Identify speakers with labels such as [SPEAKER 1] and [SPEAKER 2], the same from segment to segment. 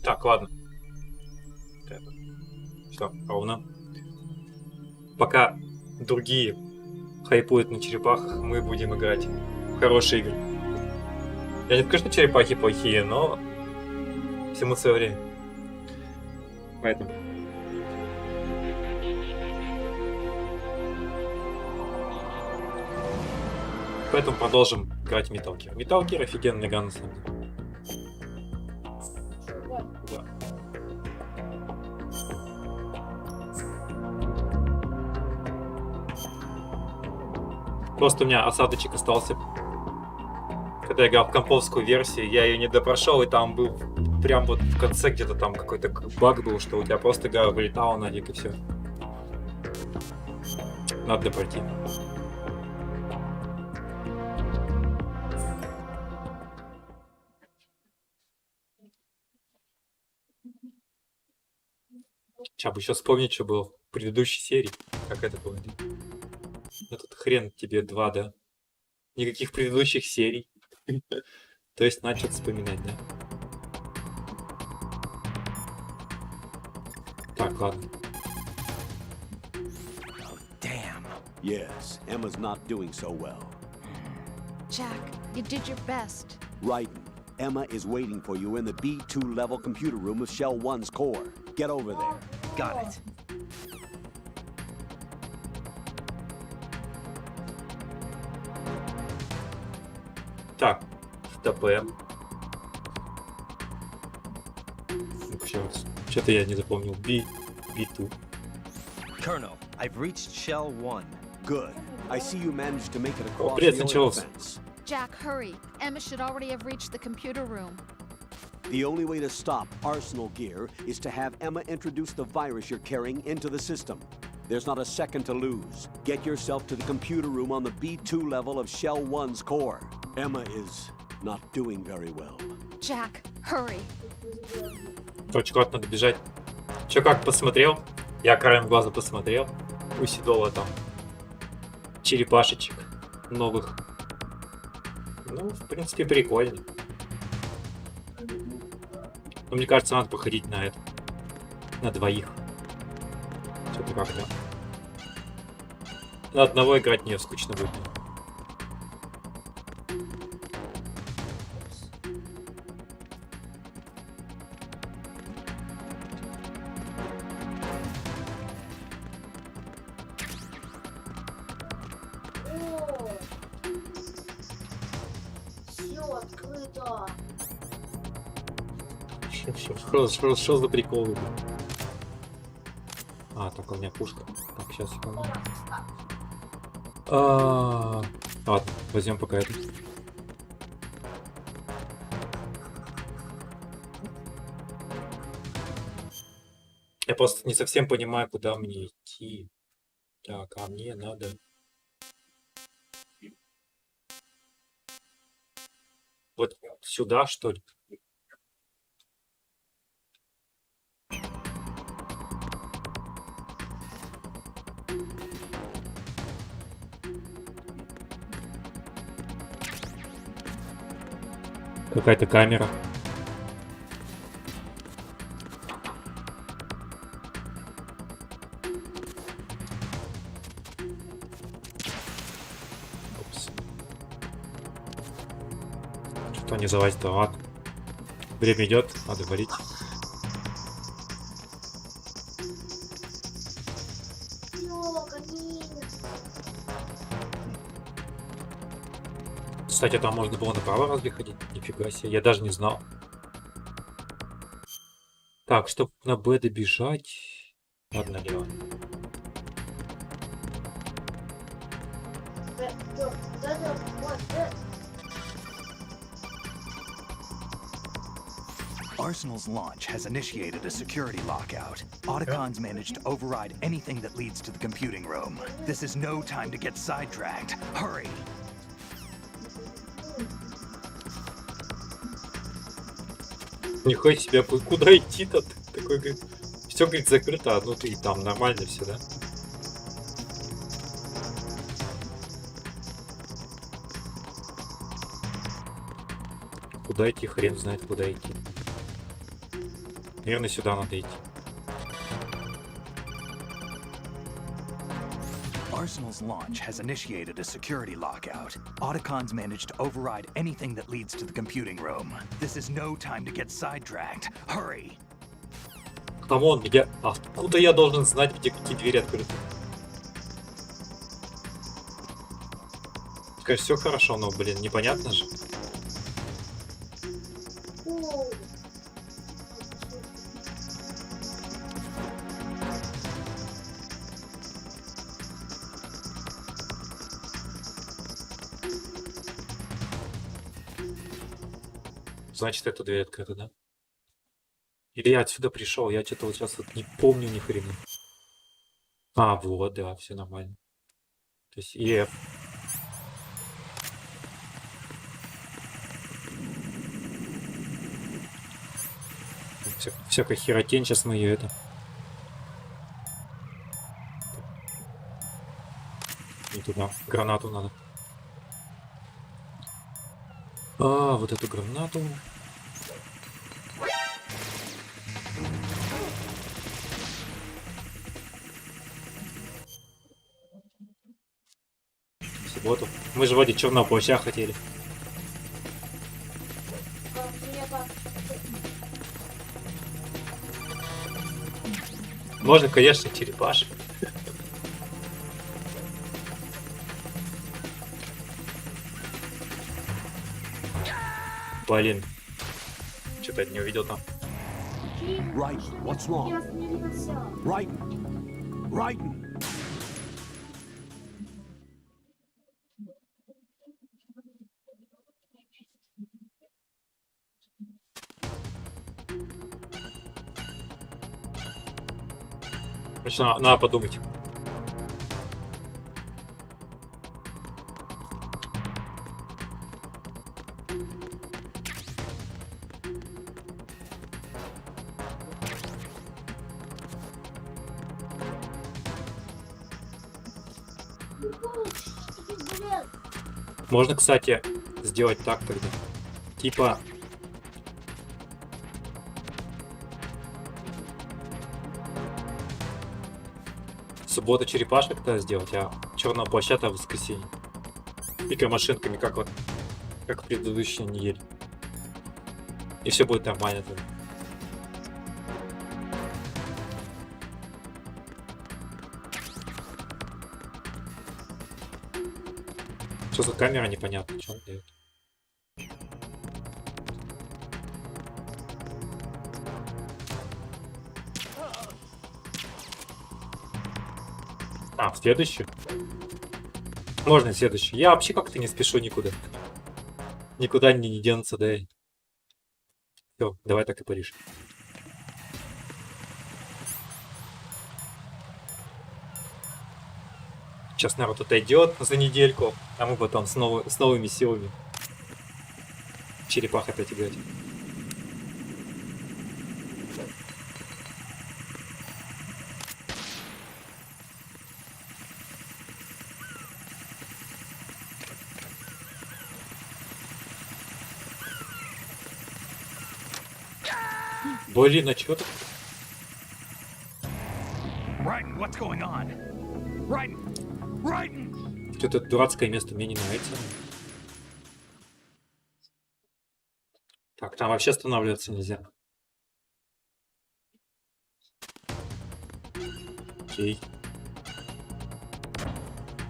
[SPEAKER 1] Так, ладно. Все, ровно. Пока другие хайпуют на черепахах, мы будем играть в хорошие игры. Я не скажу, что черепахи плохие, но всему свое время. Поэтому. Поэтому продолжим играть в Metal Gear. Metal Gear офигенная игра на самом деле. Да. Просто у меня осадочек остался. Когда я играл в комповскую версию, я ее не допрошел, и там был прям вот в конце где-то там какой-то баг был, что у тебя просто игра вылетала на дик и все. Надо допройти. Сейчас бы еще вспомнить, что было в предыдущей серии. Как это было. Этот хрен тебе 2, да? Никаких предыдущих серий. То есть начал вспоминать, да? Так, ладно.
[SPEAKER 2] Damn.
[SPEAKER 3] Yes, Emma's not doing so well.
[SPEAKER 4] Jack, you did your best.
[SPEAKER 3] Right. Emma is waiting for you in the B2 level computer room of Shell 1's core. Get over there.
[SPEAKER 2] Got it.
[SPEAKER 1] Так, ТП. Что-то я не запомнил. B2.
[SPEAKER 2] Colonel, I've reached Shell 1.
[SPEAKER 3] Good. I see you managed to make it across
[SPEAKER 1] привет,
[SPEAKER 3] the oil
[SPEAKER 1] началось.
[SPEAKER 3] fence.
[SPEAKER 4] Jack, hurry. Emma should already have reached the computer room.
[SPEAKER 3] The only way to stop Arsenal Gear is to have Emma introduce the virus you're carrying into the system. There's not a second to lose. Get yourself to the computer room on the B2 level of Shell 1's core. Emma is not doing very well.
[SPEAKER 4] Jack, hurry.
[SPEAKER 1] Короче, куда-то надо бежать. Че, как посмотрел? Я краем глаза посмотрел. У Седова там черепашечек новых. Ну, в принципе, прикольно. Но мне кажется, надо походить на это. На двоих. Что-то как-то. На одного играть не скучно будет. Что за приколы? А, только у меня пушка. Так, сейчас секунду. Ладно, возьмем пока это. Я просто не совсем понимаю, куда мне идти. Так, а мне надо... Вот сюда, что ли? Какая-то камера. Упс. Что не залазит-то, ладно. Время идет, надо валить. Кстати, там можно было направо разве ходить? Нифига себе, я даже не знал. Так, чтобы на Б добежать... Ладно, налево.
[SPEAKER 2] Arsenal's launch has initiated a security lockout. Otacons managed to override anything that leads to the computing room. This is no time to get sidetracked. Hurry!
[SPEAKER 1] Нихуя себе, куда идти-то? Такой, говорит, все, говорит, закрыто, а внутри там нормально все, да? Куда идти, хрен знает, куда идти. Наверное, сюда надо идти.
[SPEAKER 2] Arsenal's launch has initiated a security lockout. Autocons managed to override anything that leads to the computing room. This is no time to get sidetracked. Hurry!
[SPEAKER 1] Камон, я... Откуда я должен знать, где какие двери открыты? Конечно, все хорошо, но, блин, непонятно же. Значит, эта дверь открыта, да? Или я отсюда пришел, я что-то вот сейчас вот не помню ни хрена. А, вот, да, все нормально. То есть EF. Всякая херотень, сейчас мы ее это... Не туда, гранату надо. А, вот эту гранату. В субботу. Мы же вроде черного плаща хотели. Можно, конечно, черепашек. Блин. Что-то не увидел там.
[SPEAKER 3] Right, what's wrong? Right, right.
[SPEAKER 1] Значит, надо подумать. Можно, кстати, сделать так тогда. Типа... Суббота черепашек тогда сделать, а черного плаща-то в воскресенье. Микромашинками, как вот, как в предыдущей неделе. И все будет нормально тогда. Что за камера, непонятно, что он дает. А, в следующую? Можно в следующую. Я вообще как-то не спешу никуда. Никуда не денутся, да. Все, давай так и порешим. Сейчас народ отойдет за недельку, а мы потом с новыми силами черепах опять играть. Блин, а чё тут?
[SPEAKER 2] Raiden, what's going on? Raiden! Raiden!
[SPEAKER 1] Что-то дурацкое место мне не нравится. Так, там вообще останавливаться нельзя. Окей.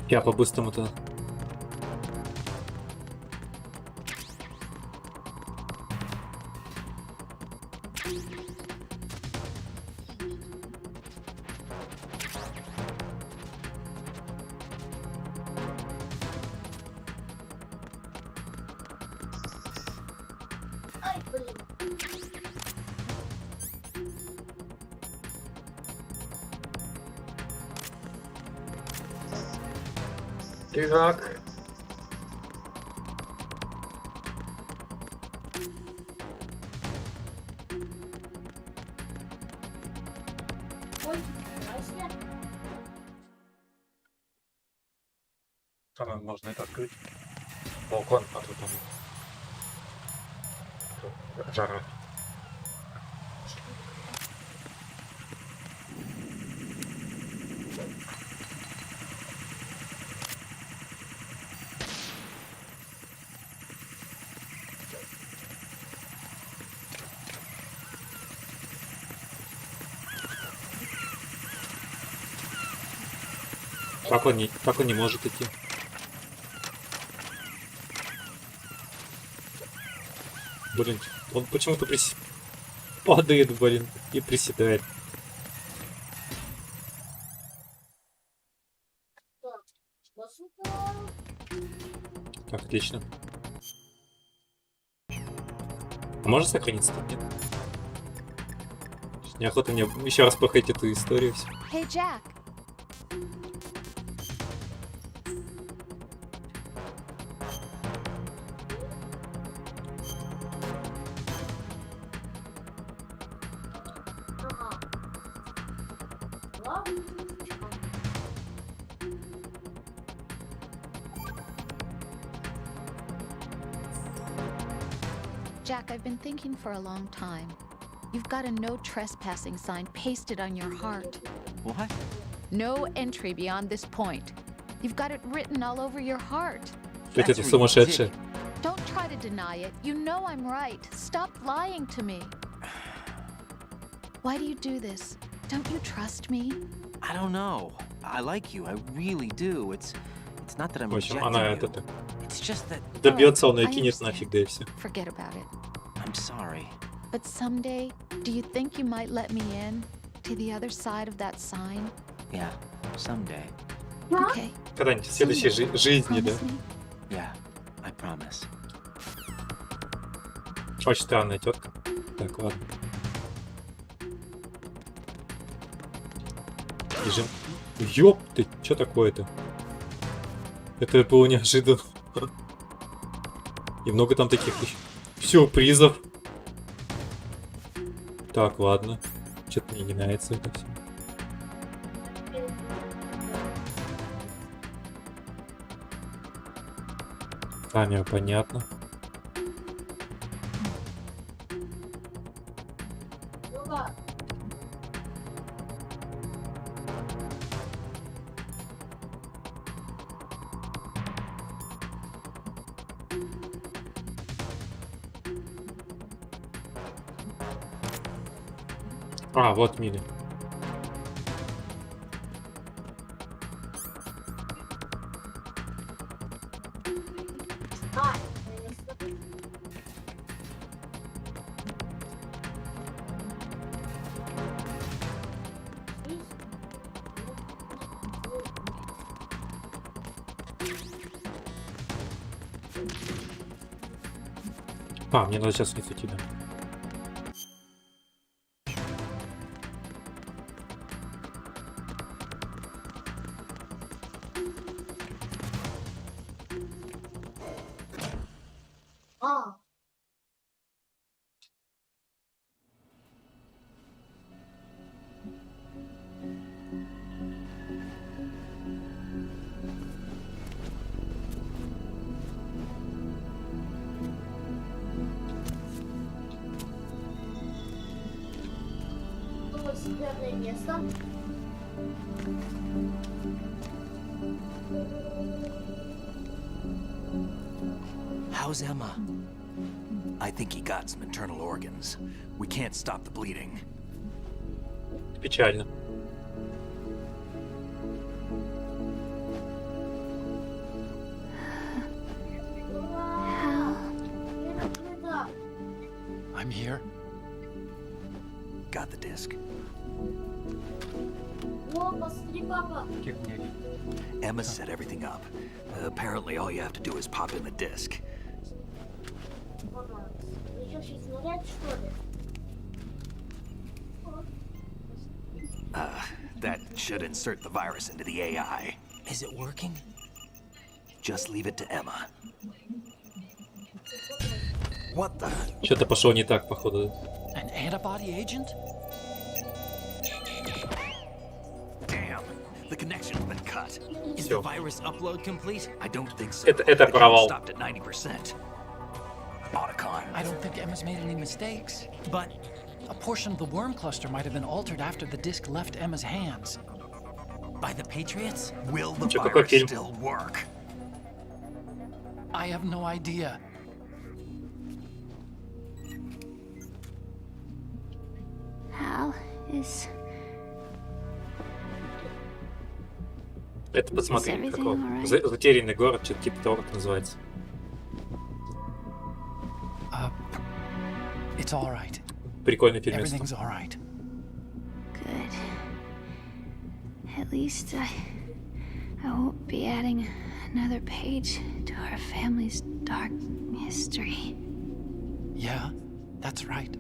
[SPEAKER 1] Я по-быстрому-то... Так. Там можно это открыть. Балкон, а тут там жара. Так он не может идти. Блин, он почему-то падает, блин, и приседает. Так, отлично. А можно сохраниться там, нет? Неохота мне еще раз проходить эту историю. Всё.
[SPEAKER 4] Hey, Jack. Jack, I've been thinking for a long time. You've got a no trespassing sign pasted on your heart.
[SPEAKER 2] What?
[SPEAKER 4] No entry beyond this point. You've got it written all over your heart.
[SPEAKER 1] Ведь это сумасшедшее.
[SPEAKER 4] Don't try to deny it. You know I'm right. Stop lying to me. Why do you do this? Don't you trust me?
[SPEAKER 5] I don't know. I like you. I really do. It's not that I'm
[SPEAKER 1] В общем,
[SPEAKER 5] rejecting
[SPEAKER 1] она
[SPEAKER 5] you.
[SPEAKER 1] это
[SPEAKER 5] It's just that
[SPEAKER 1] добьется, он ее
[SPEAKER 4] I
[SPEAKER 1] кинет
[SPEAKER 4] understand.
[SPEAKER 1] нафиг, да и все.
[SPEAKER 4] Forget about it.
[SPEAKER 5] I'm sorry.
[SPEAKER 4] But someday, do you think you might let me in to the other side of that sign?
[SPEAKER 5] Yeah, someday.
[SPEAKER 4] Okay.
[SPEAKER 1] Когда-нибудь в следующей жизни, да.
[SPEAKER 4] Promise me?
[SPEAKER 5] Yeah, I promise.
[SPEAKER 1] Очень странная тетка. Так, ладно. Бежим. Ёп ты, что такое-то? Это было неожиданно. И много там таких еще сюрпризов. Так, ладно. Что-то мне не нравится это все. Камера, понятно. А, вот мили. А, мне надо сейчас не идти, да.
[SPEAKER 6] Секретное место.
[SPEAKER 2] How's Emma? I think he got some internal organs. We can't stop the bleeding.
[SPEAKER 1] Печально.
[SPEAKER 2] I'm here. Got the disc.
[SPEAKER 6] О, посмотри, папа.
[SPEAKER 2] Emma set everything up. Apparently, all you have to do is pop in the disc.
[SPEAKER 6] Ага. Еще сейчас снаряд, что ли?
[SPEAKER 2] That should insert the virus into the AI.
[SPEAKER 5] Is it working?
[SPEAKER 2] Just leave it to Emma. What the?
[SPEAKER 1] Что-то пошло не так, походу.
[SPEAKER 7] An antibody agent?
[SPEAKER 2] Damn, the connection's been cut.
[SPEAKER 5] Is
[SPEAKER 1] Всё.
[SPEAKER 5] the virus upload complete?
[SPEAKER 2] I don't think so.
[SPEAKER 1] Это
[SPEAKER 2] The count
[SPEAKER 1] провал.
[SPEAKER 2] stopped at 90%. Otacon.
[SPEAKER 7] I don't think Emma's made any mistakes. But a portion of the worm cluster might have been altered after the disc left Emma's hands.
[SPEAKER 5] By the Patriots?
[SPEAKER 2] Will the
[SPEAKER 1] Чё, какой
[SPEAKER 2] virus
[SPEAKER 1] фильм?
[SPEAKER 2] still work?
[SPEAKER 7] I have no idea.
[SPEAKER 6] Hal is...
[SPEAKER 1] Это посмотри,
[SPEAKER 4] Is everything
[SPEAKER 1] какого.
[SPEAKER 4] alright?
[SPEAKER 1] Затерянный город, что-то типа того, как называется.
[SPEAKER 7] It's all right.
[SPEAKER 1] Прикольный фильм.
[SPEAKER 7] Everything's all right.
[SPEAKER 4] Good. At least I won't be adding another page to our family's dark history.
[SPEAKER 7] Yeah, that's right.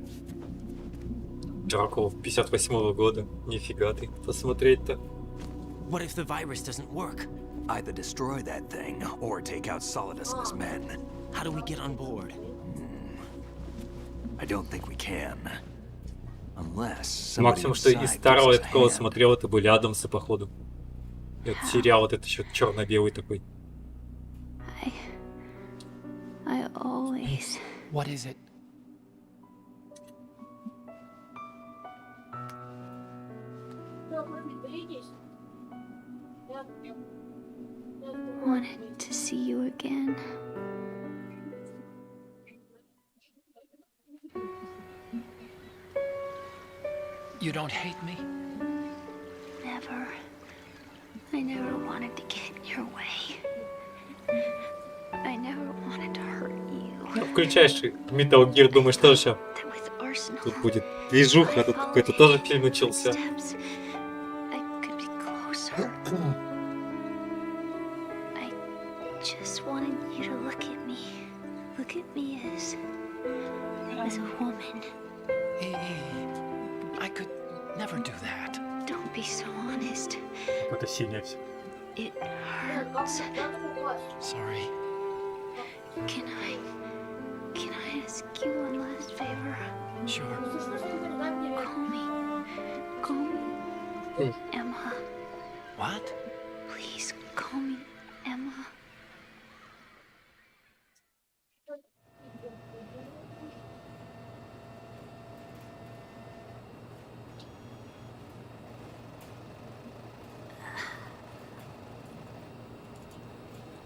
[SPEAKER 1] Дракула 58-го года. Нифига ты. Посмотреть-то.
[SPEAKER 5] What if the virus doesn't work?
[SPEAKER 2] Either destroy that thing or take out Solidus and his men.
[SPEAKER 5] How do we get on board?
[SPEAKER 2] I don't think we can. Unless somebody
[SPEAKER 1] Максимум, что из
[SPEAKER 2] inside
[SPEAKER 1] старого
[SPEAKER 2] gives
[SPEAKER 1] я
[SPEAKER 2] us a
[SPEAKER 1] такого
[SPEAKER 2] hand.
[SPEAKER 1] смотрел, это были Адамсы, походу. И вот сериал вот этот еще черно-белый такой.
[SPEAKER 4] I always...
[SPEAKER 7] What is it?
[SPEAKER 4] wanted to see you again.
[SPEAKER 7] You don't hate me?
[SPEAKER 4] Never. I never wanted to get in your way. I never wanted to hurt you.
[SPEAKER 1] Включаешь Metal Gear, думаешь, что сейчас
[SPEAKER 4] That with Arsenal,
[SPEAKER 1] тут будет движуха, а тут какой-то тоже фильм начался.
[SPEAKER 4] steps, I could be closer. I just wanted you to look at me. Look at me as a woman.
[SPEAKER 7] I could never do that.
[SPEAKER 4] Don't be so honest.
[SPEAKER 1] Какое-то синее все.
[SPEAKER 4] It hurts.
[SPEAKER 7] Sorry.
[SPEAKER 4] Can I ask you one last favor?
[SPEAKER 7] Sure.
[SPEAKER 4] Call me Emma.
[SPEAKER 7] What?
[SPEAKER 4] Please call me Emma.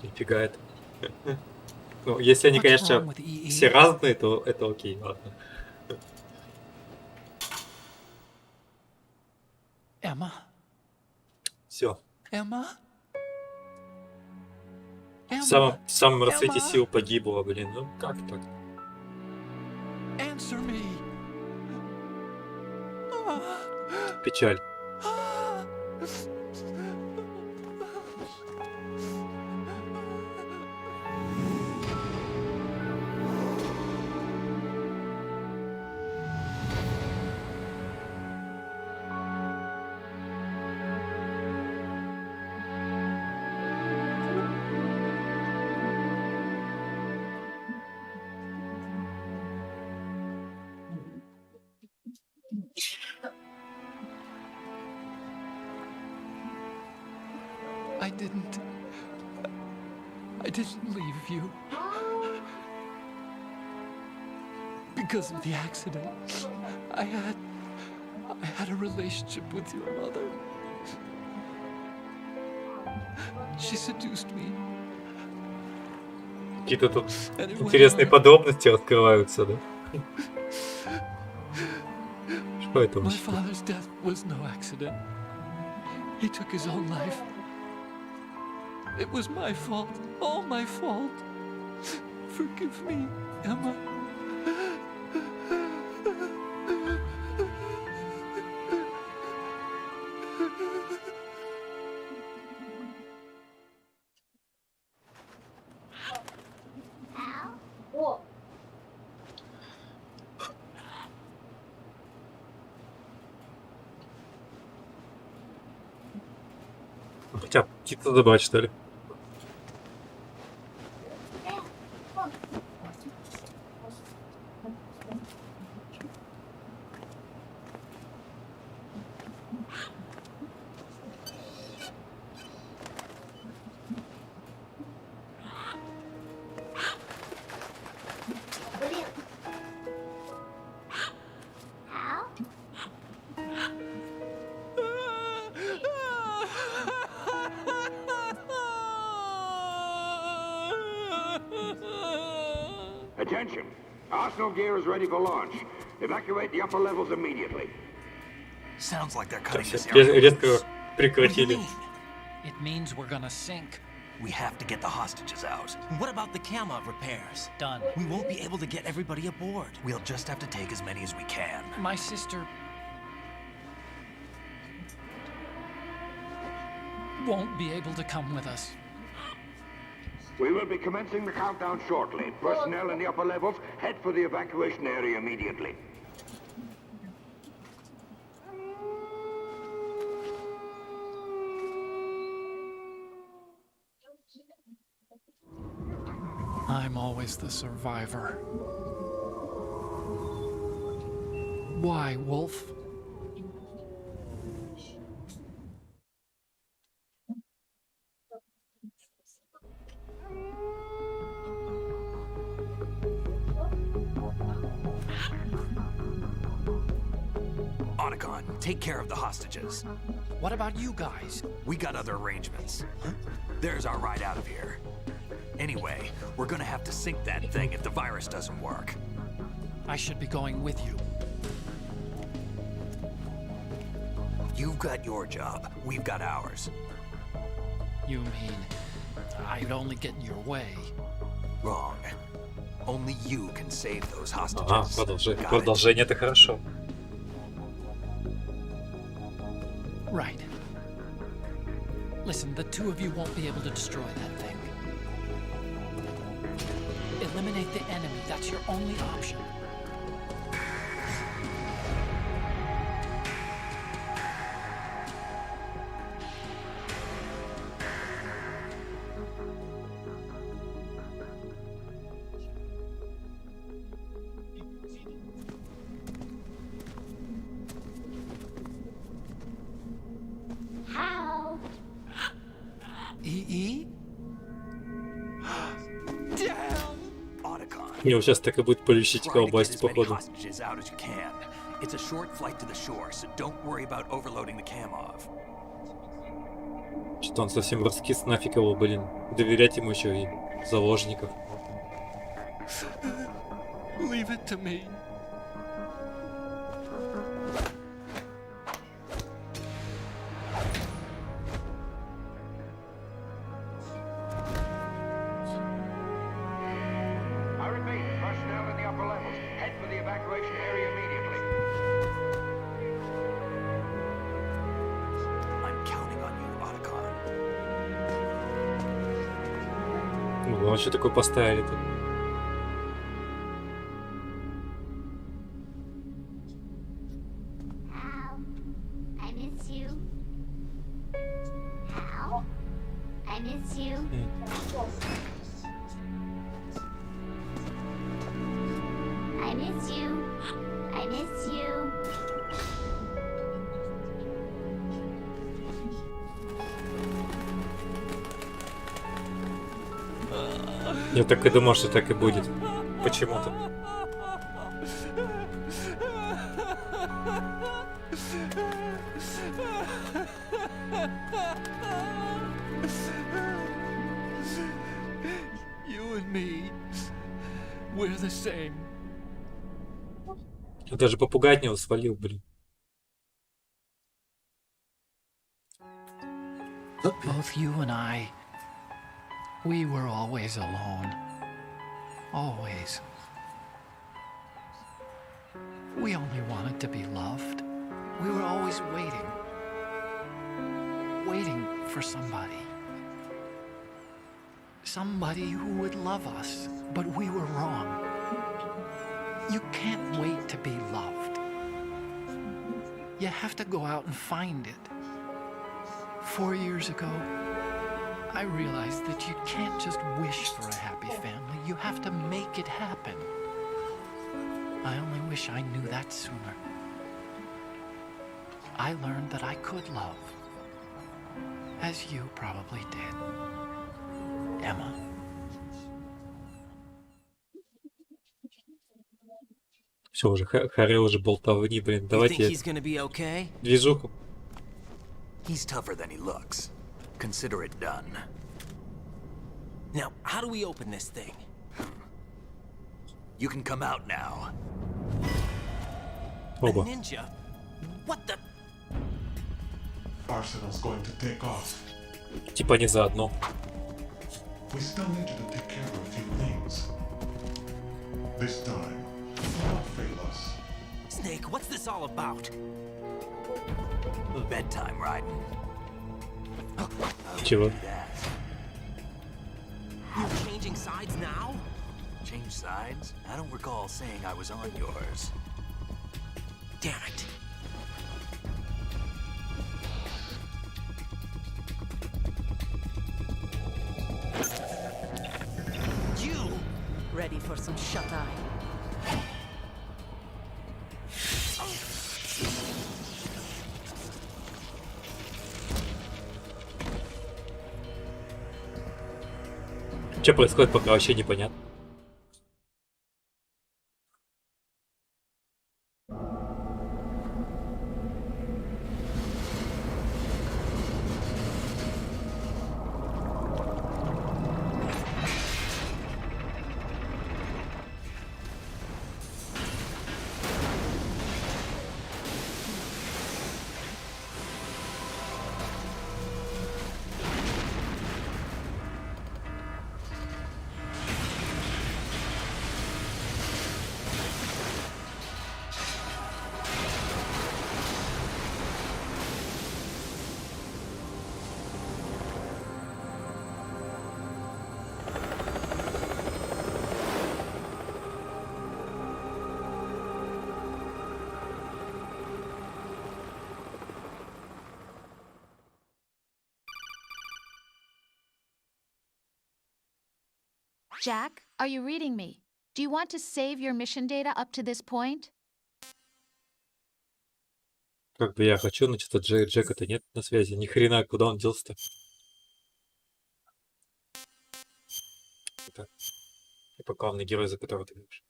[SPEAKER 1] Нифига это. Ну, если они,
[SPEAKER 7] What's
[SPEAKER 1] конечно,
[SPEAKER 7] wrong with EE?
[SPEAKER 1] все разные, то это окей, ладно.
[SPEAKER 7] Emma?
[SPEAKER 1] Все.
[SPEAKER 7] Emma?
[SPEAKER 1] В самом расцвете
[SPEAKER 7] Emma?
[SPEAKER 1] сил погибла, блин. Ну как так?
[SPEAKER 7] Answer me.
[SPEAKER 1] Печаль.
[SPEAKER 7] I didn't leave you. Because of the accident. I had a relationship with your mother. She seduced me.
[SPEAKER 1] Какие-то тут
[SPEAKER 7] And it went
[SPEAKER 1] интересные
[SPEAKER 7] on.
[SPEAKER 1] подробности раскрываются, да? Что это
[SPEAKER 7] My
[SPEAKER 1] вообще?
[SPEAKER 7] father's death was no accident. He took his own life. It was my fault, all my fault. Forgive me, Emma.
[SPEAKER 6] О,
[SPEAKER 1] Хотя птицу забрать, что ли?
[SPEAKER 6] блин. Ау.
[SPEAKER 8] Attention! Arsenal gear is ready for launch. Evacuate the upper levels immediately.
[SPEAKER 2] Sounds like they're cutting
[SPEAKER 1] Все
[SPEAKER 2] this area
[SPEAKER 1] резко
[SPEAKER 2] loose.
[SPEAKER 7] What do you
[SPEAKER 1] прекратили.
[SPEAKER 7] mean? It means we're gonna sink.
[SPEAKER 2] We have to get the hostages out.
[SPEAKER 5] What about the cam repairs?
[SPEAKER 7] Done.
[SPEAKER 5] We won't be able to get everybody aboard.
[SPEAKER 2] We'll just have to take as many as we can.
[SPEAKER 7] My sister won't be able to come with us.
[SPEAKER 8] We will be commencing the countdown shortly. Personnel in the upper levels, head for the evacuation area immediately.
[SPEAKER 7] I'm always the survivor. Why, Wolf?
[SPEAKER 2] Otacon, take care of the hostages.
[SPEAKER 7] What about you guys?
[SPEAKER 2] We got other arrangements. There's our ride out of here. Anyway, we're gonna have to sink that thing if the virus doesn't work.
[SPEAKER 7] I should be going with you.
[SPEAKER 2] You've got your job, we've got ours.
[SPEAKER 7] You mean I'd only get in your way?
[SPEAKER 2] Wrong. Only you can save those hostages.
[SPEAKER 1] Ага,
[SPEAKER 2] Got it?
[SPEAKER 1] продолжение это хорошо.
[SPEAKER 7] Right. Listen, the two of you won't be able to destroy that thing. Eliminate the enemy. That's your only option.
[SPEAKER 6] How?
[SPEAKER 7] E? Damn!
[SPEAKER 2] Otacon.
[SPEAKER 1] Его сейчас так и будет полющить
[SPEAKER 2] Try to get
[SPEAKER 1] колбасить,
[SPEAKER 2] as many
[SPEAKER 1] походу.
[SPEAKER 2] hostages out as you can. It's a short flight to the shore, so don't worry about overloading the cam off.
[SPEAKER 1] Что он совсем раскис, нафиг его, блин. Доверять ему еще и заложников.
[SPEAKER 7] Leave it to me.
[SPEAKER 8] I repeat, personnel in the upper levels, head for the evacuation area immediately.
[SPEAKER 2] I'm counting on you, Otacon.
[SPEAKER 1] Ну, а что такое поставили-то?
[SPEAKER 6] How? I miss you. How? I miss you. I miss you. I miss you.
[SPEAKER 1] Я так и думал, что так и будет. Почему-то.
[SPEAKER 7] You and me, we're the same.
[SPEAKER 1] Я даже попугай от него свалил, блин.
[SPEAKER 7] Both you and I, we were always alone. Always. We only wanted to be loved. We were always waiting. Waiting for somebody. Somebody who would love us, but we were wrong. You can't wait to be loved. You have to go out and find it. 4 years ago, I realized that you can't just wish for a happy family. You have to make it happen. I only wish I knew that sooner. I learned that I could love, as you probably did, Emma.
[SPEAKER 1] Все, уже харе уже болтовни, блин.
[SPEAKER 5] You think
[SPEAKER 1] Давайте
[SPEAKER 5] he's gonna be okay?
[SPEAKER 1] движуху.
[SPEAKER 2] He's tougher than he looks. Consider it done.
[SPEAKER 5] Now, how do we open this thing?
[SPEAKER 2] You can come out now.
[SPEAKER 5] A
[SPEAKER 1] Оба.
[SPEAKER 5] ninja? What the?
[SPEAKER 9] Arsenal's going to take off.
[SPEAKER 1] Типа не заодно.
[SPEAKER 9] We still needed to take care of a few things. This time, do not fail us.
[SPEAKER 5] Snake, what's this all about? Bedtime riding.
[SPEAKER 1] Чего?
[SPEAKER 5] You're changing sides now? Change sides? I don't recall saying I was on yours. Damn it. You!
[SPEAKER 10] Ready for some shut-eye?
[SPEAKER 1] Что происходит, пока вообще непонятно.
[SPEAKER 4] Jack, are you reading me? Do you want to save your mission data up to this point?
[SPEAKER 1] Как бы я хочу, но что-то Джека-то нет на связи. Ни хрена, куда он делся-то? Это типа главный герой, за которого ты говоришь.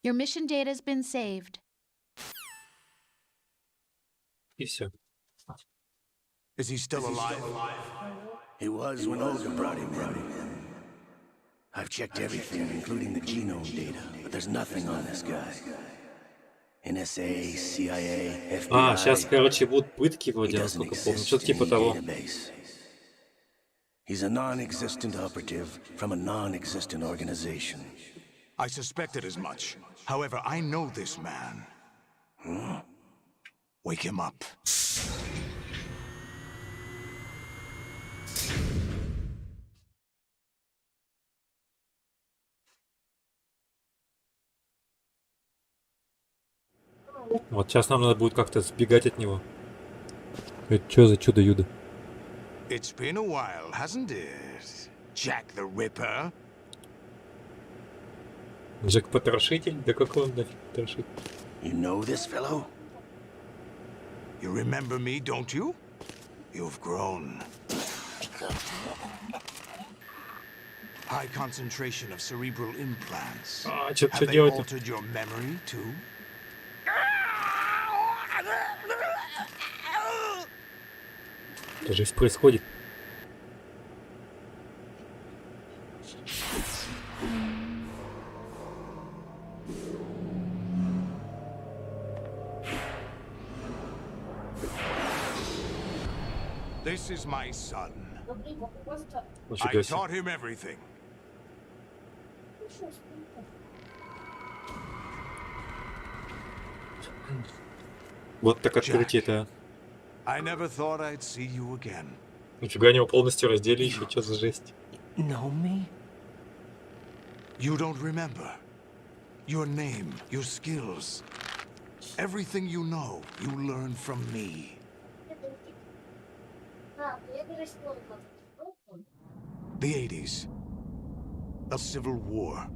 [SPEAKER 4] Your mission data has been saved.
[SPEAKER 1] И все.
[SPEAKER 2] Is he still alive?
[SPEAKER 11] He was when Olga brought him in. I've checked everything, including the genome data, but there's nothing on this guy. NSA, CIA, FBI.
[SPEAKER 1] Сейчас, короче, будут пытки вроде, насколько помню. Что-то типа того.
[SPEAKER 11] He's a non-existent operative from a non-existent organization.
[SPEAKER 2] I suspected as much. However, I know this man. Wake him up.
[SPEAKER 1] Вот сейчас нам надо будет как-то сбегать от него. Это что за чудо-юдо?
[SPEAKER 2] It's been a while, hasn't it? Jack the Ripper.
[SPEAKER 1] Джек-потрошитель? Да какой он нафиг потрошитель?
[SPEAKER 11] You know this fellow?
[SPEAKER 2] You remember me, don't you? You've grown. High concentration of cerebral implants.
[SPEAKER 1] Что
[SPEAKER 2] Have they
[SPEAKER 1] делать-то?
[SPEAKER 2] altered your memory too?
[SPEAKER 1] Что же здесь происходит?
[SPEAKER 2] This is my son. I
[SPEAKER 1] Нифига себе.
[SPEAKER 2] taught him everything.
[SPEAKER 1] Вот так открытие-то.
[SPEAKER 2] I never thought I'd see you again.
[SPEAKER 1] Нифига, они его полностью раздели еще, что за жесть.
[SPEAKER 5] Know me?
[SPEAKER 2] You don't remember. Your name, your skills. Everything you know, you learned from me. The 80s. A civil war.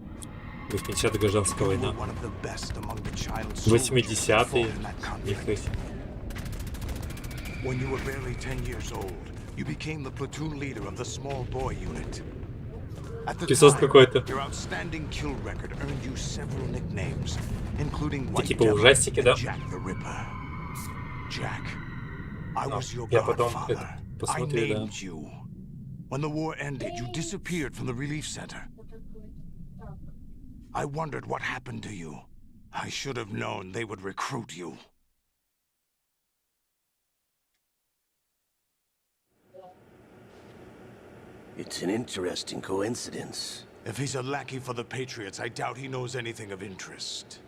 [SPEAKER 1] 80-я гражданская
[SPEAKER 2] You were
[SPEAKER 1] война.
[SPEAKER 2] one of the best among the child soldiers who
[SPEAKER 1] 80-е.
[SPEAKER 2] fought in that conflict.
[SPEAKER 1] Нихуя себе.
[SPEAKER 2] When you were barely 10 years old, you became the platoon leader of the small boy unit. At the
[SPEAKER 1] Писос
[SPEAKER 2] time,
[SPEAKER 1] какой-то.
[SPEAKER 2] your outstanding kill record earned you several nicknames, including White
[SPEAKER 1] типа
[SPEAKER 2] Devil
[SPEAKER 1] ужастики,
[SPEAKER 2] and
[SPEAKER 1] да?
[SPEAKER 2] Jack the Ripper. Jack, I was your
[SPEAKER 1] Я потом
[SPEAKER 2] godfather.
[SPEAKER 1] это
[SPEAKER 2] I
[SPEAKER 1] посмотрю, да.
[SPEAKER 2] named you. When the war ended, you disappeared from the relief center.
[SPEAKER 8] I wondered what happened to you. I should have known they would recruit you.
[SPEAKER 11] It's an interesting coincidence.
[SPEAKER 8] If he's a lackey for the Patriots, I doubt he knows anything of interest.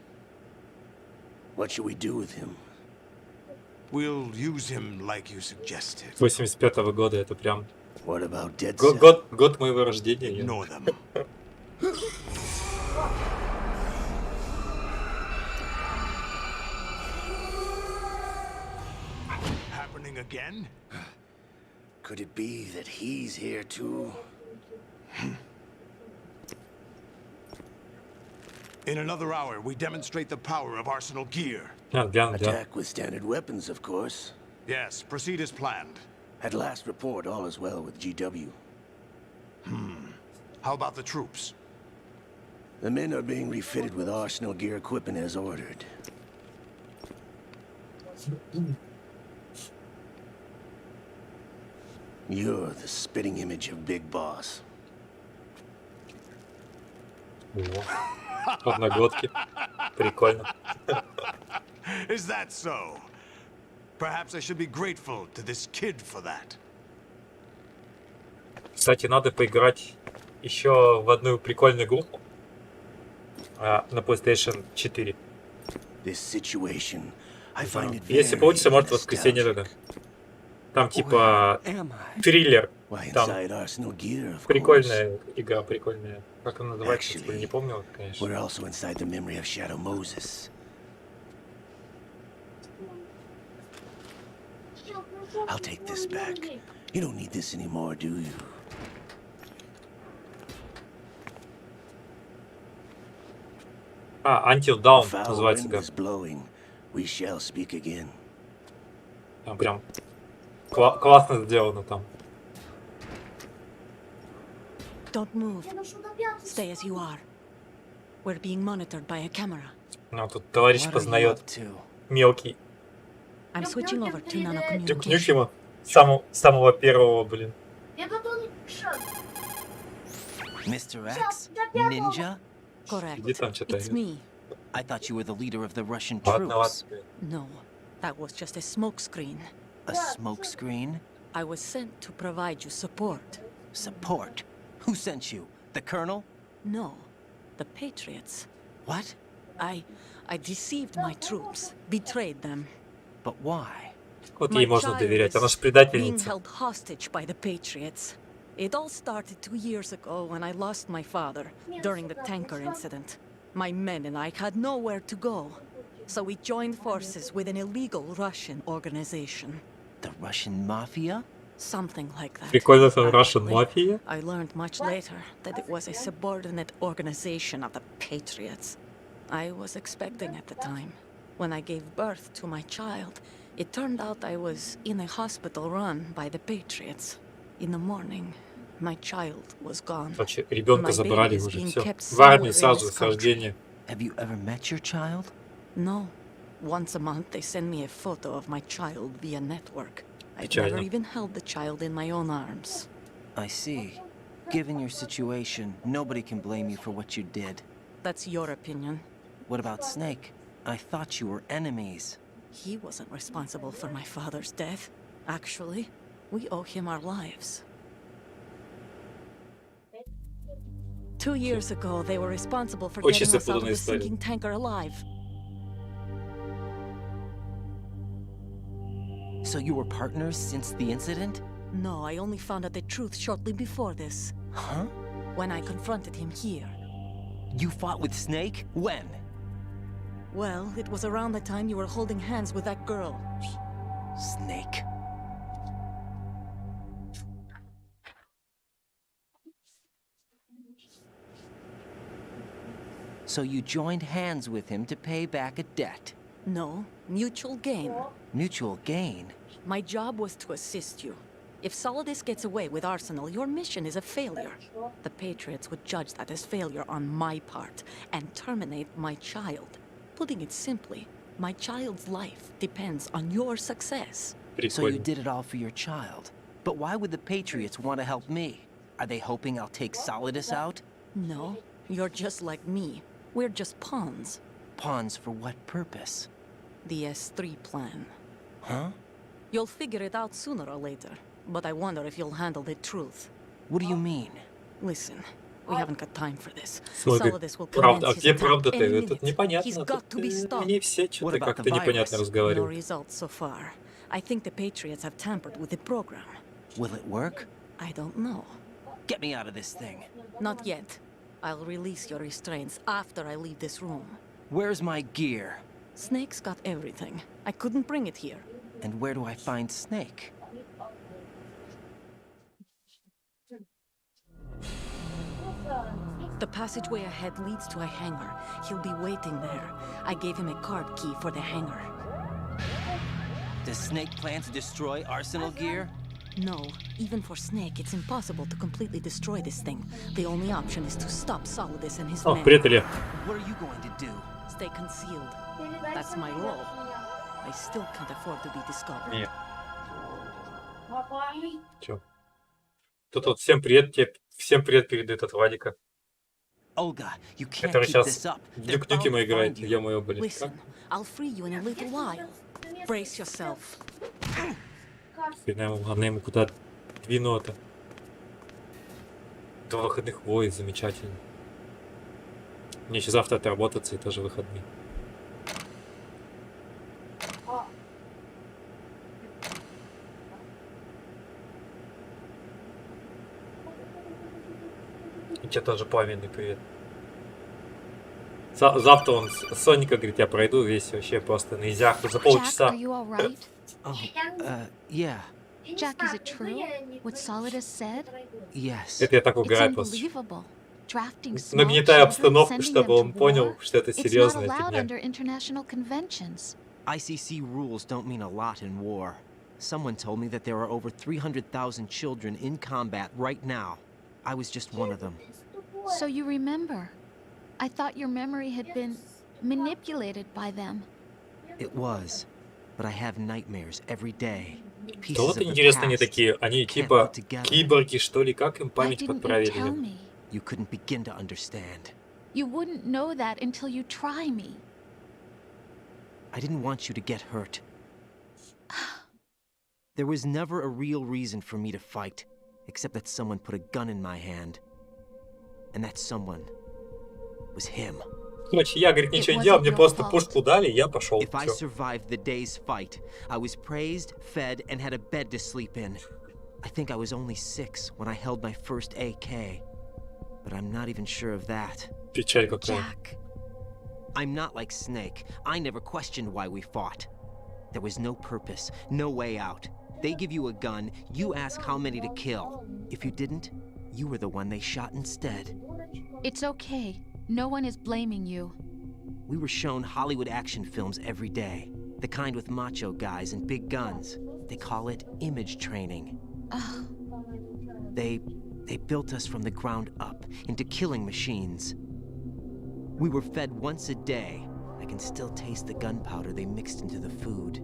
[SPEAKER 11] What should we do with him?
[SPEAKER 8] We'll use him like you suggested.
[SPEAKER 1] 85-го года, это прям
[SPEAKER 11] What about Dead
[SPEAKER 1] год моего рождения.
[SPEAKER 8] Ignore them. Happening again?
[SPEAKER 11] Could it be that he's here too?
[SPEAKER 8] In another hour, we demonstrate the power of Arsenal gear.
[SPEAKER 11] Attack with standard weapons, of course.
[SPEAKER 8] Yes, proceed as planned.
[SPEAKER 11] At last report, all is well with GW.
[SPEAKER 8] How about the troops?
[SPEAKER 11] The men are being refitted with Arsenal gear equipment as ordered. You're the spitting image of Big Boss.
[SPEAKER 1] Одногодки. Прикольно.
[SPEAKER 8] Is that so? Perhaps I should be grateful to this kid for that.
[SPEAKER 1] Кстати, надо поиграть еще в одну прикольную игру на PlayStation 4.
[SPEAKER 11] This situation, I find it
[SPEAKER 1] Если получится, может, в воскресенье тогда. Там типа триллер. Там прикольная игра, прикольная. Как она называется, не помню, конечно.
[SPEAKER 11] We're also inside the memory of Shadow Moses. I'll take this back. You don't need this anymore, do you?
[SPEAKER 1] Until Dawn называется игра.
[SPEAKER 11] We shall speak again.
[SPEAKER 1] Там прям классно сделано там.
[SPEAKER 10] Don't move. Stay as you are. We're being monitored by a camera.
[SPEAKER 1] Ну, тут товарищ познает мелкий.
[SPEAKER 10] I'm switching over to nano
[SPEAKER 1] Нюк
[SPEAKER 10] communication.
[SPEAKER 1] ему самого первого, блин.
[SPEAKER 12] Mr. X? Ninja?
[SPEAKER 10] Correct.
[SPEAKER 1] Иди там что-то.
[SPEAKER 10] It's me.
[SPEAKER 12] I thought you were the leader of the Russian
[SPEAKER 1] Ладно,
[SPEAKER 12] troops.
[SPEAKER 1] ладно.
[SPEAKER 10] No, that was just a smokescreen.
[SPEAKER 12] A smokescreen?
[SPEAKER 10] I was sent to provide you support.
[SPEAKER 12] Support? Who sent you? The Colonel?
[SPEAKER 10] No, the Patriots.
[SPEAKER 12] What?
[SPEAKER 10] I deceived my troops, betrayed them.
[SPEAKER 12] But why?
[SPEAKER 1] Вот
[SPEAKER 10] My
[SPEAKER 1] ей можно
[SPEAKER 10] child
[SPEAKER 1] доверять, она
[SPEAKER 10] is
[SPEAKER 1] же
[SPEAKER 10] being
[SPEAKER 1] предательница.
[SPEAKER 10] held hostage by the Patriots. It all started 2 years ago when I lost my father during the tanker incident. My men and I had nowhere to go, so we joined forces with an illegal Russian organization.
[SPEAKER 12] The Russian Mafia?
[SPEAKER 10] Something like that.
[SPEAKER 1] Прикольно, там Russian
[SPEAKER 10] Actually,
[SPEAKER 1] Mafia.
[SPEAKER 10] I learned much later that it was a subordinate organization of the Patriots. I was expecting at the time. When I gave birth to my child, it turned out I was in a hospital run by the Patriots. In the morning, my child was gone.
[SPEAKER 1] Короче, ребенка
[SPEAKER 10] My
[SPEAKER 1] забрали
[SPEAKER 10] baby is
[SPEAKER 1] уже,
[SPEAKER 10] being
[SPEAKER 1] все.
[SPEAKER 10] kept
[SPEAKER 1] В армии
[SPEAKER 10] somewhere in
[SPEAKER 1] сразу
[SPEAKER 10] this
[SPEAKER 1] с рождения.
[SPEAKER 12] Have you ever met your child?
[SPEAKER 10] No. Once a month, they send me a photo of my child via network. I've
[SPEAKER 1] Печально.
[SPEAKER 10] never even held the child in my own arms.
[SPEAKER 12] I see. Given your situation, nobody can blame you for what you did.
[SPEAKER 10] That's your opinion.
[SPEAKER 12] What about Snake? I thought you were enemies.
[SPEAKER 10] He wasn't responsible for my father's death. Actually, we owe him our lives. 2 years ago, they were responsible for
[SPEAKER 1] Очень
[SPEAKER 10] getting us out of
[SPEAKER 1] запутанная
[SPEAKER 10] the
[SPEAKER 1] история.
[SPEAKER 10] sinking tanker alive.
[SPEAKER 12] So you were partners since the incident?
[SPEAKER 10] No, I only found out the truth shortly before this,
[SPEAKER 12] Huh?
[SPEAKER 10] when I confronted him here.
[SPEAKER 12] You fought with Snake? When?
[SPEAKER 10] Well, it was around the time you were holding hands with that girl.
[SPEAKER 12] Snake. So you joined hands with him to pay back a debt.
[SPEAKER 10] No, mutual gain.
[SPEAKER 12] Mutual gain?
[SPEAKER 10] My job was to assist you. If Solidus gets away with Arsenal, your mission is a failure. The Patriots would judge that as failure on my part and terminate my child. Putting it simply, my child's life depends on your success.
[SPEAKER 12] So you did it all for your child. But why would the Patriots want to help me? Are they hoping I'll take Solidus out?
[SPEAKER 10] No, you're just like me. We're just pawns.
[SPEAKER 12] Pawns for what purpose?
[SPEAKER 10] The S3 plan.
[SPEAKER 12] Huh?
[SPEAKER 10] You'll figure it out sooner or later, but I wonder if you'll handle the truth.
[SPEAKER 12] What do you mean?
[SPEAKER 10] Listen, we haven't got time for this.
[SPEAKER 1] Смотри,
[SPEAKER 10] Solidus will
[SPEAKER 1] правда, а
[SPEAKER 10] commence his
[SPEAKER 1] где
[SPEAKER 10] attack
[SPEAKER 1] правда-то?
[SPEAKER 10] any
[SPEAKER 1] Тут
[SPEAKER 10] minute. He's
[SPEAKER 1] непонятно.
[SPEAKER 10] got to be
[SPEAKER 1] Тут
[SPEAKER 10] stopped.
[SPEAKER 1] они все
[SPEAKER 12] What
[SPEAKER 1] что-то
[SPEAKER 12] about
[SPEAKER 1] как-то
[SPEAKER 12] the
[SPEAKER 1] непонятно
[SPEAKER 12] virus?
[SPEAKER 10] No
[SPEAKER 1] разговаривают.
[SPEAKER 10] results so far. I think the Patriots have tampered with the program.
[SPEAKER 12] Will it work?
[SPEAKER 10] I don't know.
[SPEAKER 12] Get me out of this thing.
[SPEAKER 10] Not yet. I'll release your restraints after I leave this room.
[SPEAKER 12] Where's my gear?
[SPEAKER 10] Snake's got everything. I couldn't bring it here.
[SPEAKER 12] And where do I find Snake?
[SPEAKER 10] The passageway ahead leads to a hangar. He'll be waiting there. I gave him a card key for the hangar.
[SPEAKER 12] Does Snake plan to destroy Arsenal gear?
[SPEAKER 10] No, even for Snake, it's impossible to completely destroy this thing. The only option is to stop Solidus and his
[SPEAKER 1] О,
[SPEAKER 10] men.
[SPEAKER 1] привет, Илья.
[SPEAKER 12] What are you going to do?
[SPEAKER 10] Stay concealed. That's my role. I still can't afford to be discovered.
[SPEAKER 1] Нет. Чё? Тут вот всем привет передает от Вадика.
[SPEAKER 12] Olga, you can't
[SPEAKER 1] Который
[SPEAKER 12] keep this
[SPEAKER 1] сейчас
[SPEAKER 12] up.
[SPEAKER 1] в
[SPEAKER 12] They're
[SPEAKER 1] Дюк
[SPEAKER 12] bound to
[SPEAKER 1] Нюкема играет.
[SPEAKER 12] find you.
[SPEAKER 1] Ё-моё, блин.
[SPEAKER 10] Listen, I'll free you in a little while. Brace yourself.
[SPEAKER 1] Она ему куда двинула-то. 2 выходных, ой, замечательно. Мне еще завтра отработаться и тоже выходные. И тебе тоже пламенный привет. Завтра он Соника, говорит, я пройду весь вообще просто на изяху за
[SPEAKER 4] Jack,
[SPEAKER 1] полчаса.
[SPEAKER 4] are you all right?
[SPEAKER 12] Oh, yeah.
[SPEAKER 4] Jack, is it true? What Solidus said?
[SPEAKER 12] Yes.
[SPEAKER 1] Это я так
[SPEAKER 4] It's
[SPEAKER 1] угораю просто.
[SPEAKER 4] unbelievable. Drafting small
[SPEAKER 1] Нагнетаю
[SPEAKER 4] children,
[SPEAKER 1] обстановку,
[SPEAKER 4] sending
[SPEAKER 1] чтобы
[SPEAKER 4] them
[SPEAKER 1] он
[SPEAKER 4] to
[SPEAKER 1] понял,
[SPEAKER 4] war.
[SPEAKER 1] что это
[SPEAKER 4] It's not
[SPEAKER 1] серьезная
[SPEAKER 4] allowed
[SPEAKER 1] фигня.
[SPEAKER 4] under international conventions.
[SPEAKER 12] ICC rules don't mean a lot in war. Someone told me that there are over 300,000 children in combat right now. I was just one of them.
[SPEAKER 4] So you remember. I thought your memory had been manipulated by them.
[SPEAKER 12] It was. But I have nightmares every day.
[SPEAKER 1] Да
[SPEAKER 12] Pieces
[SPEAKER 1] вот
[SPEAKER 12] of the
[SPEAKER 1] интересно они
[SPEAKER 12] past
[SPEAKER 1] такие, они
[SPEAKER 12] can't
[SPEAKER 1] типа
[SPEAKER 12] put together.
[SPEAKER 1] киборги, что ли, как им
[SPEAKER 4] Why
[SPEAKER 1] память
[SPEAKER 4] didn't you
[SPEAKER 1] подправили?
[SPEAKER 4] tell me?
[SPEAKER 12] You couldn't begin to understand.
[SPEAKER 4] You wouldn't know that until you try me.
[SPEAKER 12] I didn't want you to get hurt. There was never a real reason for me to fight, except that someone put a gun in my hand. And that someone was him.
[SPEAKER 1] Короче, я, говорит, ничего не
[SPEAKER 4] It
[SPEAKER 1] делал,
[SPEAKER 4] wasn't
[SPEAKER 1] мне
[SPEAKER 4] your
[SPEAKER 1] просто
[SPEAKER 4] fault.
[SPEAKER 1] пушку дали, я пошел.
[SPEAKER 12] If I
[SPEAKER 1] Всё.
[SPEAKER 12] survived the day's fight, I was praised, fed, and had a bed to sleep in. I think I was only 6 when I held my first AK. But I'm not even sure of that.
[SPEAKER 1] Печаль какая.
[SPEAKER 4] Jack.
[SPEAKER 12] I'm not like Snake. I never questioned why we fought. There was no purpose, no way out. They give you a gun, you ask how many to kill. If you didn't, you were the one they shot instead.
[SPEAKER 4] It's okay. No one is blaming you.
[SPEAKER 12] We were shown Hollywood action films every day. The kind with macho guys and big guns. They call it image training.
[SPEAKER 4] Ugh.
[SPEAKER 12] They built us from the ground up into killing machines. We were fed once a day. I can still taste the gunpowder they mixed into the food.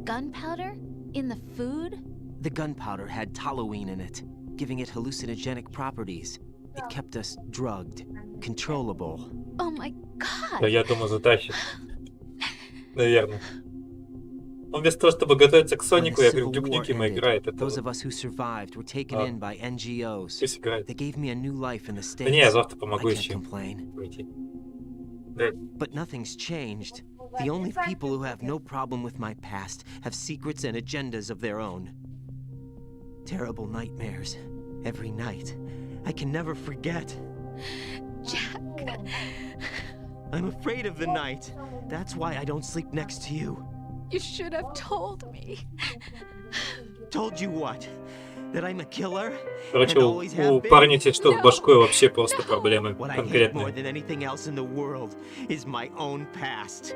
[SPEAKER 4] Gunpowder? In the food?
[SPEAKER 12] The gunpowder had toluene in it, giving it hallucinogenic properties. It kept us drugged, controllable.
[SPEAKER 4] Oh my
[SPEAKER 1] Да
[SPEAKER 4] god!
[SPEAKER 1] я думаю, затащит. Наверное. Он вместо того, чтобы готовиться к
[SPEAKER 12] When
[SPEAKER 1] Сонику,
[SPEAKER 12] the
[SPEAKER 1] я говорю,
[SPEAKER 12] Civil
[SPEAKER 1] Дюк
[SPEAKER 12] War
[SPEAKER 1] Нюкема
[SPEAKER 12] ended,
[SPEAKER 1] играет. Это
[SPEAKER 12] those of us who survived were taken in by NGOs.
[SPEAKER 1] пусть играет.
[SPEAKER 12] They gave me a new life in the
[SPEAKER 1] Да не, я
[SPEAKER 12] States.
[SPEAKER 1] завтра
[SPEAKER 12] I
[SPEAKER 1] помогу
[SPEAKER 12] can't
[SPEAKER 1] еще
[SPEAKER 12] complain.
[SPEAKER 1] выйти. Да.
[SPEAKER 12] But nothing's changed. The only people who have no problem with my past have secrets and agendas of their own. Terrible nightmares. Every night. I can never forget.
[SPEAKER 4] Jack.
[SPEAKER 12] I'm afraid of the night. That's why I don't sleep next to you.
[SPEAKER 4] You should have told me.
[SPEAKER 12] Told you what? That I'm a killer?
[SPEAKER 1] Короче,
[SPEAKER 12] And always
[SPEAKER 1] у
[SPEAKER 12] have been?
[SPEAKER 1] парня те, что с башкой вообще просто проблемы
[SPEAKER 12] What I hate more
[SPEAKER 1] конкретные.
[SPEAKER 12] than anything else in the world is my own past.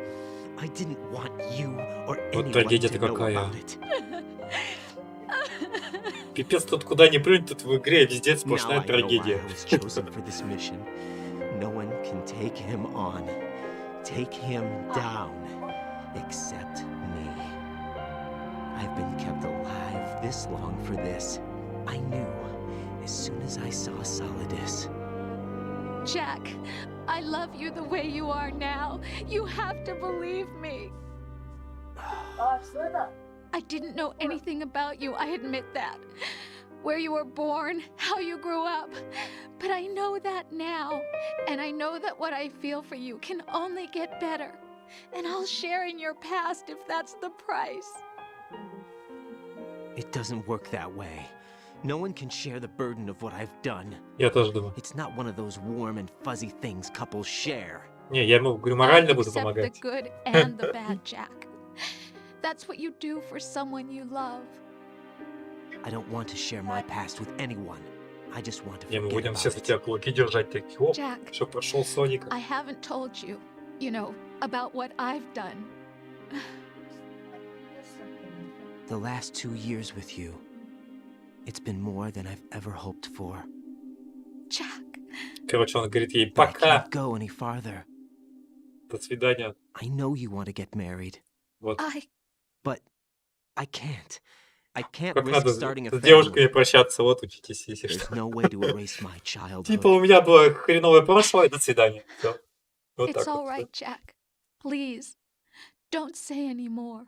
[SPEAKER 12] I didn't want you or
[SPEAKER 1] Вот
[SPEAKER 12] anyone
[SPEAKER 1] трагедия-то
[SPEAKER 12] to know
[SPEAKER 1] какая.
[SPEAKER 12] about it.
[SPEAKER 1] Пипец, тут куда ни плюнь, тут в игре везде
[SPEAKER 12] Now
[SPEAKER 1] сплошная
[SPEAKER 12] I know why
[SPEAKER 1] трагедия.
[SPEAKER 12] I was chosen for this mission. No one can take him on, take him down, except me. I've been kept alive this long for this. I knew as soon as I saw Solidus.
[SPEAKER 4] Jack, I love you the way you are now. You have to believe me. I didn't know anything about you, I admit that. Where you were born, how you grew up. But I know that now. And I know that what I feel for you can only get better. And I'll share in your past if that's the price.
[SPEAKER 12] It doesn't work that way. No one can share the burden of what I've done.
[SPEAKER 1] Я тоже думаю.
[SPEAKER 12] It's not one of those warm and fuzzy things couples share.
[SPEAKER 1] Не, я ему говорю,
[SPEAKER 4] I
[SPEAKER 1] морально буду
[SPEAKER 4] accept the
[SPEAKER 1] помогать.
[SPEAKER 4] good and the bad, Jack. That's what you do for someone you love.
[SPEAKER 12] I don't want to share my past with anyone. I just want to
[SPEAKER 1] Не, мы
[SPEAKER 12] forget
[SPEAKER 1] будем все
[SPEAKER 12] about
[SPEAKER 1] за
[SPEAKER 12] it.
[SPEAKER 1] тебя кулаки держать. Такие, оп,
[SPEAKER 4] Jack.
[SPEAKER 1] что прошел Соника.
[SPEAKER 4] I haven't told you, about what I've done.
[SPEAKER 12] The last 2 years with you, it's been more than I've ever hoped for.
[SPEAKER 4] Jack.
[SPEAKER 1] Короче, он говорит ей,
[SPEAKER 12] But I
[SPEAKER 1] пока,
[SPEAKER 12] can't go any farther.
[SPEAKER 1] до свидания.
[SPEAKER 12] I know you want to get married,
[SPEAKER 1] Вот.
[SPEAKER 12] but I can't. I can't
[SPEAKER 1] Как
[SPEAKER 12] risk
[SPEAKER 1] надо
[SPEAKER 12] starting a
[SPEAKER 1] с девушками
[SPEAKER 12] family.
[SPEAKER 1] прощаться, вот учитесь, если
[SPEAKER 12] There's
[SPEAKER 1] что.
[SPEAKER 12] no way to erase my
[SPEAKER 1] Типа
[SPEAKER 12] childhood.
[SPEAKER 1] у меня было хреновое прошлое, до свидания. Всё. Вот
[SPEAKER 4] It's
[SPEAKER 1] так
[SPEAKER 4] all
[SPEAKER 1] вот.
[SPEAKER 4] right, Jack. Please, don't say any more.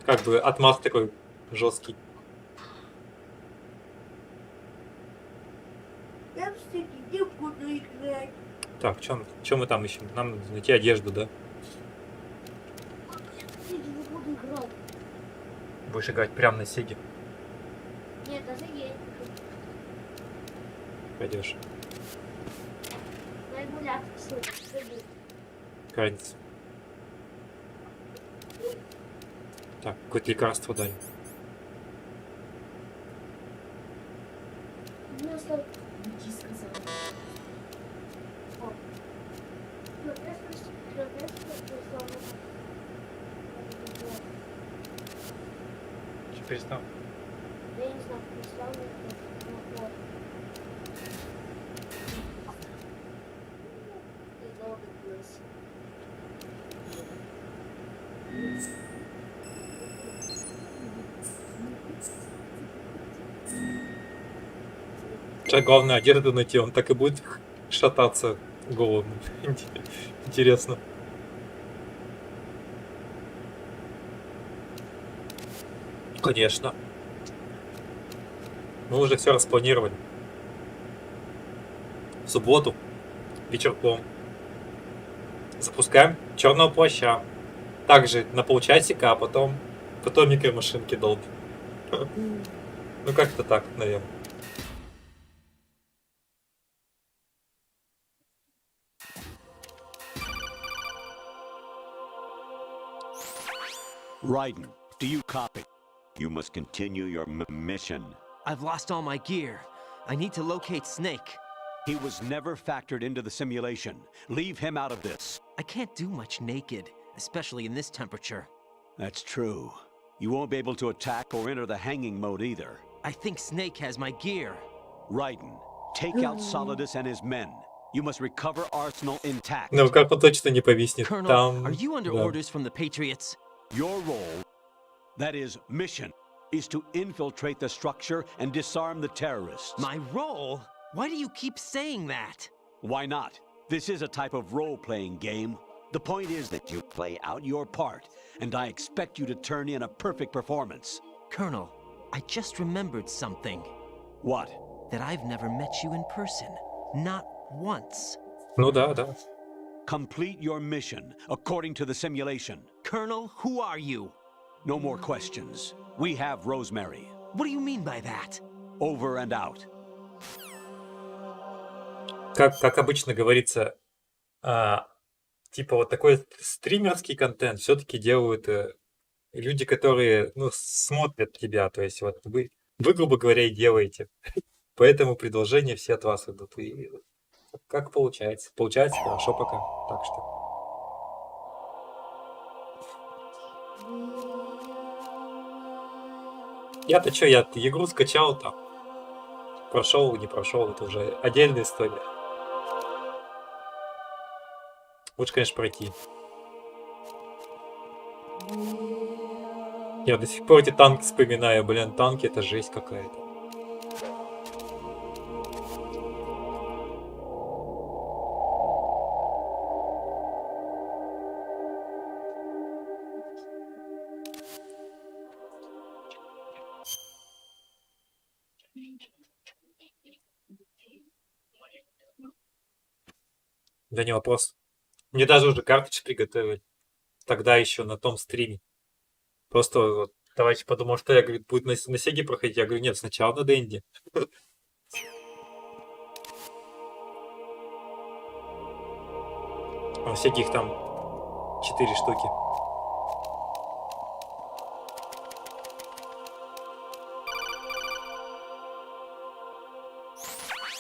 [SPEAKER 1] Как бы отмах такой жесткий. Так, чё мы там ищем? Нам надо найти одежду, да? Будешь играть прямо на Сеге.
[SPEAKER 6] Нет, даже есть.
[SPEAKER 1] Пойдешь.
[SPEAKER 6] На эмулятор ссылку.
[SPEAKER 1] Разница. Так, какое-то лекарство дали.
[SPEAKER 6] Вместо...
[SPEAKER 1] Че перестал?
[SPEAKER 6] Я не знаю, прислал мне вот. И долго длился.
[SPEAKER 1] Сейчас главное одежду найти, он так и будет шататься голодным. Интересно. Конечно. Мы уже все распланировали. В субботу вечерком запускаем черного плаща. Также на полчасика, а потом микромашинки долбим. Ну как-то так, наверное.
[SPEAKER 3] Raiden, do you copy? You must continue your mission.
[SPEAKER 12] I've lost all my gear. I need to locate Snake.
[SPEAKER 3] He was never factored into the simulation. Leave him out of this.
[SPEAKER 12] I can't do much naked, especially in this temperature.
[SPEAKER 3] That's true. You won't be able to attack or enter the hanging mode either.
[SPEAKER 12] I think Snake has my gear.
[SPEAKER 3] Raiden, take out Solidus and his men. You must recover Arsenal intact.
[SPEAKER 1] Ну, как он точно не повиснет.
[SPEAKER 12] Colonel,
[SPEAKER 1] Там...
[SPEAKER 12] are you under
[SPEAKER 1] да.
[SPEAKER 12] orders from the Patriots?
[SPEAKER 3] Your role, that is, mission, is to infiltrate the structure and disarm the terrorists.
[SPEAKER 12] My role? Why do you keep saying that?
[SPEAKER 3] Why not? This is a type of role-playing game. The point is that you play out your part, and I expect you to turn in a perfect performance.
[SPEAKER 12] Colonel, I just remembered something.
[SPEAKER 3] What?
[SPEAKER 12] That I've never met you in person. Not once.
[SPEAKER 1] Ну да, да.
[SPEAKER 3] Complete your mission according to the simulation.
[SPEAKER 12] Colonel, who are you?
[SPEAKER 3] No more questions. We have Rosemary.
[SPEAKER 12] What do you mean by that?
[SPEAKER 3] Over and out.
[SPEAKER 1] Как обычно говорится, типа вот такой стримерский контент все-таки делают люди, которые, ну, смотрят тебя. То есть вот вы, грубо говоря, и делаете. Поэтому предложения все от вас идут. И как получается? Получается хорошо пока. Так что... Я-то что, я игру скачал там. Прошел, не прошел, это уже отдельная история. Лучше, конечно, пройти. Я до сих пор эти танки вспоминаю. Блин, танки это жесть какая-то. Да не вопрос. Мне даже уже картридж приготовили. Тогда еще на том стриме. Просто вот, товарищ подумал, что я, говорит, будет на Сеге проходить. Я говорю, нет, сначала на Денди. А у Сеги их там 4 штуки.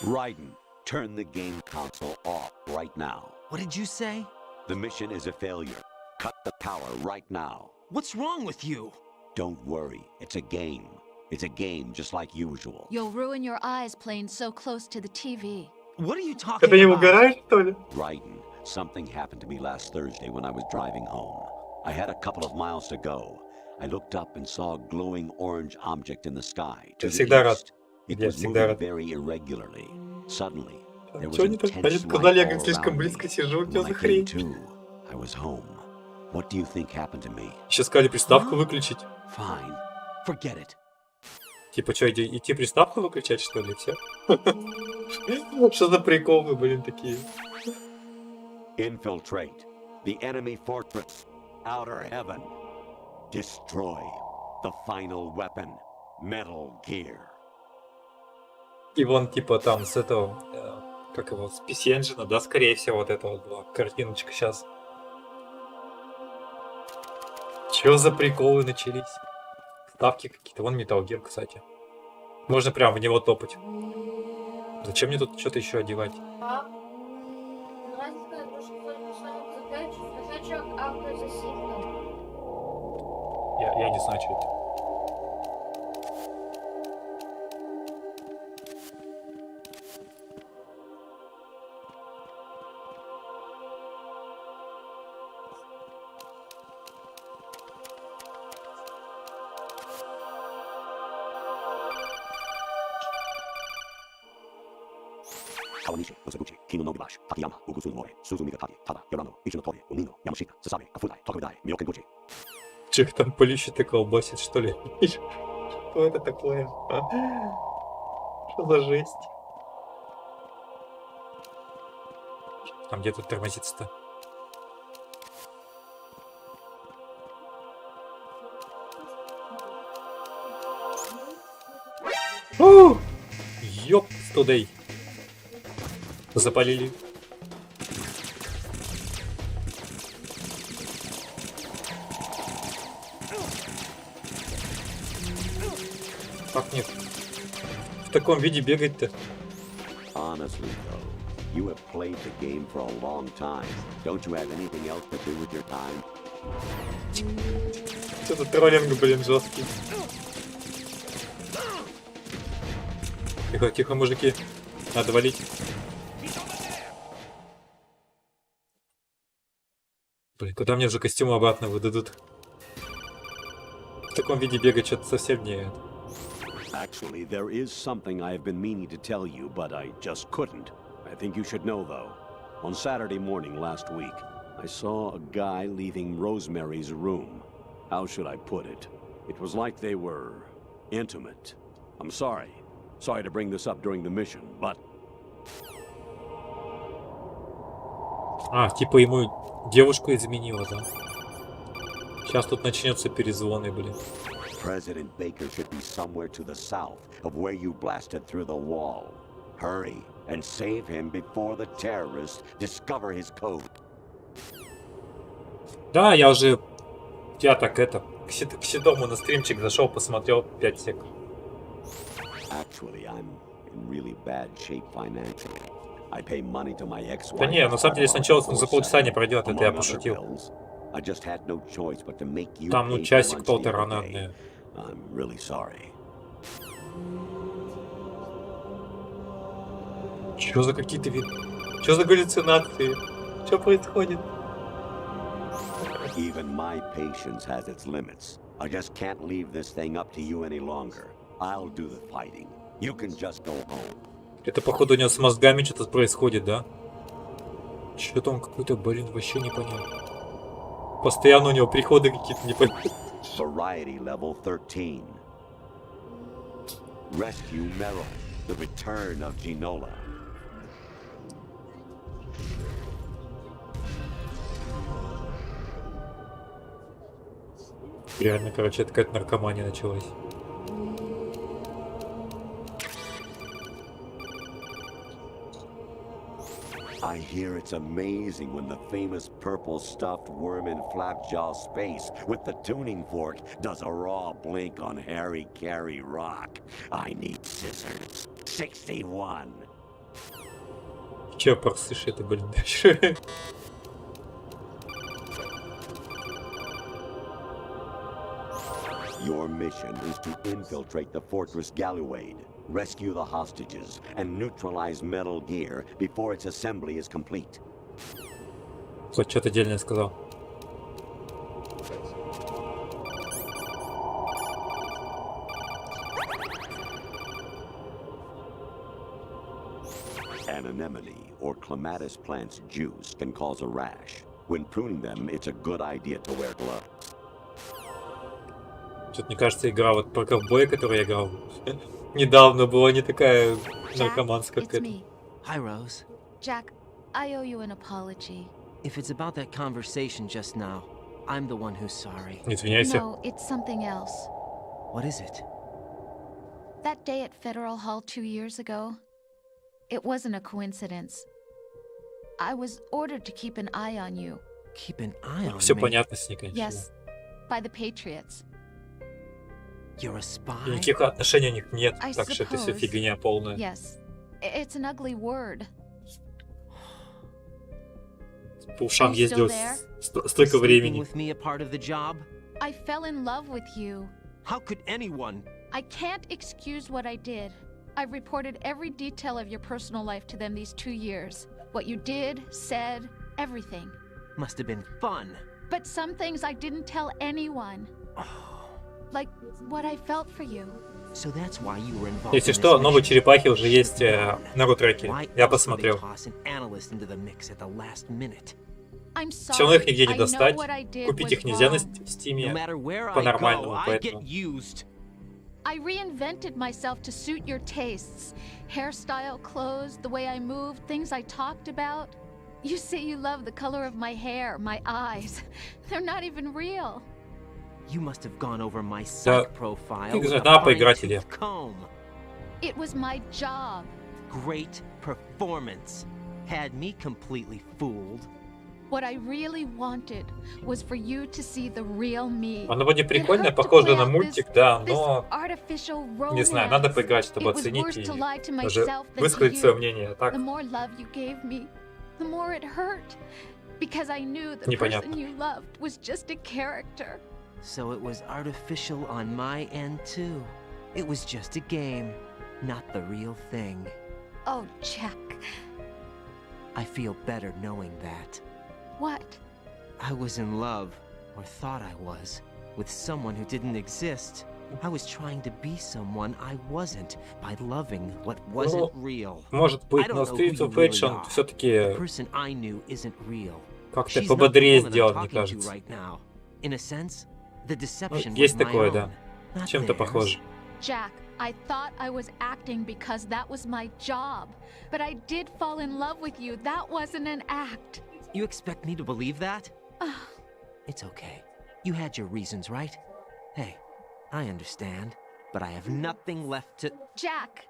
[SPEAKER 3] Raiden, turn the game console off right now.
[SPEAKER 12] What did you say?
[SPEAKER 3] The mission is a failure. Cut the power right now.
[SPEAKER 12] What's wrong with you?
[SPEAKER 3] Don't worry, it's a game. It's a game just like usual.
[SPEAKER 4] You'll ruin your eyes playing so close to the TV.
[SPEAKER 12] What are you talking
[SPEAKER 1] Это не
[SPEAKER 12] about?
[SPEAKER 1] угораешь, что ли?
[SPEAKER 3] Raiden, something happened to me last Thursday when I was driving home. I had a couple of miles to go. I looked up and saw a glowing orange object in the sky to
[SPEAKER 1] Я
[SPEAKER 3] the
[SPEAKER 1] всегда рад.
[SPEAKER 3] east. It
[SPEAKER 1] Я
[SPEAKER 3] was
[SPEAKER 1] всегда
[SPEAKER 3] moving
[SPEAKER 1] рад.
[SPEAKER 3] very irregularly. Suddenly, there was
[SPEAKER 1] Чё они так? Они
[SPEAKER 3] intense
[SPEAKER 1] сказали, я
[SPEAKER 3] light
[SPEAKER 1] говорит,
[SPEAKER 3] all
[SPEAKER 1] слишком
[SPEAKER 3] around
[SPEAKER 1] близко
[SPEAKER 3] me.
[SPEAKER 1] сижу.
[SPEAKER 3] When
[SPEAKER 1] Чё
[SPEAKER 3] I
[SPEAKER 1] за
[SPEAKER 3] came
[SPEAKER 1] хрень?
[SPEAKER 3] to, I was home. What do you think happened to me?
[SPEAKER 1] Еще сказали приставку выключить.
[SPEAKER 3] Fine. Forget it.
[SPEAKER 1] Типа, что, идти приставку выключать, что ли, все? Что за приколы, блин, такие?
[SPEAKER 3] Infiltrate the enemy fortress, outer heaven. Destroy the final weapon, Metal Gear.
[SPEAKER 1] И вон, типа, там с этого, как его, с PC Engine, да, скорее всего, вот это вот была картиночка сейчас. Чё за приколы начались? Ставки какие-то. Вон Metal Gear, кстати. Можно прям в него топать. Зачем мне тут что-то еще одевать? Я не знаю, что это.
[SPEAKER 3] Kawanishi, Osaguchi, Kino no Gibashi, Takayama, Ugusu no Mori, Suzumi Gatari, Tada, Yorano, Ichi no Tori, Unino, Yamashita, Sasabe, Kafudai, Tokudai, Miyokenguchi.
[SPEAKER 1] Че их там полищет и колбасит, что ли? Что это такое? А? Что за жесть? Там где тут тормозится-то? Ёп, студей. Запалили. Как нет? В таком виде бегать-то?
[SPEAKER 3] Honestly, though, you have played the game for a long time. Don't you have anything else to do with your time?
[SPEAKER 1] Что-то троллинг, блин, жесткий. Тихо, тихо, мужики. Надо валить. Блин, куда мне уже костюм обратно выдадут? В таком виде бегать что-то совсем не...
[SPEAKER 3] Actually, there is something I have been meaning to tell you, but I just couldn't. I think you should know, though. On Saturday morning last week, I saw a guy leaving Rosemary's room. How should I put it? It was like they were intimate. I'm sorry. Sorry to bring this up during the mission, but...
[SPEAKER 1] А, типа ему девушку изменила, да? Сейчас тут начнется перезвоны, блин.
[SPEAKER 3] President Baker should be somewhere to the south of where you blasted through the wall. Hurry and save him before the terrorists discover his code.
[SPEAKER 1] Да, я уже... Я так это... К Седому на стримчик зашел, посмотрел 5 сек.
[SPEAKER 3] Actually, I'm in really bad shape financially. I pay money to my ex-wife.
[SPEAKER 1] Да не, на самом деле сначала за полчаса не пройдет, это я пошутил.
[SPEAKER 3] I just had no choice but to make you
[SPEAKER 1] Там, ну,
[SPEAKER 3] pay for
[SPEAKER 1] часик-полтора
[SPEAKER 3] lunch the other
[SPEAKER 1] надо.
[SPEAKER 3] day. I'm really sorry.
[SPEAKER 1] Чё за какие-то виды? Чё за галлюцинации? Чё происходит?
[SPEAKER 3] Even my patience has its limits. I just can't leave this thing up to you any longer. I'll do the fighting. You can just go home.
[SPEAKER 1] Это, походу, у него с мозгами что-то происходит, да? Чё-то он какой-то, блин, вообще непонятно. Постоянно у него приходы какие-то непонятные.
[SPEAKER 3] Variety level 13. Rescue Meryl. The return of Ginola.
[SPEAKER 1] Реально, короче, это какая-то наркомания началась.
[SPEAKER 3] I hear it's amazing when the famous purple stuffed worm in Flapjaw space with the tuning fork does a raw blink on Harry Carey rock. I need scissors. 61.
[SPEAKER 1] Че, порсышь это, блин, дальше?
[SPEAKER 3] Your mission is to infiltrate the Fortress Galluade, rescue the hostages, and neutralize Metal Gear before its assembly is complete.
[SPEAKER 1] Хоть что-то дельное сказал.
[SPEAKER 3] An anemone or clematis plant's juice can cause a rash. When pruning them, it's a good idea to wear gloves.
[SPEAKER 1] Тут, мне кажется, игра вот про ковбоя, которую я играл недавно, была не такая наркоманская, как эта.
[SPEAKER 12] Hi, Rose.
[SPEAKER 4] Jack, I owe you an apology.
[SPEAKER 12] If it's about that conversation just now, I'm the one who's sorry.
[SPEAKER 1] Извиняйся.
[SPEAKER 4] No, it's something else.
[SPEAKER 12] What is it?
[SPEAKER 4] That day at Federal Hall 2 years ago, it wasn't a coincidence. I was ordered to keep an eye on you.
[SPEAKER 12] Keep an eye on
[SPEAKER 1] Все
[SPEAKER 12] me?
[SPEAKER 1] понятно с ней, конечно.
[SPEAKER 4] Yes, by the Patriots.
[SPEAKER 12] You're a spy?
[SPEAKER 1] И никаких отношений у них нет,
[SPEAKER 4] I
[SPEAKER 1] так что это все
[SPEAKER 4] suppose.
[SPEAKER 1] фигня полная.
[SPEAKER 4] Yes, it's an ugly word.
[SPEAKER 1] По ушам
[SPEAKER 4] Are you still
[SPEAKER 1] ездил
[SPEAKER 4] there?
[SPEAKER 1] столько
[SPEAKER 12] Sleeping
[SPEAKER 1] времени.
[SPEAKER 12] with me a part of the job?
[SPEAKER 4] I fell in love with you.
[SPEAKER 12] How could anyone?
[SPEAKER 4] I can't excuse what I did. I've reported every detail of your personal life to them these 2 years. What you did, said, everything.
[SPEAKER 12] Must have been fun.
[SPEAKER 4] But some things I didn't tell anyone. Like what I felt for you.
[SPEAKER 12] So that's why you were involved
[SPEAKER 1] Если
[SPEAKER 12] in
[SPEAKER 1] что,
[SPEAKER 12] this
[SPEAKER 1] новые
[SPEAKER 12] mission.
[SPEAKER 1] черепахи уже есть на рутреке.
[SPEAKER 12] Why
[SPEAKER 1] Я
[SPEAKER 12] else would they
[SPEAKER 1] посмотрел.
[SPEAKER 12] toss an analyst into the mix at the last minute?
[SPEAKER 4] I'm
[SPEAKER 1] Все равно их
[SPEAKER 4] sorry.
[SPEAKER 1] нигде не
[SPEAKER 4] I know
[SPEAKER 1] достать.
[SPEAKER 4] what I did
[SPEAKER 1] Купить
[SPEAKER 4] was
[SPEAKER 1] их нельзя на
[SPEAKER 4] wrong.
[SPEAKER 1] Стиме
[SPEAKER 12] No matter where I go,
[SPEAKER 1] по-нормальному,
[SPEAKER 12] I
[SPEAKER 1] поэтому...
[SPEAKER 12] get used.
[SPEAKER 4] I reinvented myself to suit your tastes. Hairstyle, clothes, the way I moved, things I talked about. You say you love the color of my hair, my eyes. They're not even real.
[SPEAKER 12] You must have gone over my
[SPEAKER 1] Да,
[SPEAKER 12] psych profile
[SPEAKER 1] ты
[SPEAKER 12] with a
[SPEAKER 1] должна поиграть, Илья.
[SPEAKER 12] fine-tooth comb.
[SPEAKER 4] It was my job.
[SPEAKER 12] Great performance. Had me completely fooled.
[SPEAKER 4] What I really wanted was for you to see the real me.
[SPEAKER 1] Оно вроде
[SPEAKER 4] It
[SPEAKER 1] прикольно,
[SPEAKER 4] hurt to
[SPEAKER 1] похоже
[SPEAKER 4] play
[SPEAKER 1] на
[SPEAKER 4] out
[SPEAKER 1] мультик, да,
[SPEAKER 4] this
[SPEAKER 1] но
[SPEAKER 4] artificial
[SPEAKER 1] не знаю, надо
[SPEAKER 4] romance.
[SPEAKER 1] поиграть, чтобы
[SPEAKER 4] It was
[SPEAKER 1] оценить
[SPEAKER 4] worse
[SPEAKER 1] и
[SPEAKER 4] to lie to
[SPEAKER 1] даже
[SPEAKER 4] myself than to
[SPEAKER 1] высказать свое
[SPEAKER 4] you.
[SPEAKER 1] мнение. А так,
[SPEAKER 4] The more love you gave me, the more it hurt. Because I knew the
[SPEAKER 1] Непонятно.
[SPEAKER 4] person you loved was just a character.
[SPEAKER 12] So it was artificial on my end too. It was just a game, not the real thing.
[SPEAKER 4] Oh, Jack.
[SPEAKER 12] I feel better knowing that.
[SPEAKER 4] What?
[SPEAKER 12] I was in love, or thought I was, with someone who didn't exist. I was trying to be someone I wasn't by loving what wasn't real.
[SPEAKER 1] может
[SPEAKER 12] I
[SPEAKER 1] быть,
[SPEAKER 12] don't
[SPEAKER 1] но
[SPEAKER 12] know who
[SPEAKER 1] Streets
[SPEAKER 12] you
[SPEAKER 1] of
[SPEAKER 12] really
[SPEAKER 1] Rage он
[SPEAKER 12] are. The
[SPEAKER 1] все-таки
[SPEAKER 12] person I knew isn't real.
[SPEAKER 1] как-то
[SPEAKER 12] She's not the
[SPEAKER 1] пободрее
[SPEAKER 12] woman I'm
[SPEAKER 1] сделан, мне
[SPEAKER 12] talking to
[SPEAKER 1] кажется.
[SPEAKER 12] right now. In a sense, the deception was
[SPEAKER 1] Есть
[SPEAKER 12] my
[SPEAKER 1] такое,
[SPEAKER 12] own,
[SPEAKER 1] да.
[SPEAKER 12] not
[SPEAKER 1] Чем-то
[SPEAKER 12] theirs.
[SPEAKER 1] похоже.
[SPEAKER 4] Jack, I thought I was acting because that was my job. But I did fall in love with you. That wasn't an act.
[SPEAKER 12] You expect me to believe that? It's okay. You had your reasons, right? Hey, I understand, but I have nothing left to...
[SPEAKER 4] Jack!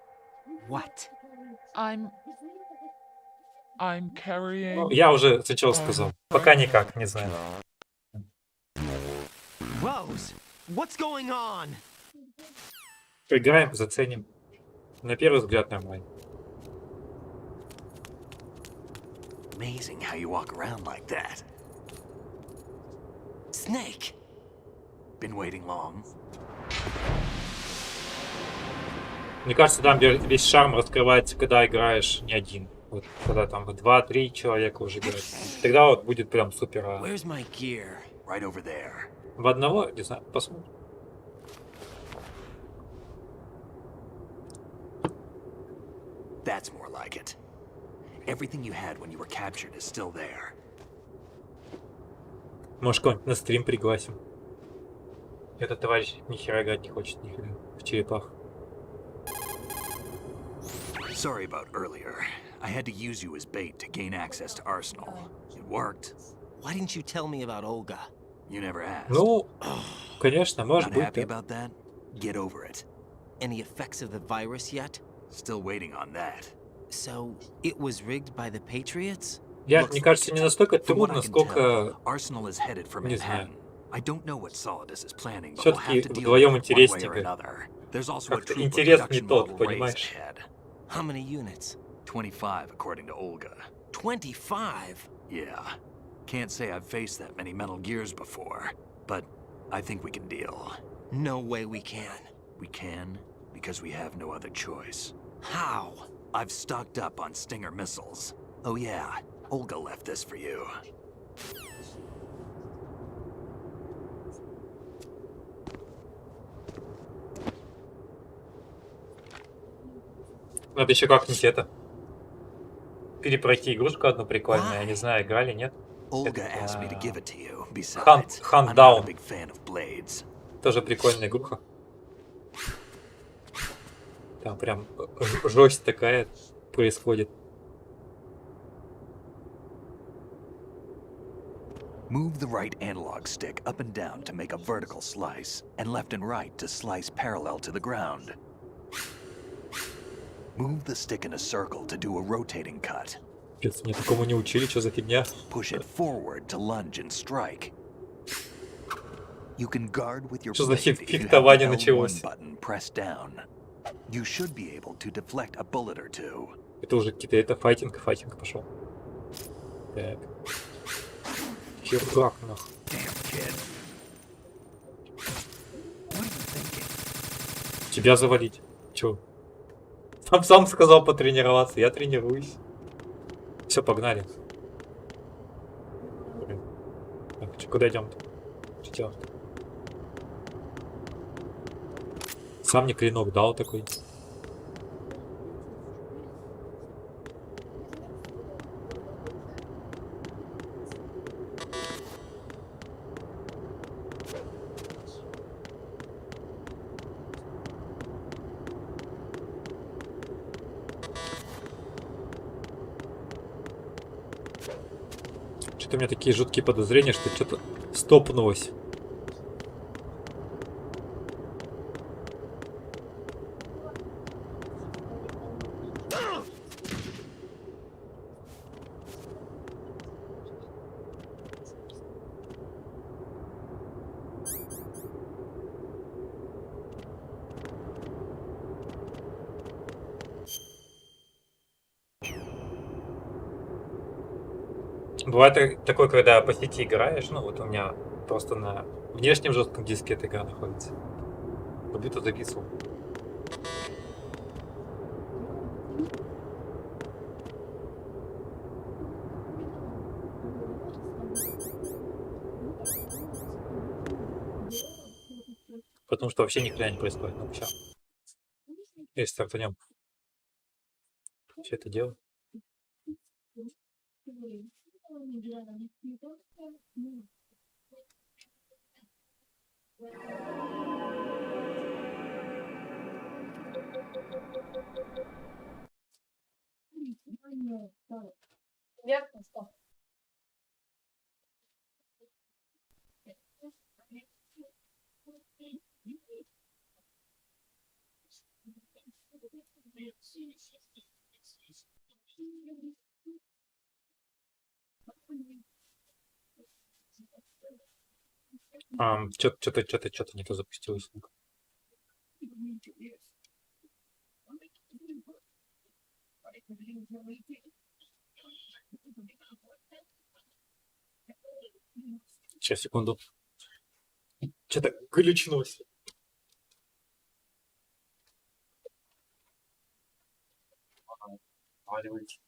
[SPEAKER 12] What?
[SPEAKER 13] I'm carrying...
[SPEAKER 1] Ну, я уже сначала сказал. Пока никак, не знаю.
[SPEAKER 12] Rose, what's going on?
[SPEAKER 1] Поиграем, заценим. На первый взгляд нормально.
[SPEAKER 5] Amazing how you walk around like that.
[SPEAKER 12] Snake!
[SPEAKER 5] Been waiting long?
[SPEAKER 1] Мне кажется, там весь шарм раскрывается, когда играешь не один. Вот, когда там 2-3 человека уже играют. Тогда вот будет прям супер.
[SPEAKER 5] Where's my gear? Right over there.
[SPEAKER 1] В одного, не знаю, посмотрим.
[SPEAKER 5] That's more like it. Everything you had when you were captured is still there.
[SPEAKER 1] Может, кого-нибудь на стрим пригласим. Этот товарищ ни хера играть не хочет, ни хера. В черепах.
[SPEAKER 5] Sorry about earlier. I had to use you as bait to gain access to Arsenal. It worked.
[SPEAKER 12] Why didn't you tell me about Olga?
[SPEAKER 5] You never asked.
[SPEAKER 1] Ну, Конечно, может
[SPEAKER 5] Not
[SPEAKER 1] быть,
[SPEAKER 5] happy
[SPEAKER 1] да.
[SPEAKER 5] about that? Get over it.
[SPEAKER 12] Any effects of the virus yet?
[SPEAKER 5] Still waiting on that.
[SPEAKER 12] So, it was rigged by the Patriots?
[SPEAKER 1] Мне кажется, не настолько
[SPEAKER 5] From what I
[SPEAKER 1] трудно,
[SPEAKER 5] can tell,
[SPEAKER 1] сколько,
[SPEAKER 5] Arsenal is headed for
[SPEAKER 1] не знаю.
[SPEAKER 5] Manhattan. I don't know what Solidus is planning, but we'll have
[SPEAKER 1] Все-таки
[SPEAKER 5] to deal
[SPEAKER 1] вдвоем
[SPEAKER 5] with it one way
[SPEAKER 1] интереснее
[SPEAKER 5] or
[SPEAKER 1] как.
[SPEAKER 5] another. There's also a
[SPEAKER 1] Как-то
[SPEAKER 5] troop of
[SPEAKER 1] интересный
[SPEAKER 5] production
[SPEAKER 1] тот,
[SPEAKER 5] model Rays
[SPEAKER 1] понимаешь?
[SPEAKER 5] ahead.
[SPEAKER 12] How many units?
[SPEAKER 5] 25, according to Olga.
[SPEAKER 12] 25?
[SPEAKER 5] Yeah. Can't say I've faced that many Metal Gears before, but I think we can deal.
[SPEAKER 12] No way we can.
[SPEAKER 5] We can, because we have no other choice.
[SPEAKER 12] How?
[SPEAKER 5] I've stocked up on Stinger missiles. Oh yeah, Olga left this for you.
[SPEAKER 1] Надо еще как-нибудь это. Перепройти игрушку одну прикольную. Я не знаю, играли, нет?
[SPEAKER 5] Olga asked me to give it to you. Besides,
[SPEAKER 1] Hunt
[SPEAKER 5] I'm not a
[SPEAKER 1] Down.
[SPEAKER 5] big fan of blades.
[SPEAKER 1] Тоже прикольная игруха. Там прям жесть такая происходит.
[SPEAKER 5] Move the right analog stick up and down to make a vertical slice, and left and right to slice parallel to the ground. Move the stick in a circle to do a rotating cut.
[SPEAKER 1] Пец, мне такому не учили, что за фигня?
[SPEAKER 5] Push it forward to lunge and strike. You can guard with your
[SPEAKER 1] Что за
[SPEAKER 5] blade if you have
[SPEAKER 1] фехтование
[SPEAKER 5] the
[SPEAKER 1] началось?
[SPEAKER 5] L1 button pressed down. You should be able to deflect a bullet or two.
[SPEAKER 1] Это уже какие-то файтинг пошел. Так. Чё, нах. Тебя завалить. Чё? Сам сказал потренироваться, я тренируюсь. Все, погнали. Блин. Так, куда идем-то? Что делать? Сам мне клинок дал такой. Что-то у меня такие жуткие подозрения, что что-то стопнулось. Бывает такое, когда по сети играешь, ну вот у меня просто на внешнем жестком диске эта игра находится. Как будто записывал. Потому что вообще ни хрена не происходит. Ну, сейчас. Если стартанем все это дело. Что-то не то запустилось. Сейчас, секунду. Что-то глючнулось. Валивайте.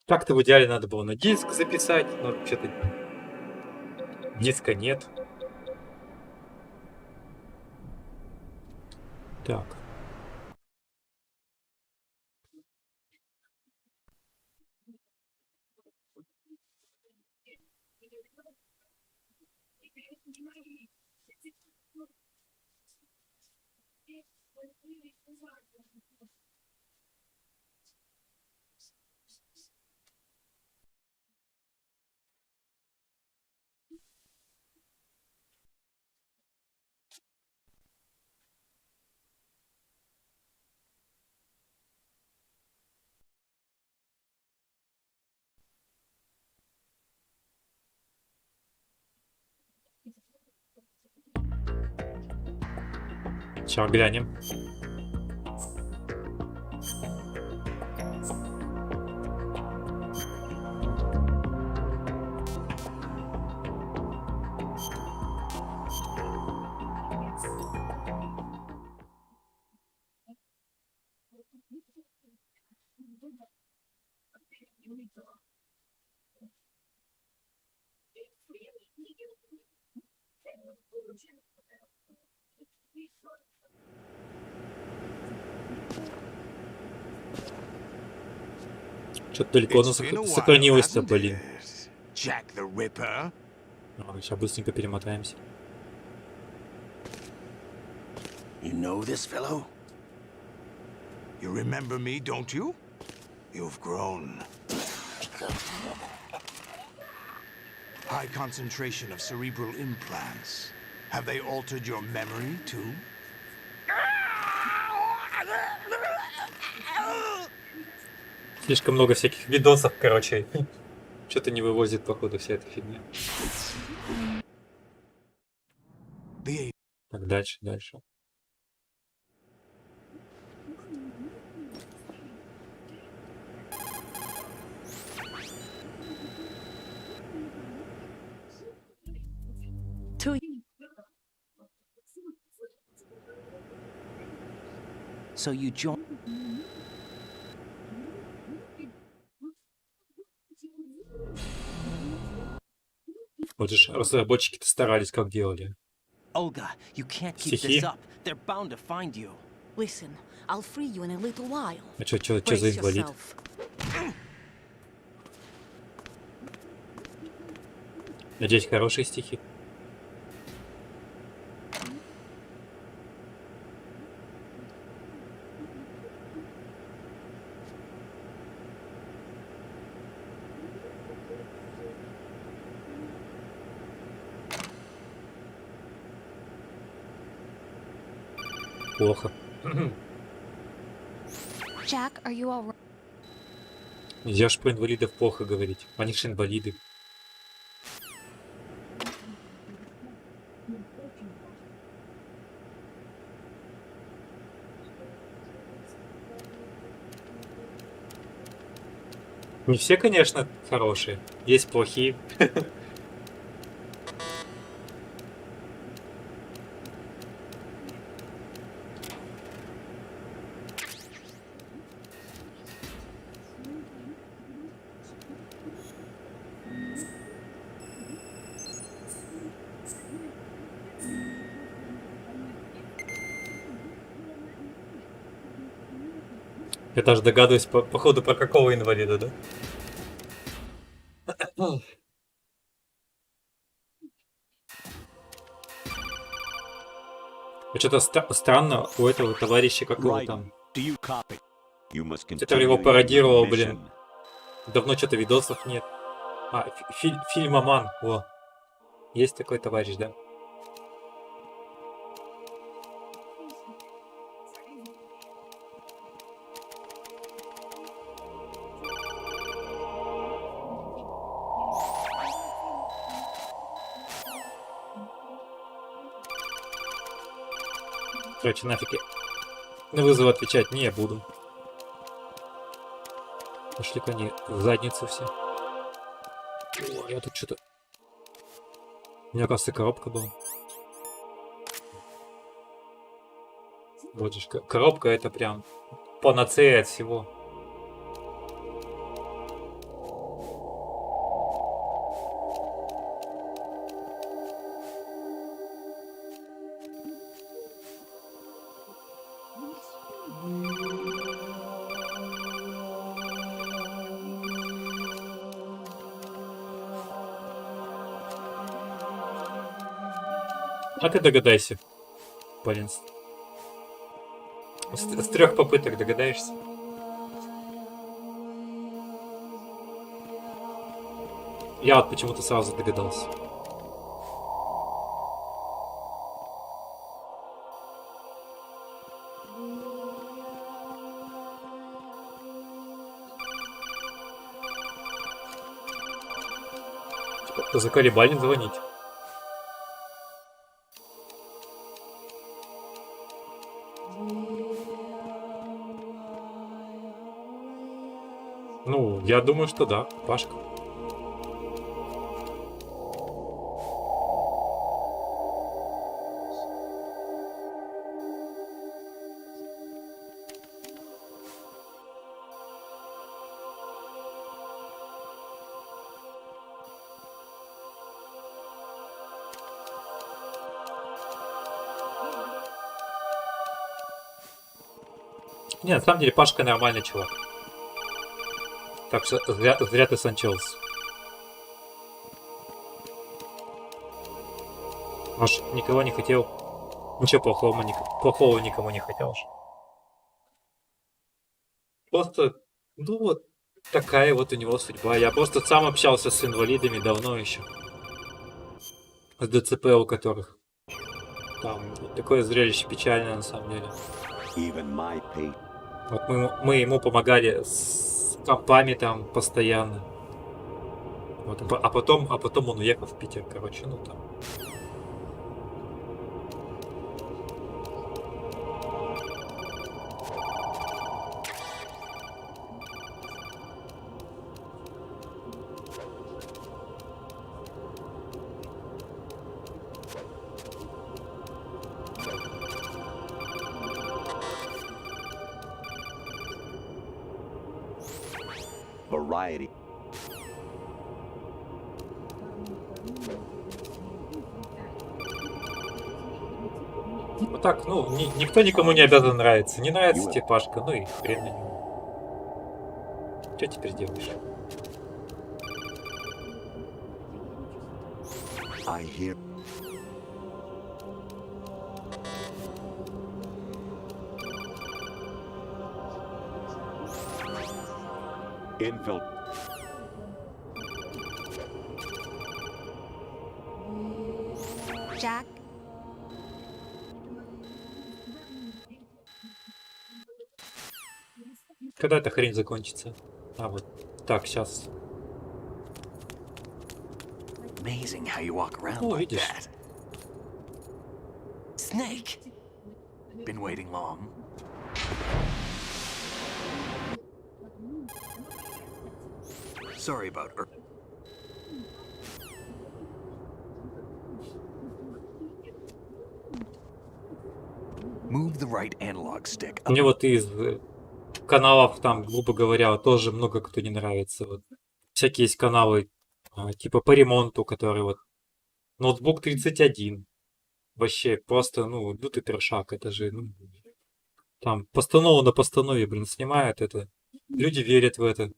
[SPEAKER 1] Так-то в идеале надо было на диск записать, но что-то диска нет. Так. Сейчас глянем. Что-то далеко оно сохранилось-то, блин. Сейчас быстренько перемотаемся.
[SPEAKER 11] You know this fellow?
[SPEAKER 2] You remember me, don't you? You've grown. High concentration of cerebral implants. Have they altered your memory, too?
[SPEAKER 1] Слишком много всяких видосов, короче. Что-то не вывозит, походу, вся эта фигня. Так, дальше.
[SPEAKER 12] So you join.
[SPEAKER 1] Вот же разработчики-то старались, как делали.
[SPEAKER 12] Olga, you can't keep this up. They're bound to find you.
[SPEAKER 10] Listen, I'll free you in a little while.
[SPEAKER 1] А что за инвалид? Надеюсь, хорошие стихи. Плохо.
[SPEAKER 4] Jack, are you all right?
[SPEAKER 1] Нельзя ж про инвалидов плохо говорить. Они же инвалиды. Не все, конечно, хорошие. Есть плохие. Я даже догадываюсь, походу, про какого инвалида, да? Что-то странно у этого товарища, как его там. Который его пародировал, блин. Давно что-то видосов нет. А, фильмоман, во. Есть такой товарищ, да? Короче, нафиг я на вызов отвечать не буду. Пошли-ка они в задницу все. О, я тут что-то... У меня, кажется, коробка была. Вот же коробка, это прям панацея от всего. А ты догадайся, блин. С 3 попыток догадаешься? Я вот почему-то сразу догадался. Заколебали звонить. Ну, я думаю, что да, Пашка. Не, на самом деле Пашка нормальный чувак. Так что зря ты санчился. Может, никого не хотел. Ничего плохого никому не хотел. Просто, ну вот, такая вот у него судьба. Я просто сам общался с инвалидами давно еще. С ДЦП у которых. Там такое зрелище печальное на самом деле. Вот мы ему помогали с компами там постоянно. Вот, а потом он уехал в Питер, короче, ну там.
[SPEAKER 3] Variety.
[SPEAKER 1] Вот так, ну, никто никому не обязан нравиться. Не нравится тебе Пашка, ну и хрен на него. Что теперь делаешь?
[SPEAKER 3] I hear. Infill.
[SPEAKER 4] Jack?
[SPEAKER 1] Когда эта хрень закончится? А вот так, сейчас.
[SPEAKER 5] Amazing how you walk around
[SPEAKER 1] Oh,
[SPEAKER 5] like
[SPEAKER 1] видишь.
[SPEAKER 5] that. Snake. Been waiting long. Sorry about her. Move the right analog stick.
[SPEAKER 1] Мне вот из каналов там, грубо говоря, тоже много кто не нравится. Вот. Всякие есть каналы, типа по ремонту, которые вот ноутбук 31. Вообще просто, ну, лютый першак. Это же, ну, там постанова на постанове, блин, снимают это. Люди верят в это.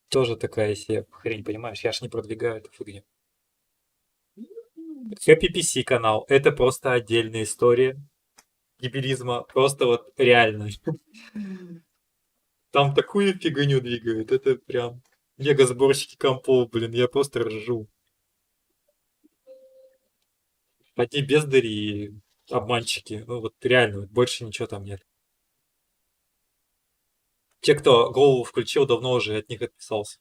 [SPEAKER 1] Тоже такая себе хрень, понимаешь? Я ж не продвигаю эту фигню. Happy PC канал. Это просто отдельная история дебилизма. Просто вот реально. Там такую фигню двигают. Это прям мега-сборщики компов, блин. Я просто ржу. Одни бездари и обманщики. Ну вот реально, вот больше ничего там нет. Те, кто голову включил, давно уже от них отписался.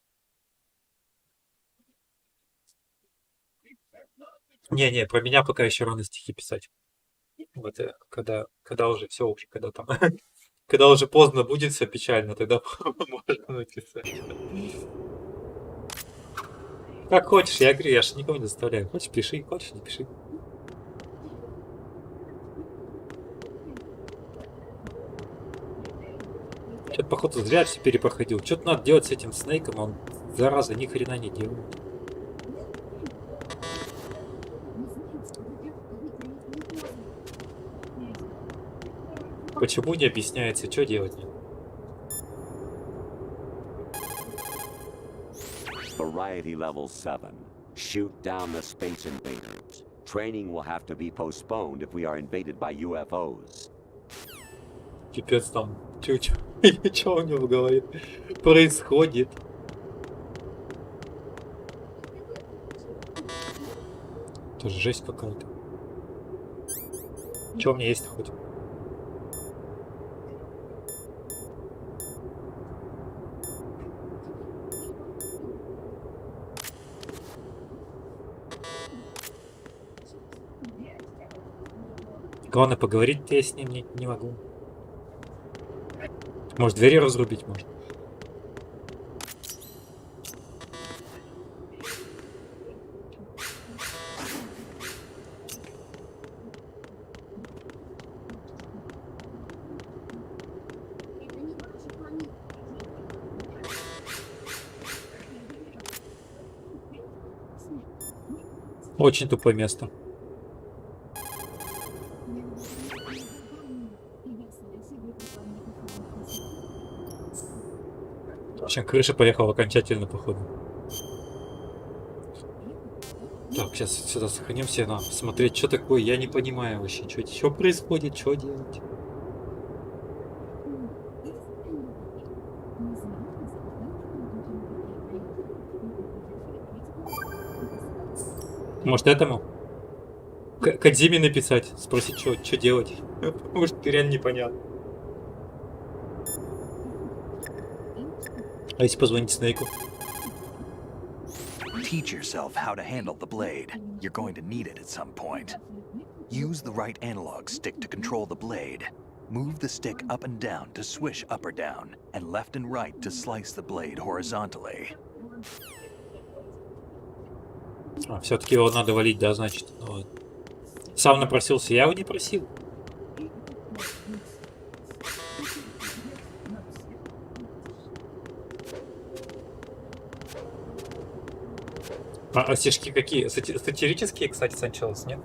[SPEAKER 1] Не, про меня пока еще рано стихи писать. Вот когда уже все, уже когда там, когда уже поздно будет, все печально, тогда можно написать. Как хочешь, я говорю, я ж никого не заставляю. Хочешь, пиши, хочешь, не пиши. Что-то, походу, зря все перепроходил. Что-то надо делать с этим Снейком, он, зараза, ни хрена не делает. Почему не объясняется, что делать?
[SPEAKER 3] Variety level 7. Shoot down the space invaders. Training will have to be postponed if we are invaded by UFOs.
[SPEAKER 1] Пипец там. Чё у него в голове происходит? Это жесть какая-то. Чё у меня есть хоть? Главное, поговорить я с ним не могу. Может, двери разрубить можно? Очень тупое место. В общем, крыша поехала окончательно, походу. Так, сейчас сюда сохранимся, надо смотреть, что такое. Я не понимаю вообще, что происходит, что делать. Может, этому? Кодзиме написать, спросить, что делать. Может, реально непонятно. А если позвонить Снейку?
[SPEAKER 2] Teach yourself how to handle the blade. You're going to need it at some point. Use the right analog stick to control the blade. Move the stick up and down to swish up or down, and left and right to slice the blade horizontally.
[SPEAKER 1] Все-таки его надо валить, да, значит. Вот. Сам напросился, я его не просил. А стишки какие? Сатирические, кстати, сначала, нет?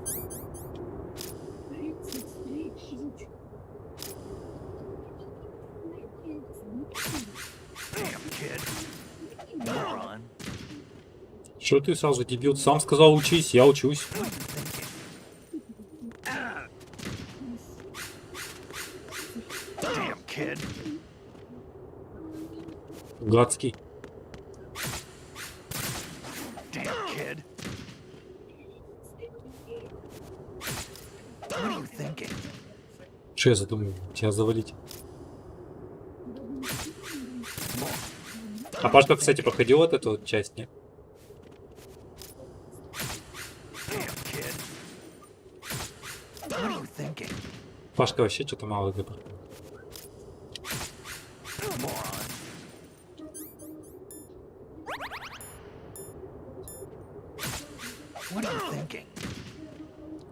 [SPEAKER 1] Что ты сразу, дебил? Сам сказал учись, я учусь. Гадский. Что я задумал? Тебя завалить. А Пашка, кстати, проходил вот эту вот часть, нет? Пашка вообще что-то мало игры.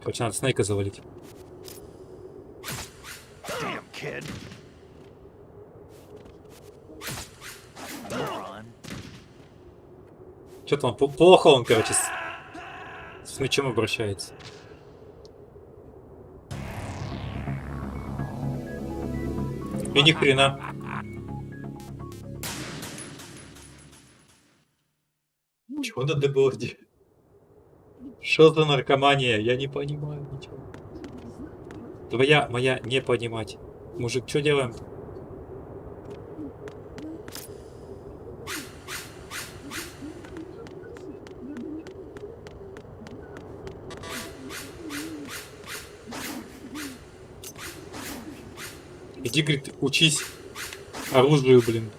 [SPEAKER 1] Короче, надо Снейка завалить. Что-то он плохо, он, короче, с мячом обращается. И ни хрена. Чего надо было делать? Что за наркомания? Я не понимаю ничего. Твоя, моя, не понимать. Мужик, что делаем? Иди, говорит, учись оружию, блин.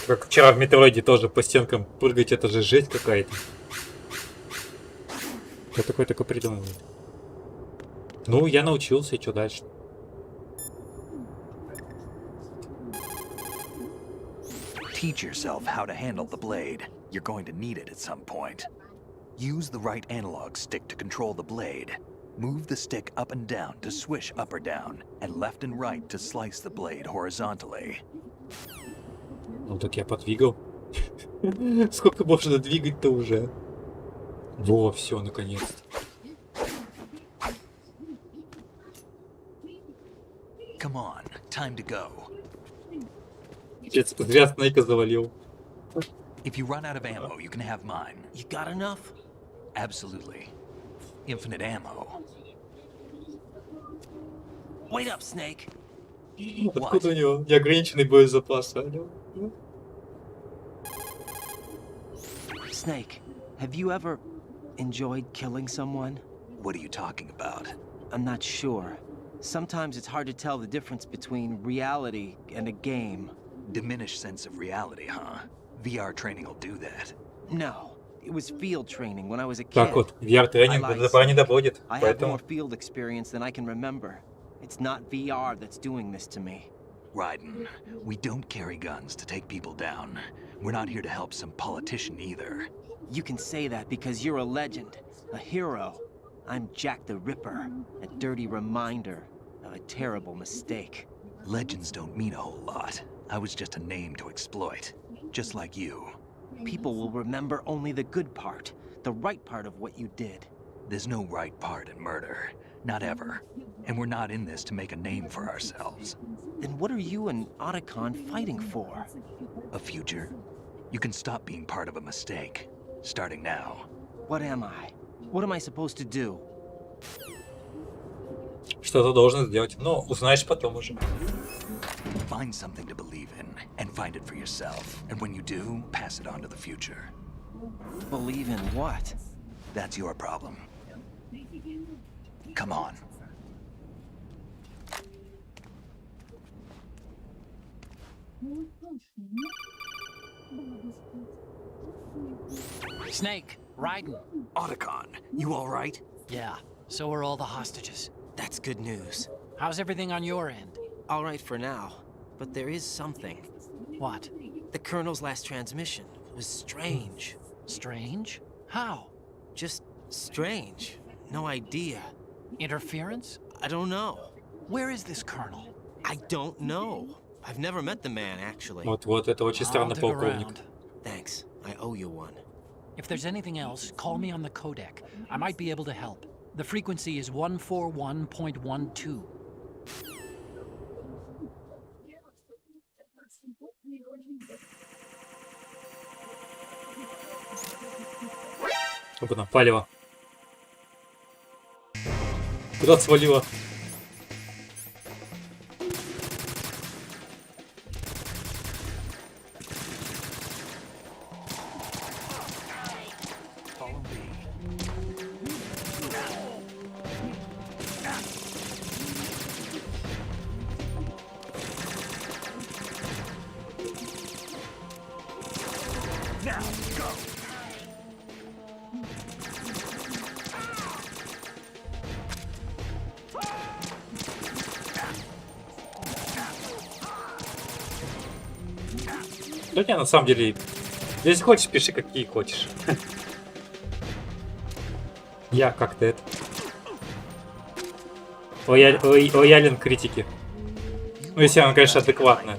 [SPEAKER 1] Как вчера в Метроиде тоже по стенкам прыгать, это же жесть какая-то. Кто такой придумал? Ну, я научился, и что дальше?
[SPEAKER 2] Teach yourself how to handle the blade. You're going to need it at some point. Use the right analog stick to control the blade. Move the stick up and down to swish up or down, and left and right to slice the blade horizontally.
[SPEAKER 1] Ну так я подвигал. Сколько можно двигать-то уже? Во, все, наконец-то.
[SPEAKER 2] Come on, time to go.
[SPEAKER 1] Зря Снейка завалил.
[SPEAKER 2] If you run out of ammo, you can have mine.
[SPEAKER 11] You got enough?
[SPEAKER 2] Absolutely. Infinite ammo.
[SPEAKER 11] Wait up, Snake.
[SPEAKER 1] Откуда у него неограниченный боезапас, алло?
[SPEAKER 12] Snake, have you ever enjoyed killing someone?
[SPEAKER 2] What are you talking about?
[SPEAKER 12] I'm not sure. Sometimes it's hard to tell the difference between reality and a game.
[SPEAKER 2] Diminished sense of reality, huh? VR training will do that.
[SPEAKER 12] No, it was field training when I was a kid.
[SPEAKER 1] Так вот, VR-тренинг до добра не доводит,
[SPEAKER 12] I have
[SPEAKER 1] поэтому...
[SPEAKER 12] more field experience than I can remember. It's not VR that's doing this to me.
[SPEAKER 2] Raiden, we don't carry guns to take people down. We're not here to help some politician either.
[SPEAKER 12] You can say that because you're a legend, a hero. I'm Jack the Ripper, a dirty reminder of a terrible mistake.
[SPEAKER 2] Legends don't mean a whole lot. I was just a name to exploit, just like you.
[SPEAKER 12] People will remember only the good part, the right part of what you did.
[SPEAKER 2] There's no right part in murder. Not ever. And we're not in this to make a name for ourselves.
[SPEAKER 12] Then what are you and Otacon fighting for?
[SPEAKER 2] A future? You can stop being part of a mistake. Starting now.
[SPEAKER 12] What am I? What am I supposed to do?
[SPEAKER 1] Что-то должен сделать. Но узнаешь потом уже.
[SPEAKER 2] Find something to believe in, and find it for yourself. And when you do, pass it on to the future.
[SPEAKER 12] Believe in what?
[SPEAKER 2] That's your problem. Come on.
[SPEAKER 7] Snake, Raiden.
[SPEAKER 11] Otacon, you all right?
[SPEAKER 7] Yeah, so are all the hostages.
[SPEAKER 12] That's good news.
[SPEAKER 7] How's everything on your end?
[SPEAKER 12] All right for now, but there is something.
[SPEAKER 7] What?
[SPEAKER 12] The Colonel's last transmission was strange.
[SPEAKER 7] Strange? How?
[SPEAKER 12] Just strange. No idea.
[SPEAKER 7] Interference?
[SPEAKER 12] I don't know.
[SPEAKER 7] Where is this Colonel?
[SPEAKER 12] I don't know. I've never met the man, actually.
[SPEAKER 1] Вот, это очень странный
[SPEAKER 7] I'll dig
[SPEAKER 1] полковник.
[SPEAKER 7] around.
[SPEAKER 12] Thanks. I owe you one.
[SPEAKER 7] If there's anything else, call me on the codec. I might be able to help. The frequency is 141.12.
[SPEAKER 1] Опа, палево. Куда свалило? Хотя на самом деле, если хочешь, пиши какие хочешь. Я как-то это... Лоялен к критике. Ну, если она, конечно, адекватная.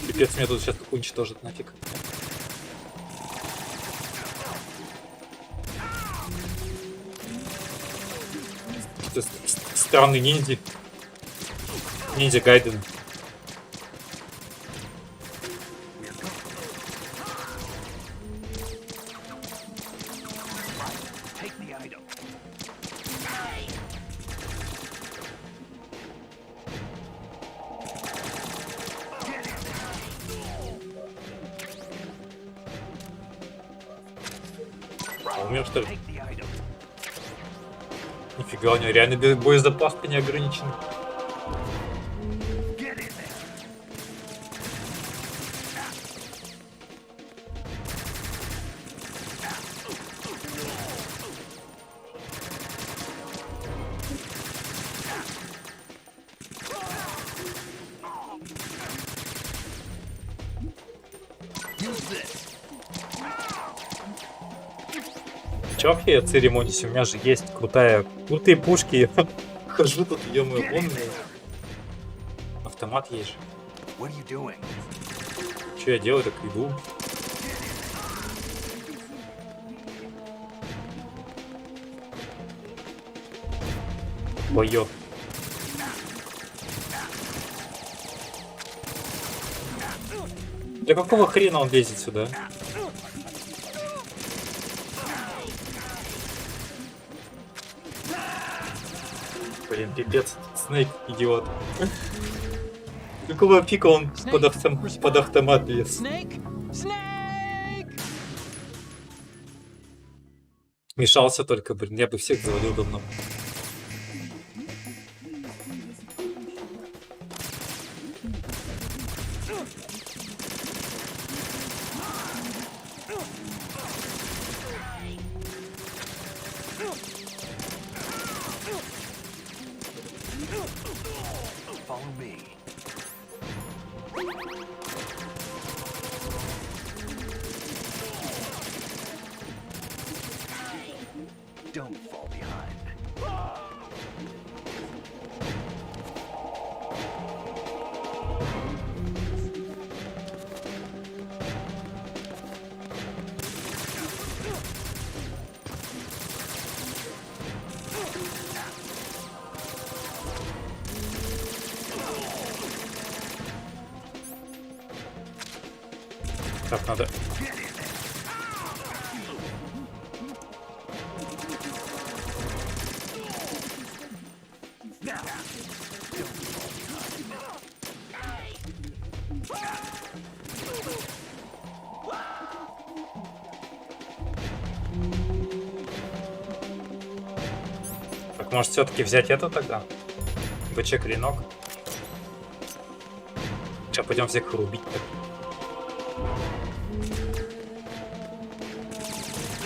[SPEAKER 1] Пипец, меня тут сейчас уничтожит нафиг. Это странный ниндзя. Ниндзя Гайден. Умер, что ли? Нифига, у него реально боезапас-то не ограничен. Чё я церемонюсь? У меня же есть крутые пушки. Хожу тут, ё-моё, вон автомат есть же. Что я делаю, так иду. Боё. Да какого хрена он лезет сюда? Блин, пипец, Снейк, идиот. Какого пика он под автомат лез? Мешался только, блин, я бы всех завалил давно.
[SPEAKER 2] Follow me. Don't fall behind.
[SPEAKER 1] Так, надо. Так, может все-таки взять эту тогда? БЧ-клинок. Сейчас пойдем всех рубить.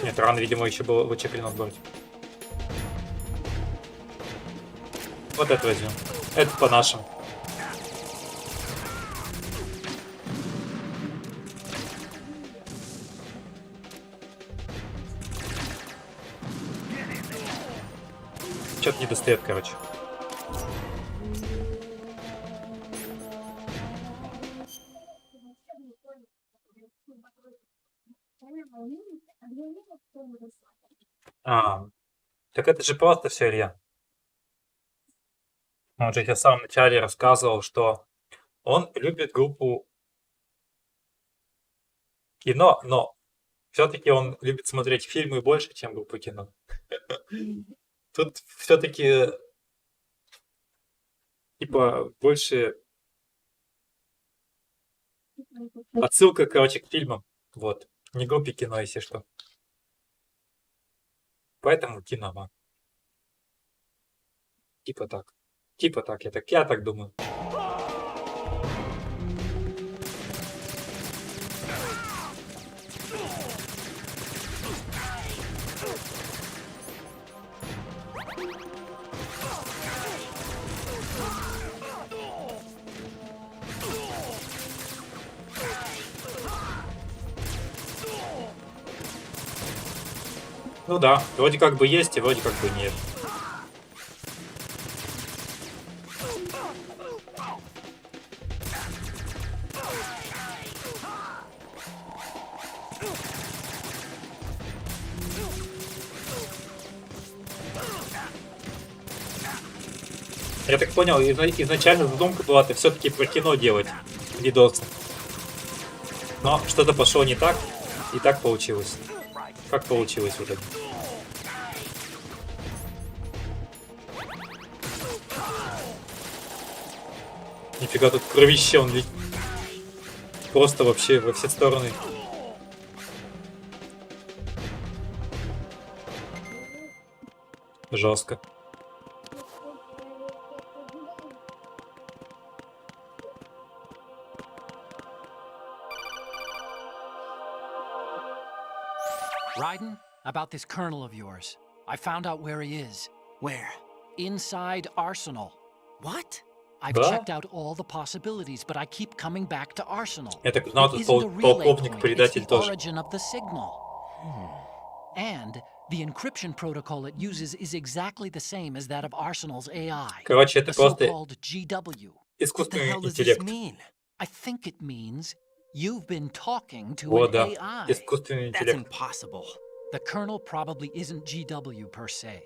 [SPEAKER 1] Нет, рано, видимо, еще было БЧ-клинок брать. Вот это возьмем. Это по-нашему. Что-то не достает, короче. Так это же просто все, Илья. Он же тебе в самом начале рассказывал, что он любит группу кино, но все-таки он любит смотреть фильмы больше, чем группу кино. Тут все-таки типа больше отсылка, короче, к фильмам. Вот. Не группе кино, если что. Поэтому кино. Типа так. Типа так, я так думаю. Ну да, вроде как бы есть, и вроде как бы нет. Я так понял, изначально задумка была это все-таки про кино делать видосы. Но что-то пошло не так, и так получилось. Как получилось вот это? Нифига, тут кровище он летит. Просто вообще во все стороны. Жестко.
[SPEAKER 7] Raiden, about this colonel of yours. I found out where he is.
[SPEAKER 11] Where?
[SPEAKER 7] Inside Arsenal.
[SPEAKER 11] What?
[SPEAKER 7] I've
[SPEAKER 1] Да?
[SPEAKER 7] checked out all the possibilities, but I keep coming back to Arsenal.
[SPEAKER 1] Я так знал,
[SPEAKER 7] It
[SPEAKER 1] тут
[SPEAKER 7] isn't a relay point,
[SPEAKER 1] полковник-предатель
[SPEAKER 7] it's the
[SPEAKER 1] тоже.
[SPEAKER 7] origin of the signal. And The encryption protocol it uses is exactly the same as that of Arsenal's AI.
[SPEAKER 1] Короче, это
[SPEAKER 7] the
[SPEAKER 1] просто
[SPEAKER 7] so-called GW.
[SPEAKER 1] искусственный интеллект.
[SPEAKER 7] I think it means you've been talking to
[SPEAKER 1] Вот,
[SPEAKER 7] an
[SPEAKER 1] да.
[SPEAKER 7] AI.
[SPEAKER 1] Искусственный
[SPEAKER 12] That's
[SPEAKER 1] интеллект.
[SPEAKER 12] impossible.
[SPEAKER 7] The kernel probably isn't GW per se.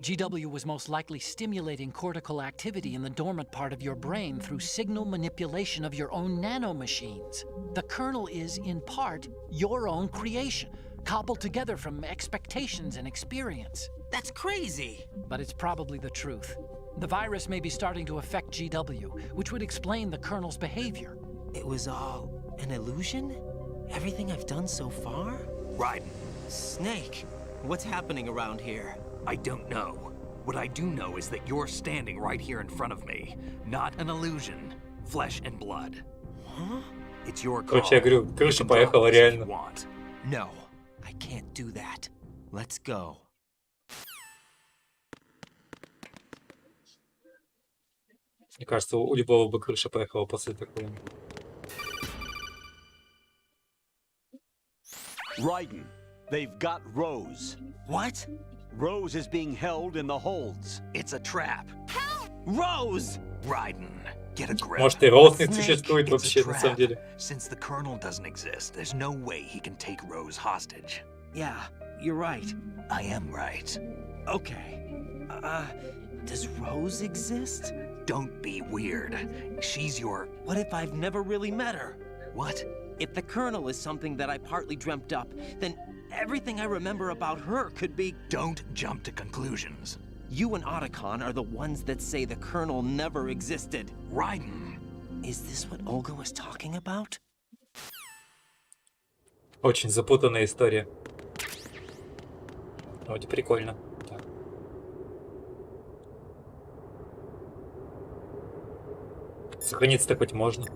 [SPEAKER 7] GW was most likely stimulating cortical activity in the dormant part of your brain through signal manipulation of your own nanomachines. The kernel is, in part, your own creation, cobbled together from expectations and experience.
[SPEAKER 12] That's crazy.
[SPEAKER 7] But it's probably the truth. The virus may be starting to affect GW, which would explain the kernel's behavior.
[SPEAKER 12] It was all an illusion? Everything I've done so far?
[SPEAKER 5] Raiden,
[SPEAKER 12] Snake, what's happening around here?
[SPEAKER 5] I don't know. What I do know is that you're standing right here in front of me. Not an illusion. Flesh and blood.
[SPEAKER 12] Huh?
[SPEAKER 5] It's your call.
[SPEAKER 1] Короче, я говорю, крыша
[SPEAKER 5] You can
[SPEAKER 1] поехала
[SPEAKER 5] go if you
[SPEAKER 1] реально.
[SPEAKER 5] want.
[SPEAKER 12] No, I can't do that. Let's go.
[SPEAKER 1] Мне кажется, у любого бы крыша поехала после такого.
[SPEAKER 3] Raiden, they've got Rose.
[SPEAKER 12] What?
[SPEAKER 3] Rose is being held in the holds.
[SPEAKER 5] It's a trap.
[SPEAKER 12] Rose!
[SPEAKER 5] Raiden, get a grip.
[SPEAKER 1] Может, и Роуз не
[SPEAKER 12] Snake,
[SPEAKER 1] существует
[SPEAKER 5] It's a
[SPEAKER 1] вообще, на самом
[SPEAKER 5] trap.
[SPEAKER 1] деле.
[SPEAKER 5] Since the Colonel doesn't exist, there's no way he can take Rose hostage.
[SPEAKER 12] Yeah, you're right.
[SPEAKER 5] I am right.
[SPEAKER 12] Okay. Does Rose exist?
[SPEAKER 5] Don't be weird. She's your...
[SPEAKER 12] What if I've never really met her?
[SPEAKER 5] What?
[SPEAKER 12] If the Colonel is something that I partly dreamt up, then everything I remember about her could be...
[SPEAKER 5] Don't jump to conclusions.
[SPEAKER 12] You and Otacon are the ones that say the Colonel never existed.
[SPEAKER 5] Raiden.
[SPEAKER 12] Is this what Olga was talking about?
[SPEAKER 1] Очень запутанная история. Вроде прикольно. Так. Сохраниться-то хоть можно.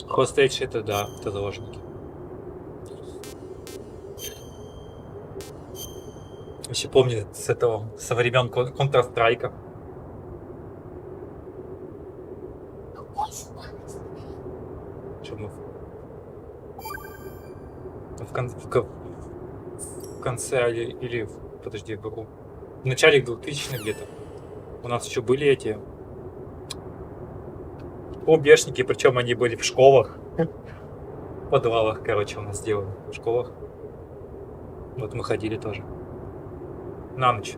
[SPEAKER 1] Хостейдж это да, это заложники. Вообще помню с этого, со времен Counter-Strike. Что мы в конце или подожди, в начале 2000-х где-то у нас еще были эти убежники, причем они были в школах, в подвалах, короче, у нас сделали в школах. Вот мы ходили тоже на ночь.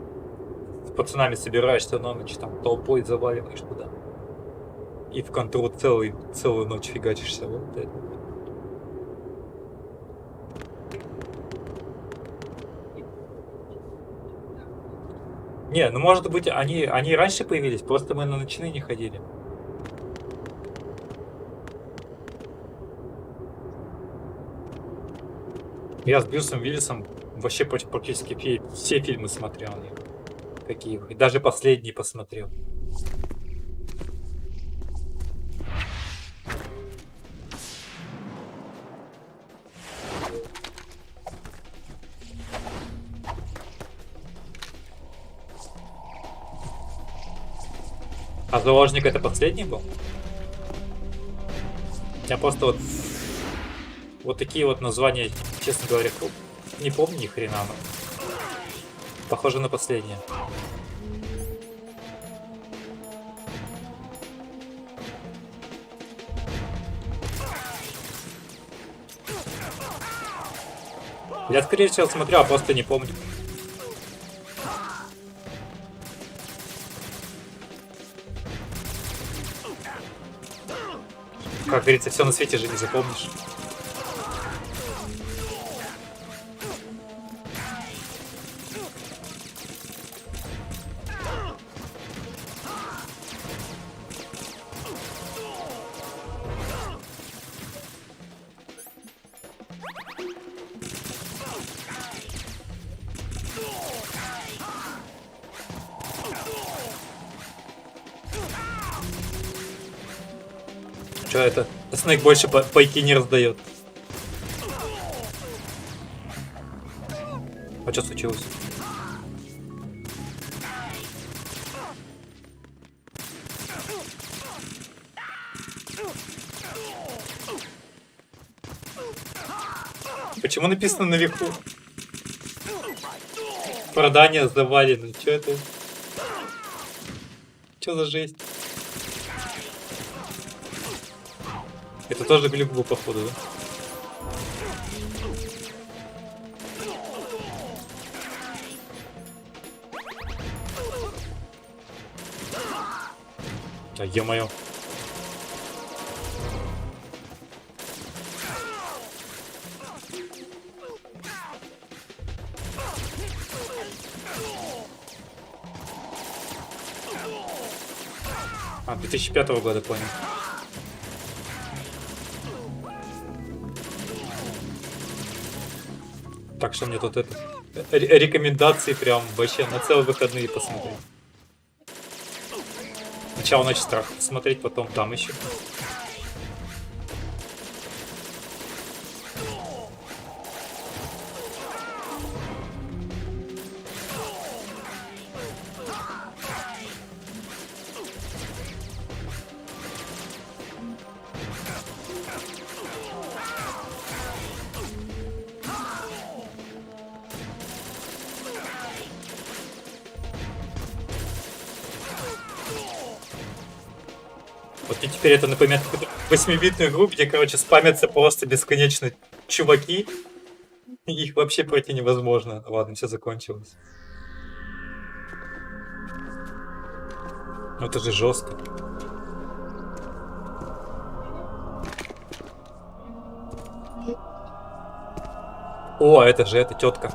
[SPEAKER 1] С пацанами собираешься на ночь, там толпой заваливаешь туда. И в контру целую ночь фигачишься. Вот это. Не, ну может быть они раньше появились, просто мы на ночные не ходили. Я с Брюсом Уиллисом вообще практически все фильмы смотрел. Какие. И даже последний посмотрел. А заложник это последний был? Я просто вот такие вот названия, честно говоря, не помню ни хрена. Но похоже на последнее. Я, скорее всего, смотрел, а просто не помню. Как говорится, все на свете же не запомнишь. Что это? Снейк больше пайки не раздает. А что случилось? почему написано наверху? Продание завалено. Чё это? Чё за жесть? Это тоже глюк был, походу, да? А, ё-моё. А, 2005 года, понял. Так что мне тут это... Рекомендации прям вообще на целые выходные посмотреть. Сначала «Ночь страха» посмотреть, потом там еще. Вот мне теперь это напоминает какую-то 8-битную игру, где, короче, спамятся просто бесконечно чуваки. И их вообще пройти невозможно. Ладно, все закончилось. Ну это же жестко. О, это же эта тетка.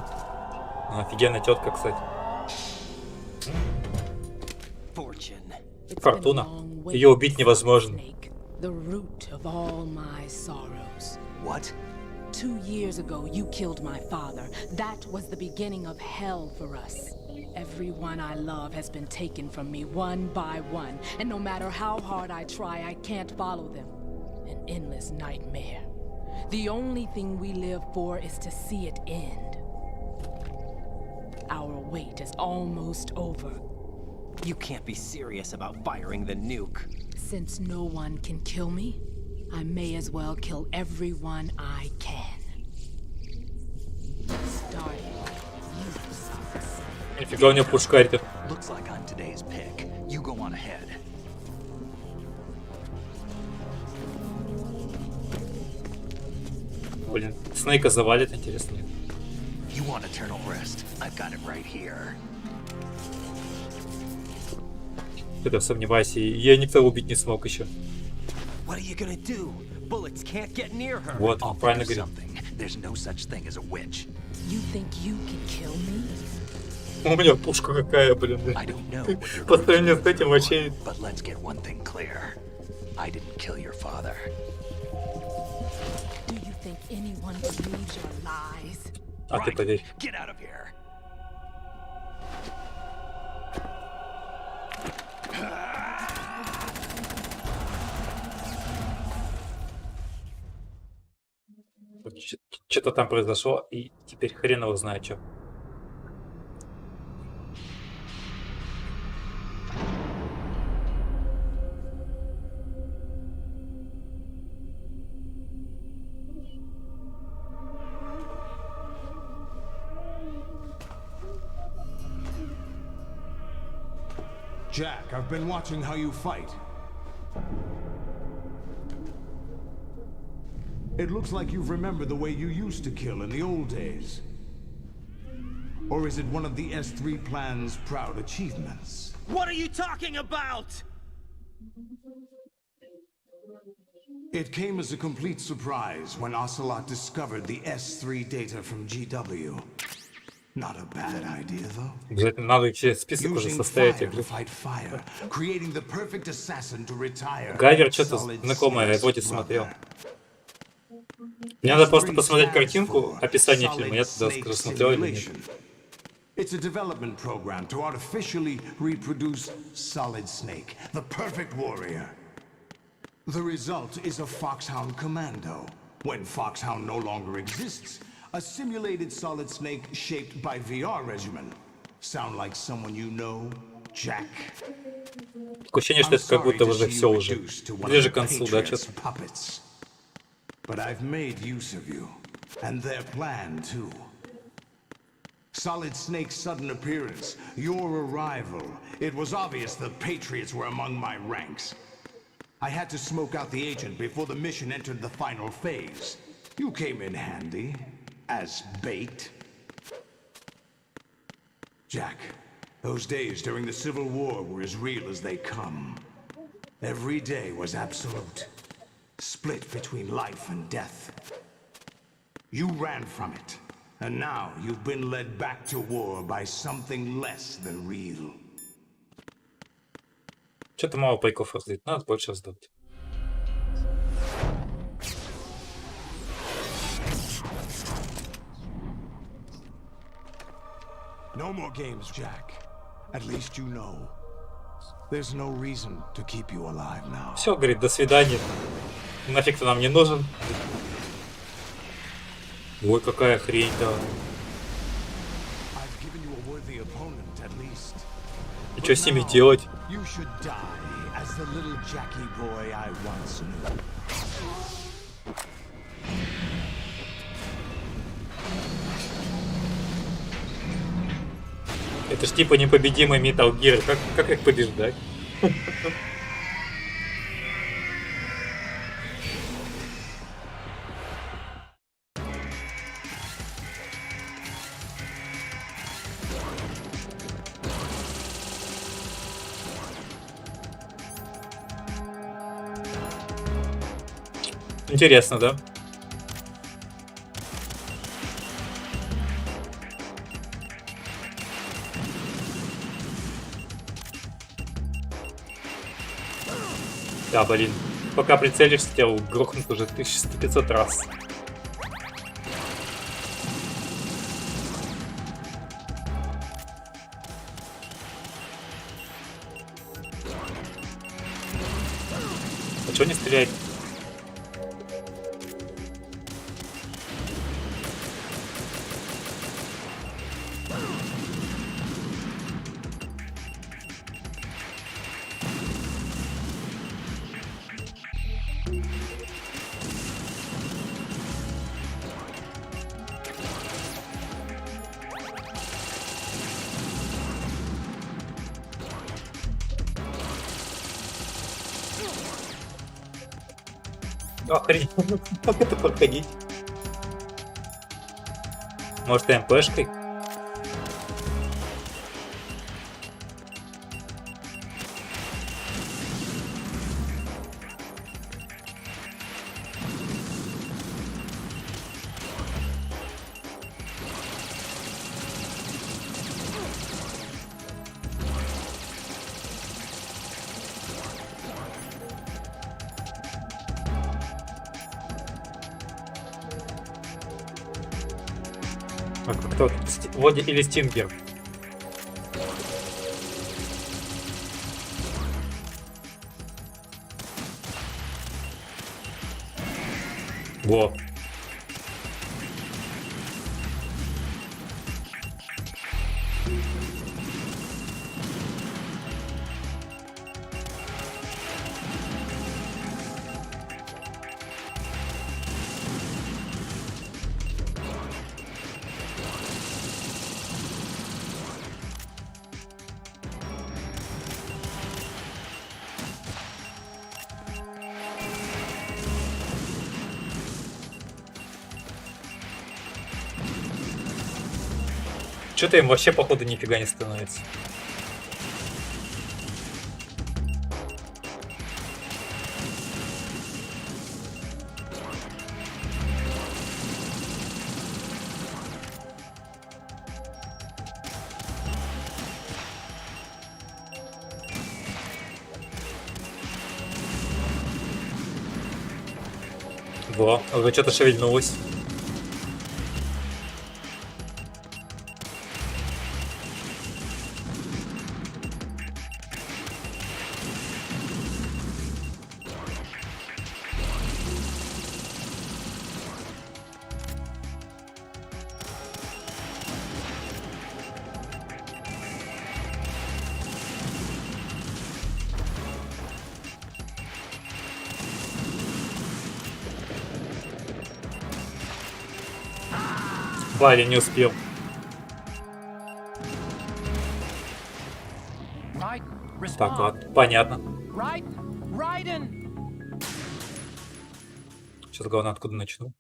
[SPEAKER 1] Офигенная тетка, кстати. Фортуна. Ее убить невозможно.
[SPEAKER 13] The root of all my sorrows.
[SPEAKER 2] What?
[SPEAKER 13] 2 years ago, you killed my father. That was the beginning of hell for us. Everyone I love has been taken from me one by one, and no matter how hard I try, I can't follow them. An endless nightmare. The only thing we live for is to see it end. Our wait is almost over.
[SPEAKER 12] You can't be serious about firing the nuke.
[SPEAKER 13] Since no one can kill me, I may as well kill everyone I can. Starting with you, sons.
[SPEAKER 1] Нифига у него пушкарь-то.
[SPEAKER 2] Looks like I'm today's pick. You go on ahead.
[SPEAKER 1] Блин, Снейка завалит, интересно.
[SPEAKER 2] You want eternal rest? I've got it right here.
[SPEAKER 1] Это сомневайся, я никто убить не смог еще.
[SPEAKER 12] What are you gonna do? Bullets can't get near her.
[SPEAKER 1] Вот, он правильно говорит.
[SPEAKER 2] There's no such thing as a witch.
[SPEAKER 13] You think you can kill me?
[SPEAKER 1] У меня пушка какая, блин. По сравнению с этим вообще...
[SPEAKER 2] But let's get one thing clear. I didn't kill your father.
[SPEAKER 13] Do you think anyone believes your lies?
[SPEAKER 1] А ты поверь.
[SPEAKER 2] Get out of here.
[SPEAKER 1] Что-то там произошло, и теперь хрен его знает, что.
[SPEAKER 14] Jack, I've been watching how you fight. It looks like you've remembered the way you used to kill in the old days. Or is it one of the S3 plan's proud achievements?
[SPEAKER 12] What are you talking about?
[SPEAKER 14] It came as a complete surprise when Ocelot discovered the S3 data from GW. Not a bad idea, though.
[SPEAKER 1] Обязательно надо все список уже составить. Гайвер что-то знакомое, я вроде смотрел. Мне надо просто посмотреть картинку, описание фильма, я туда скажу, смотрел или нет.
[SPEAKER 14] It's a development program to artificially reproduce Solid Snake, the perfect warrior. The result is a Foxhound Commando. When Foxhound no longer exists, a simulated Solid Snake shaped by VR regimen. Sound like someone you know, Jack?
[SPEAKER 1] Такое ощущение, что это как будто уже все уже. Ближе к концу, да, что-то.
[SPEAKER 14] But I've made use of you. And their plan, too. Solid Snake's sudden appearance, your arrival. It was obvious the Patriots were among my ranks. I had to smoke out the agent before the mission entered the final phase. You came in handy, as bait. Jack, those days during the Civil War were as real as they come. Every day was absolute. Split between life and death. You ran from it, and now you've been led back to war by something less than real.
[SPEAKER 1] Что-то мало пайков раздать, надо больше раздать.
[SPEAKER 14] No more games, Jack. At least you know. There's no reason to keep you alive now.
[SPEAKER 1] Все, говорит, до свидания. Нафиг ты нам не нужен. Ой, какая хрень-то. И что с ними делать? Это ж типа непобедимый Metal Gear. Как их побеждать? Интересно, да? Да, блин. Пока прицелишься, тебя грохнут уже 1500 раз. А чего не стреляет? Охренеть, как это проходить? Может, МПшкой? Кто? Води или Стингер? Во. Что-то им вообще, походу, нифига не становится. Во, уже что-то шевельнулось. Парень не успел. Так, ладно, понятно. Сейчас главное, откуда начну.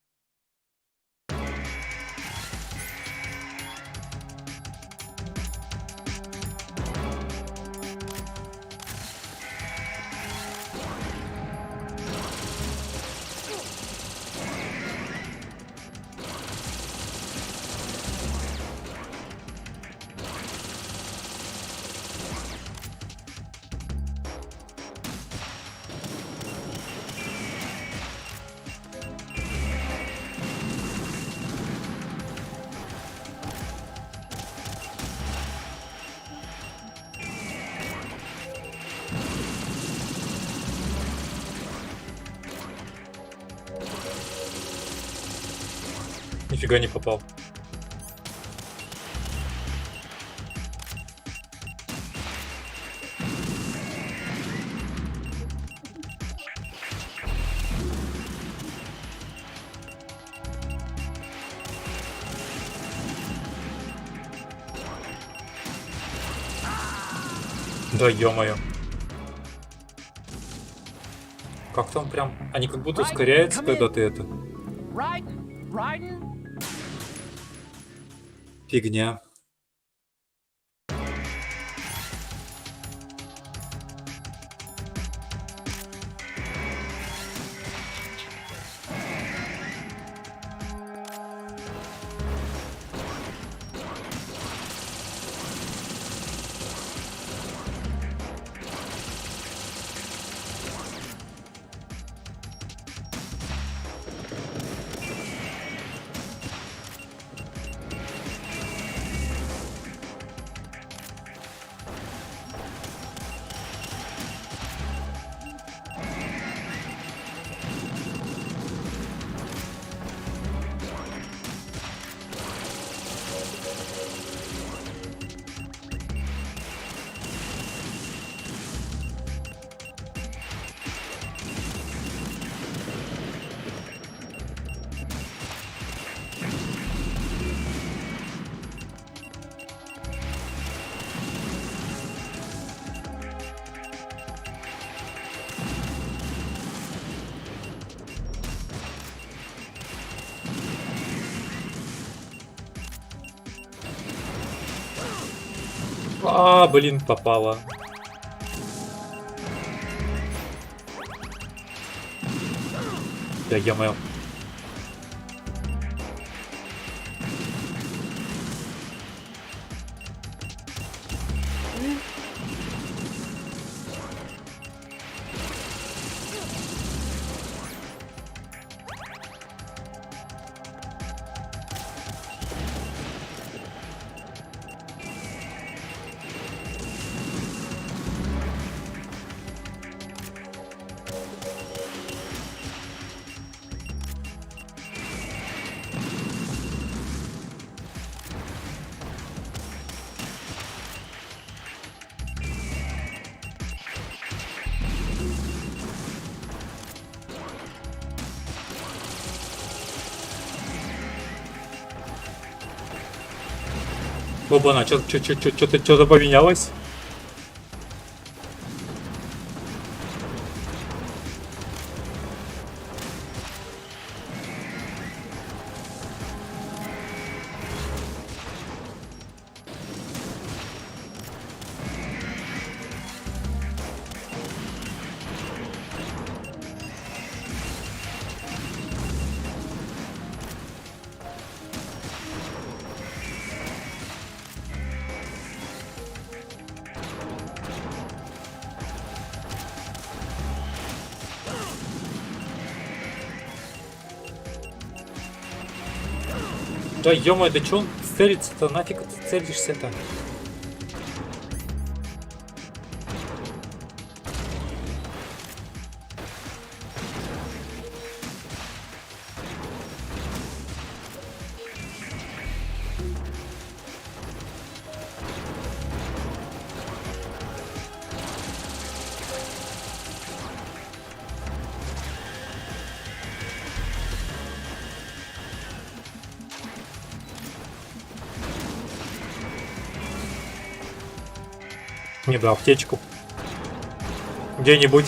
[SPEAKER 1] Нифига не попал. Да ё-моё. Как там прям... Они как будто ускоряются, когда ты это... Фигня. А, блин, попала. Да ё-моё. Опа-на, что-то поменялось. Да ё-моё, да чё он целится-то? Нафиг ты целишься-то? Мне бы аптечку. Где-нибудь.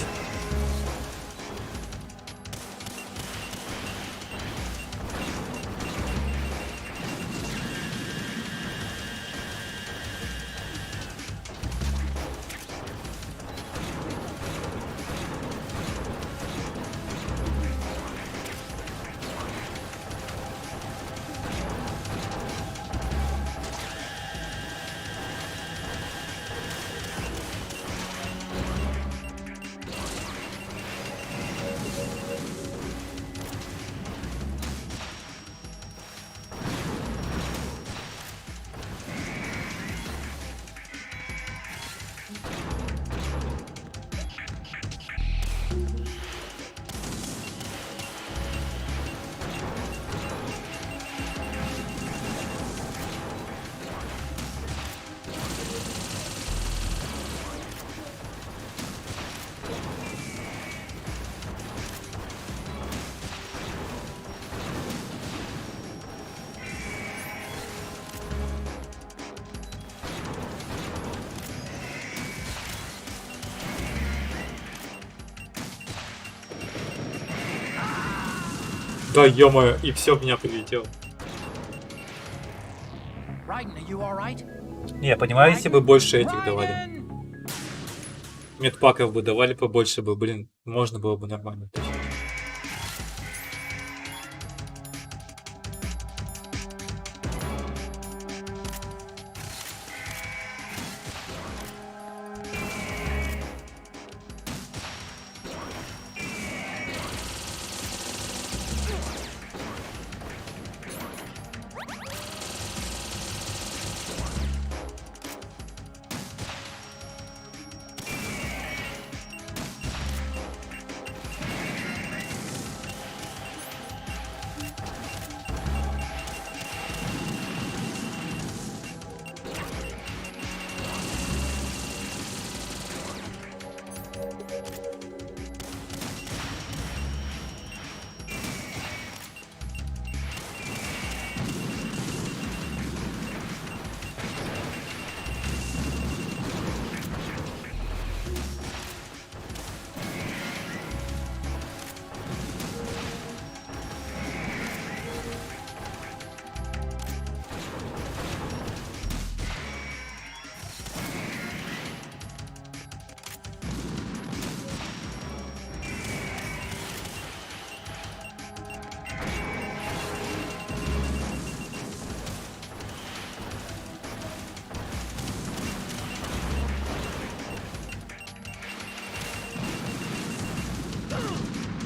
[SPEAKER 1] Да ё-моё, и все в меня прилетело. Не, я понимаю, если бы больше этих давали. Медпаков бы давали побольше бы, блин, можно было бы нормально.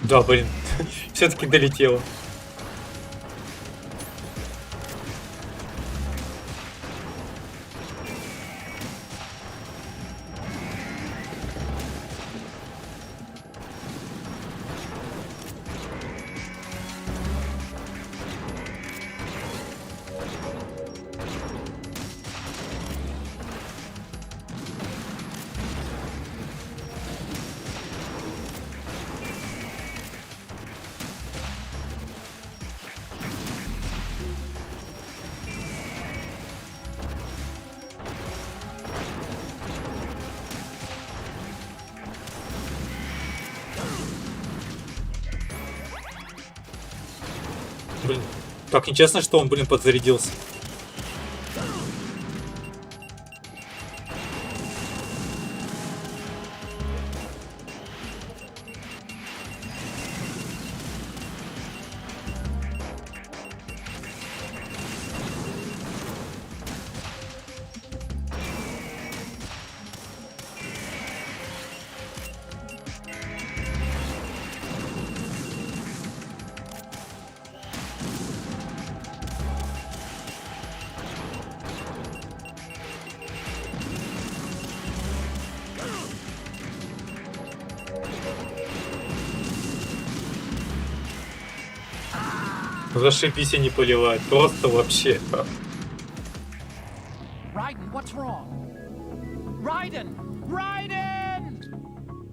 [SPEAKER 1] Да, блин, все-таки долетело. Блин, так нечестно, что он, блин, подзарядился. Зашибись, и не поливать. Просто вообще.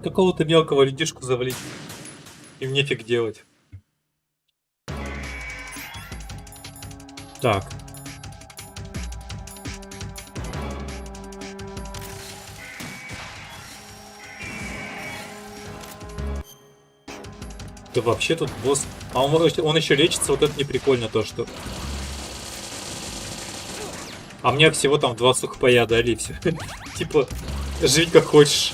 [SPEAKER 1] Какого-то мелкого людишку завалить. Им нефиг делать. Так. Да вообще тут босс... А он еще лечится, вот это не прикольно то, что... А мне всего там 2 сухпая дали, и все. Типа, жить как хочешь.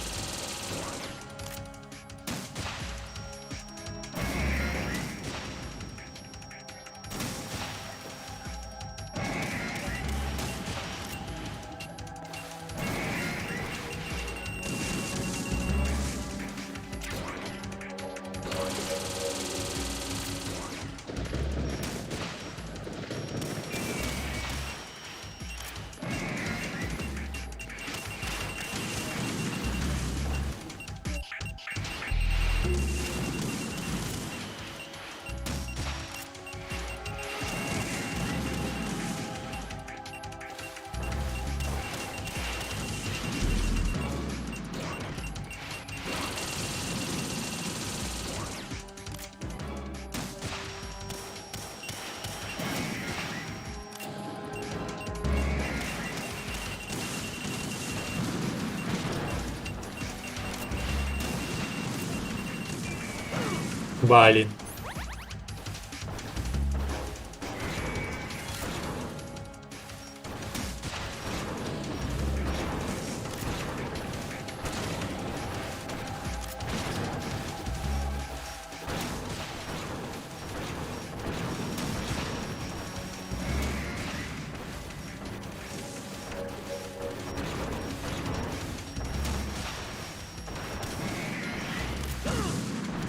[SPEAKER 1] Блин.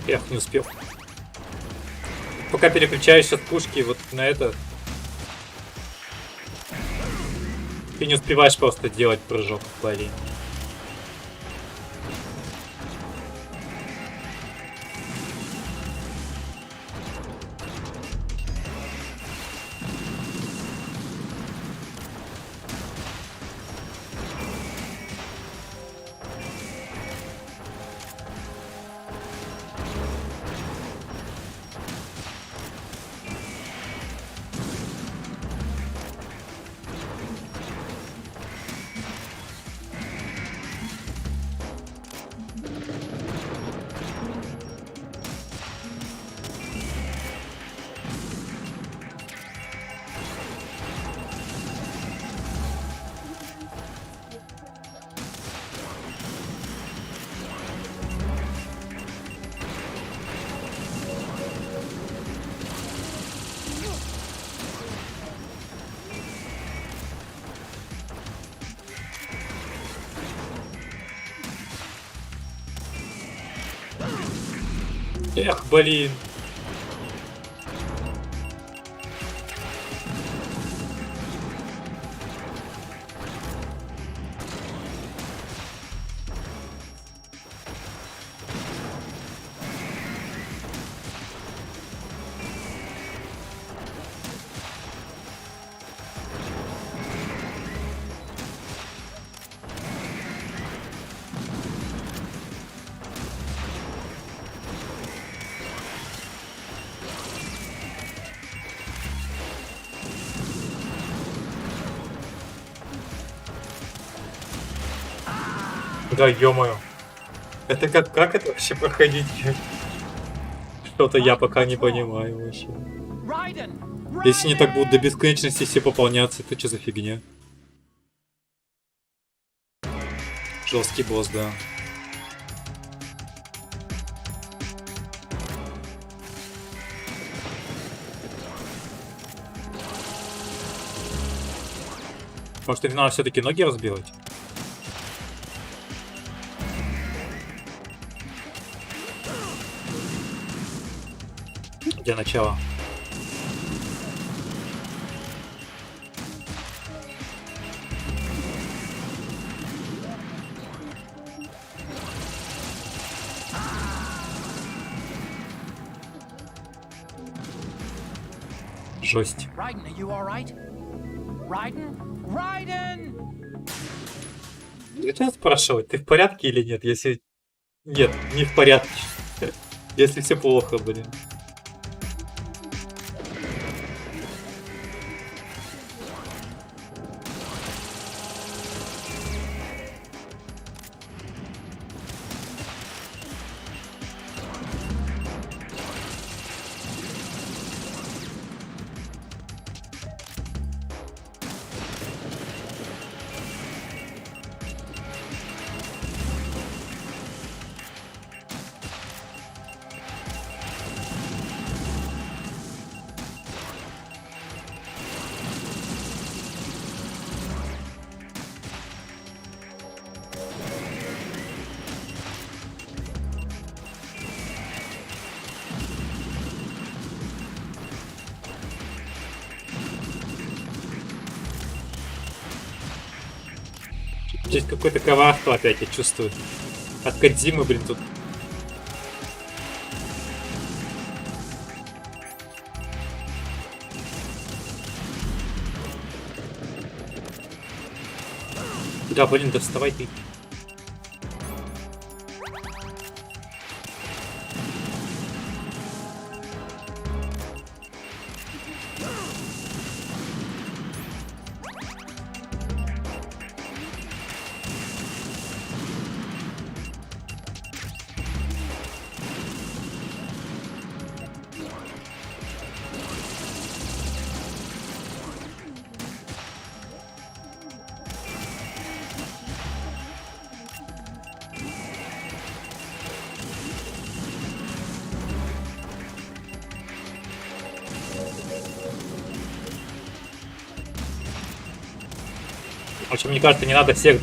[SPEAKER 1] Эх, не успел. Пока переключаешь от пушки вот на это, ты не успеваешь просто делать прыжок, блин. Эх, блин. Да, ё-моё. Это как это вообще проходить? Что-то я пока не понимаю вообще. Если они так будут до бесконечности все пополняться, это что за фигня? Жесткий босс, да. Может, им надо все-таки ноги разбивать? Для начала. Жесть. Зачем спрашивать, ты в порядке или нет? Если... Нет, не в порядке. Если все плохо, блин. Здесь какое-то коварство опять, я чувствую. От Кодзимы, блин, тут. Да, блин, да вставай ты. В общем, мне кажется, не надо всех...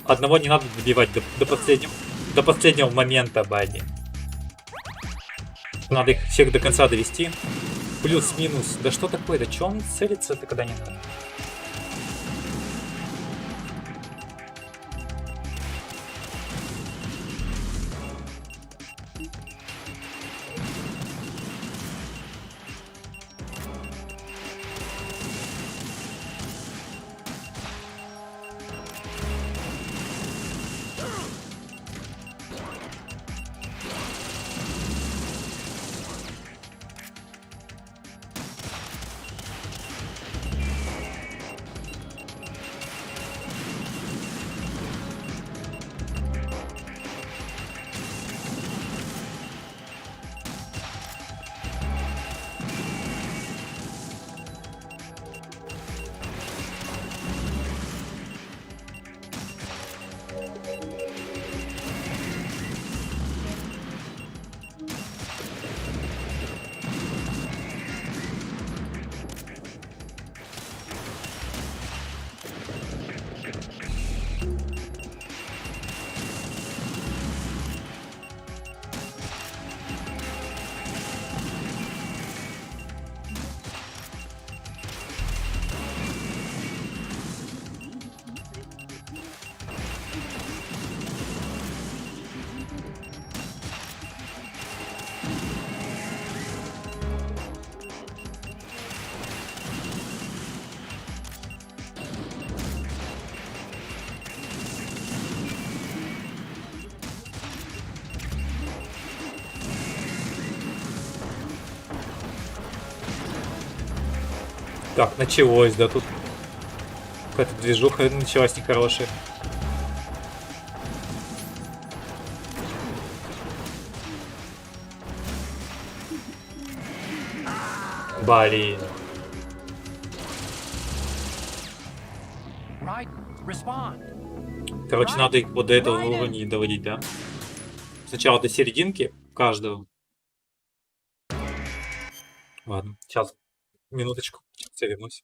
[SPEAKER 1] Одного не надо добивать до последнего момента, Бадди. Надо их всех до конца довести. Плюс-минус. Да что такое? Да чё он целится-то, когда не надо? Так, началось, да, тут какая-то движуха началась нехорошая. Блин. Короче, надо их вот до этого уровня не доводить, да? Сначала до серединки каждого. Ладно, сейчас, минуточку, сейчас я вернусь.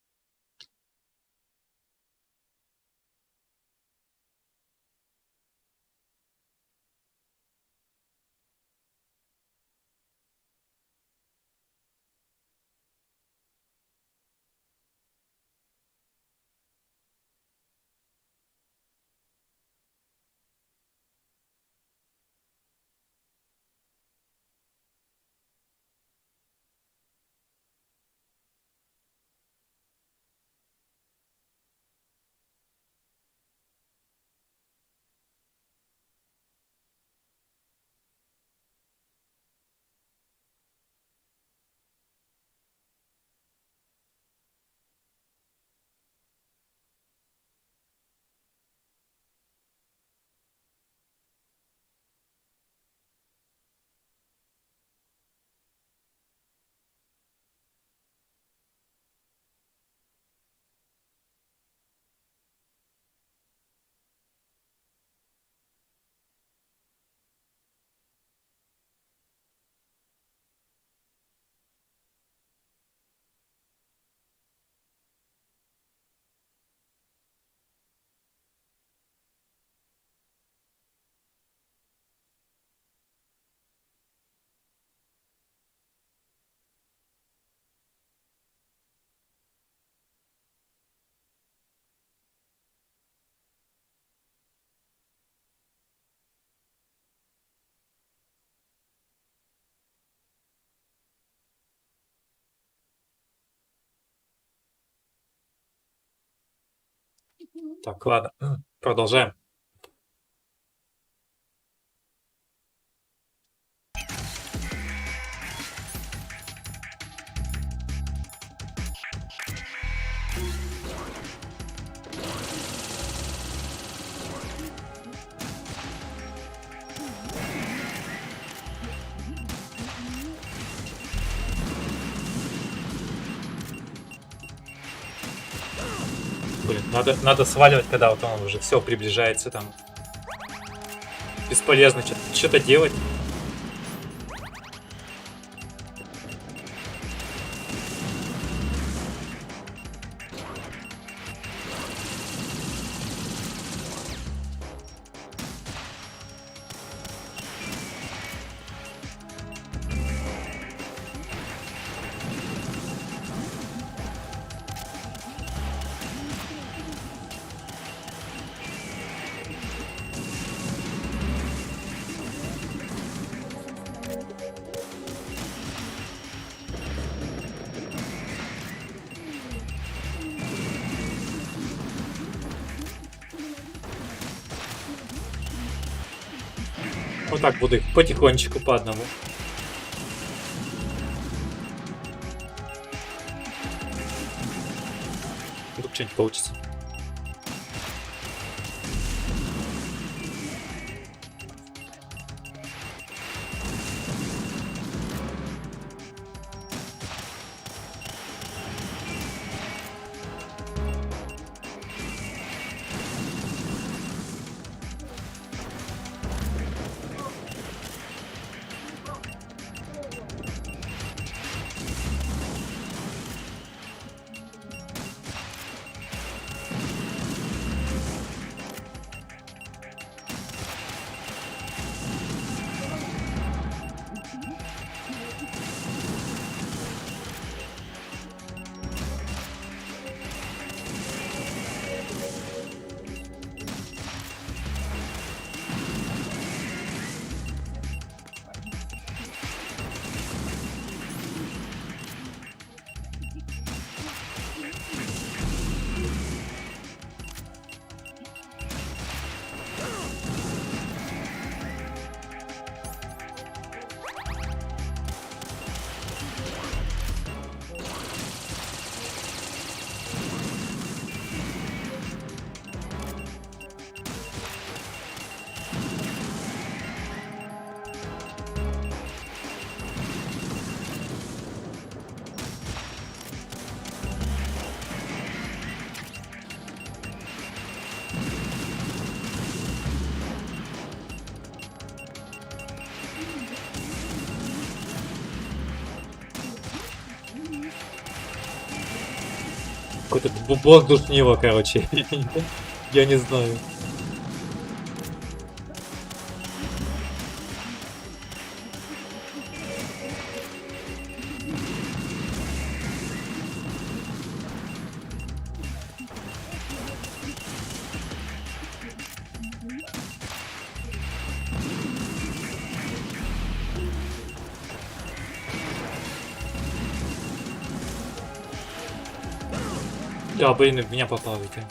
[SPEAKER 1] Так, ладно, продолжаем. Блин, надо сваливать, когда вот он уже все приближается там. Бесполезно что-то делать. Вот так буду их потихонечку по одному. Вдруг что-нибудь получится. Какой-то бог душнило, короче. Я не знаю. Да, блин, в меня попал это.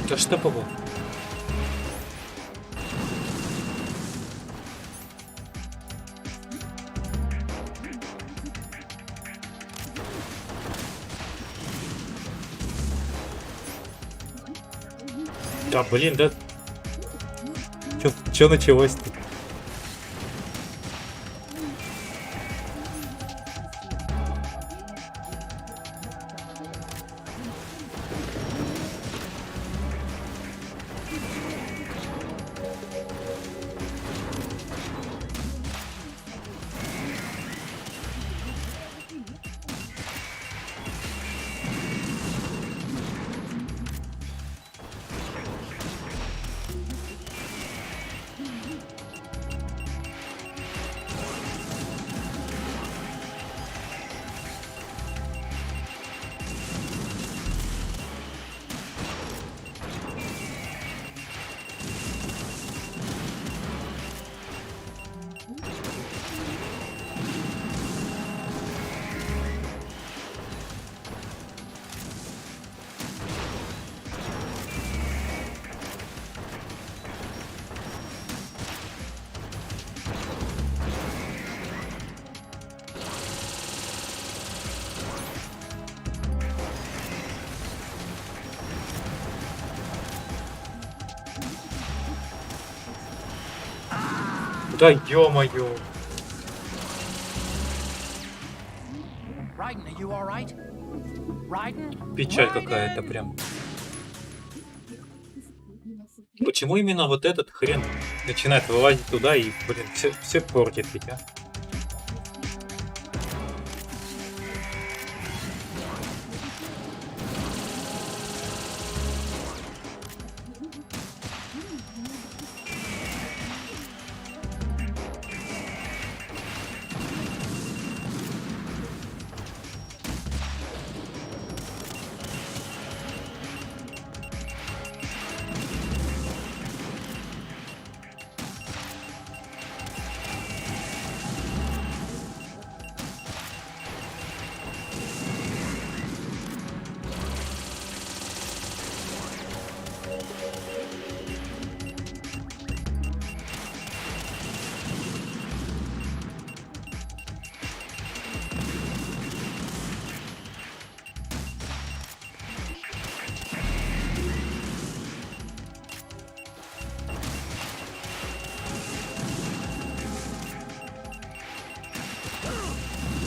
[SPEAKER 1] Да что попал? Да блин, да. Чё началось-то? Да ё-моё.
[SPEAKER 5] Raiden, are you all right? Raiden?
[SPEAKER 1] Печаль какая-то прям. Почему именно вот этот хрен начинает вылазить туда и, блин, все портит ведь, а?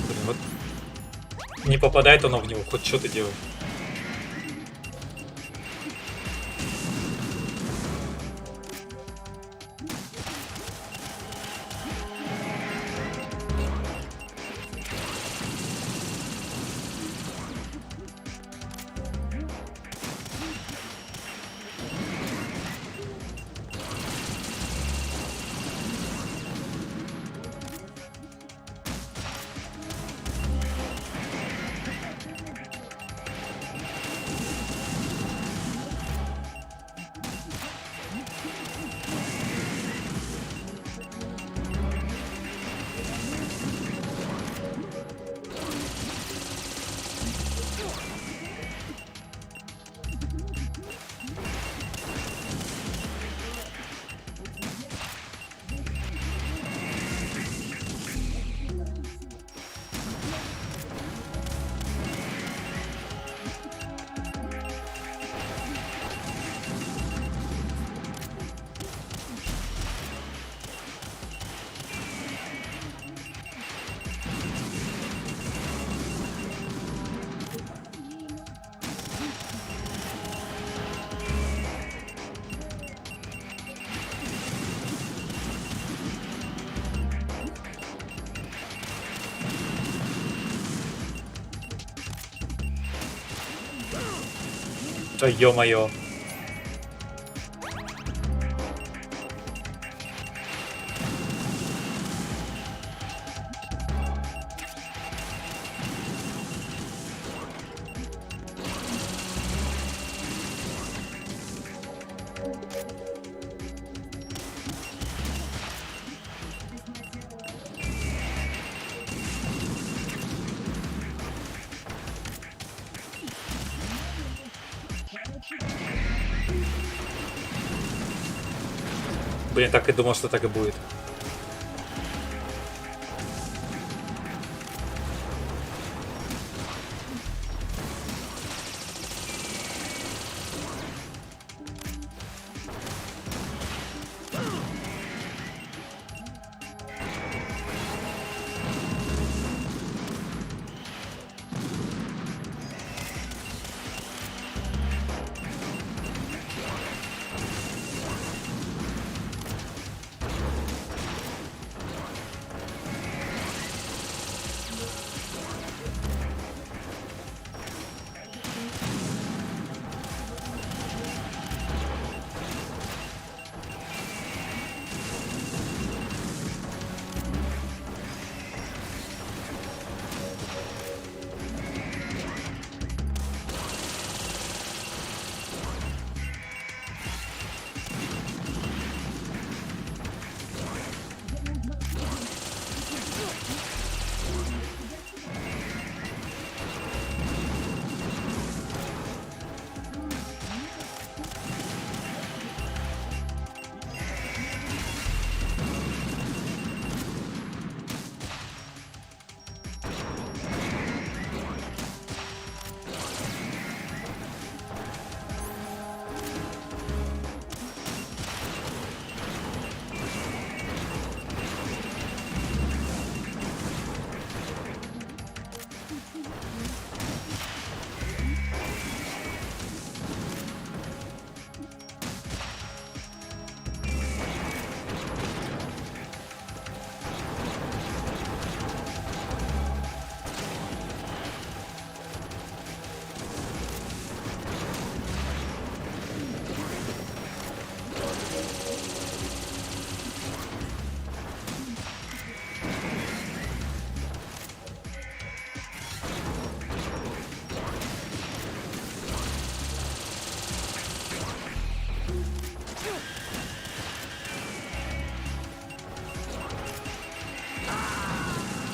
[SPEAKER 1] Блин, вот не попадает оно в него, хоть что-то делает. Да ё-моё. Блин, так и думал, что так и будет.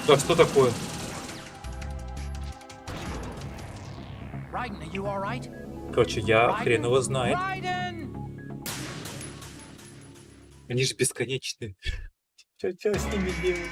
[SPEAKER 1] Так, что такое?
[SPEAKER 5] Raiden, are you all right?
[SPEAKER 1] Короче, я хрен его знает. Они же бесконечные. Чё с ними делать?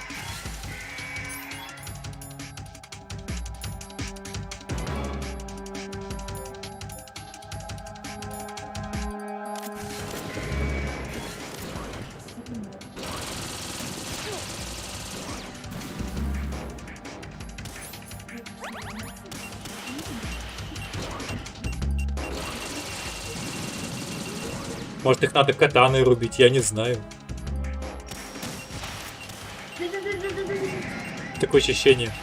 [SPEAKER 1] Может, их надо катаной рубить, я не знаю. Такое ощущение.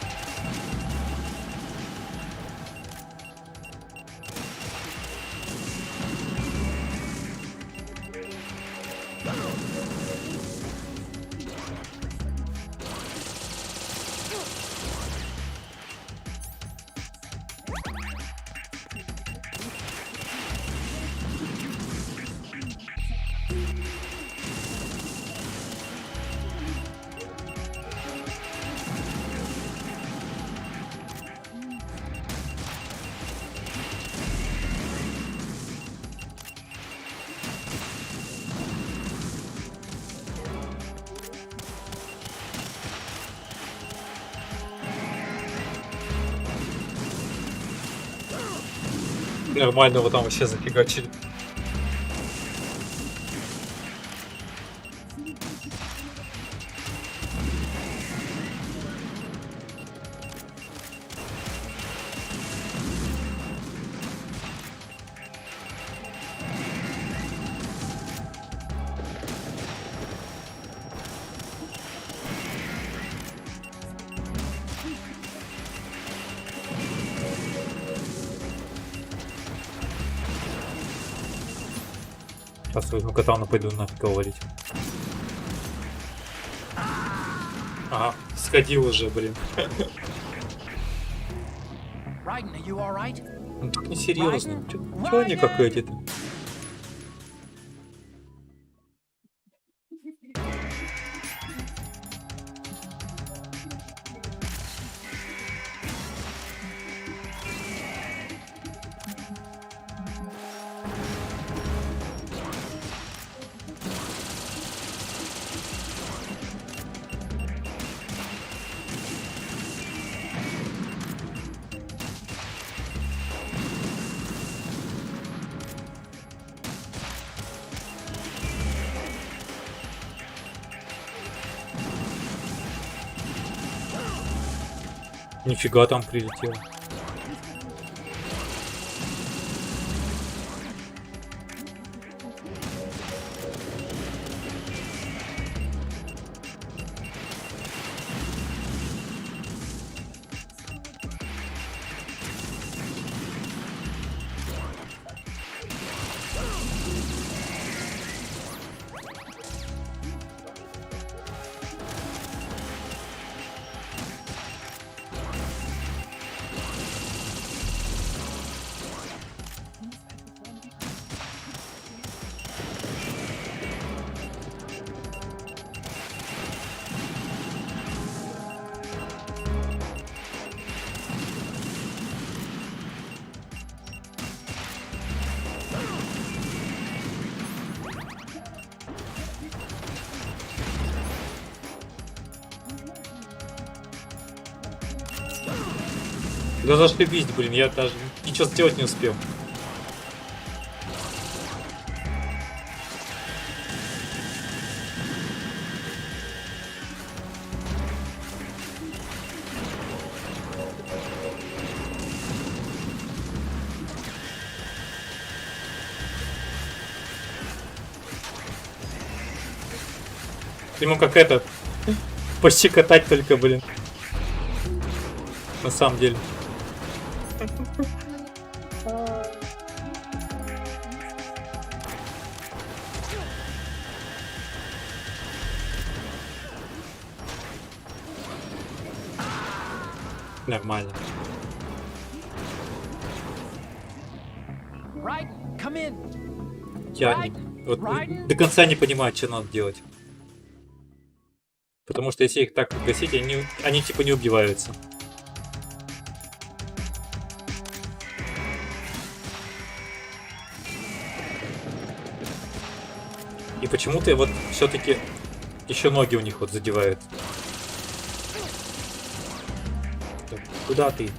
[SPEAKER 1] Нормально его там вообще зафигачили. Сейчас возьму катану, пойду нафиг говорить. Ага, сходил уже, блин. Ну так несерьезно. Чё они как эти-то? Нифига там прилетело. Да зашибись, блин, я даже ничего сделать не успел. Ему как это, пощекотать только, блин. На самом деле. Нормально. Я вот до конца не понимаю, что надо делать. Потому что если их так гасить, они типа не убиваются. И почему-то вот все-таки еще ноги у них вот задевают. Так, куда ты?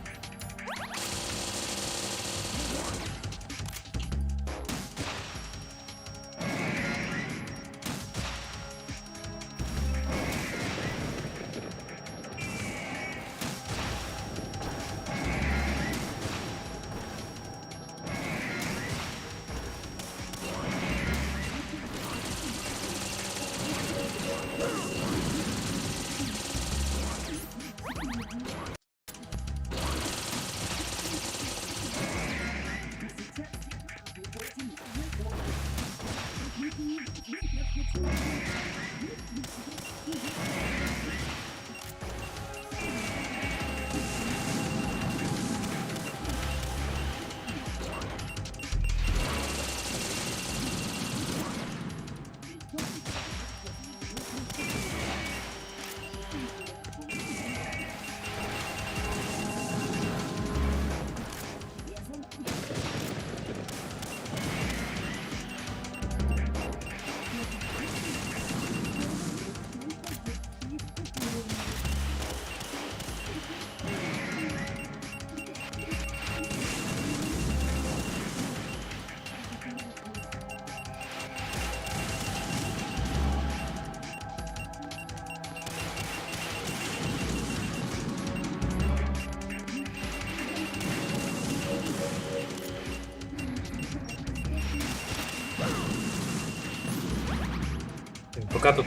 [SPEAKER 1] Пока тут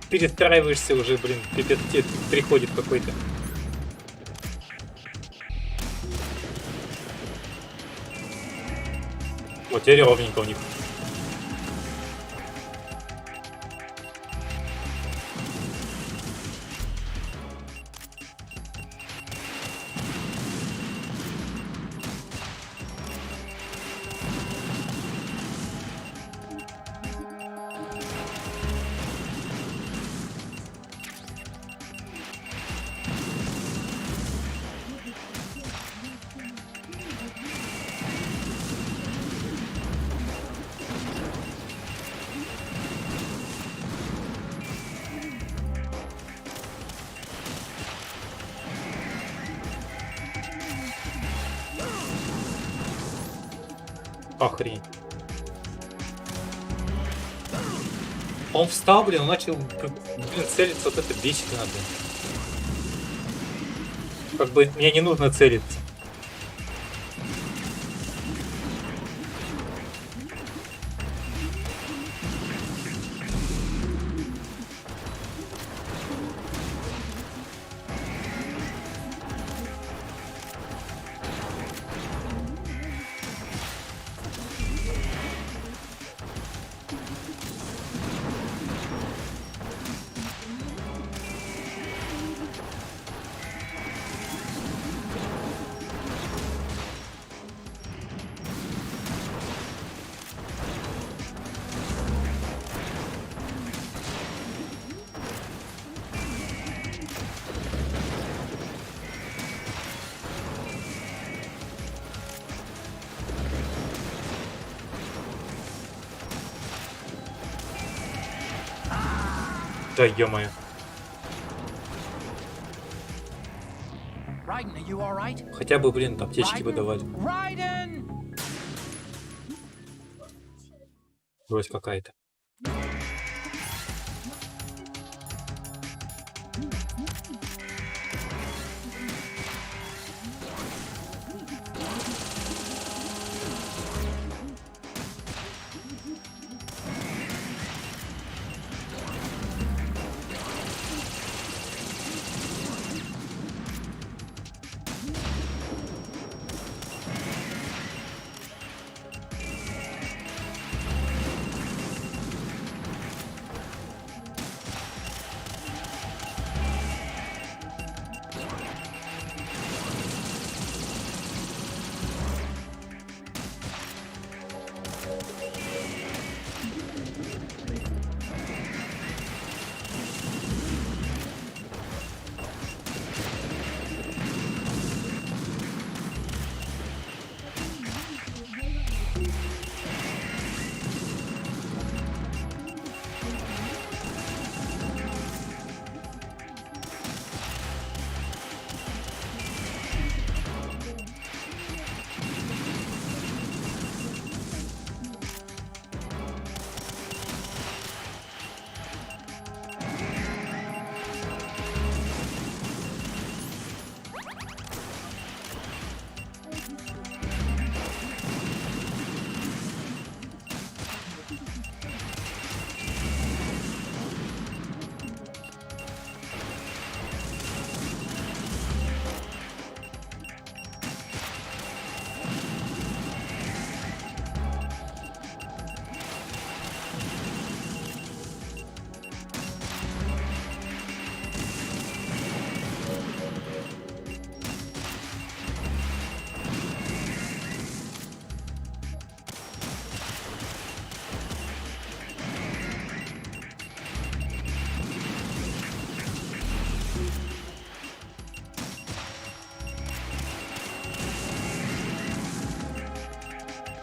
[SPEAKER 1] перестраиваешься уже, блин, пипец, тебе приходит какой-то. Вот теперь ровненько у них. Охрень. Он встал, блин, он начал, блин, целиться, вот это бесит надо. Как бы мне не нужно целиться. Да ё-моё. Хотя бы, блин, аптечки бы давали. Брось какая-то.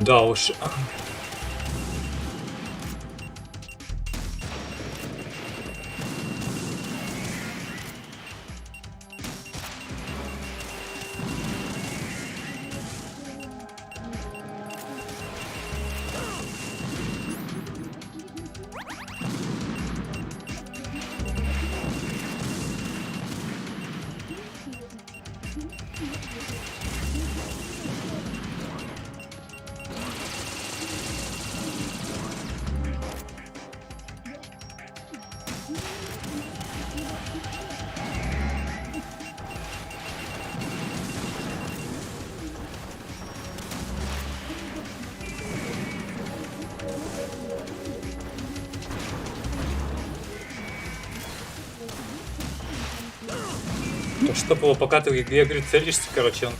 [SPEAKER 1] Да уж. Чтобы его пока ты в игре, говорит, целишься, короче, он...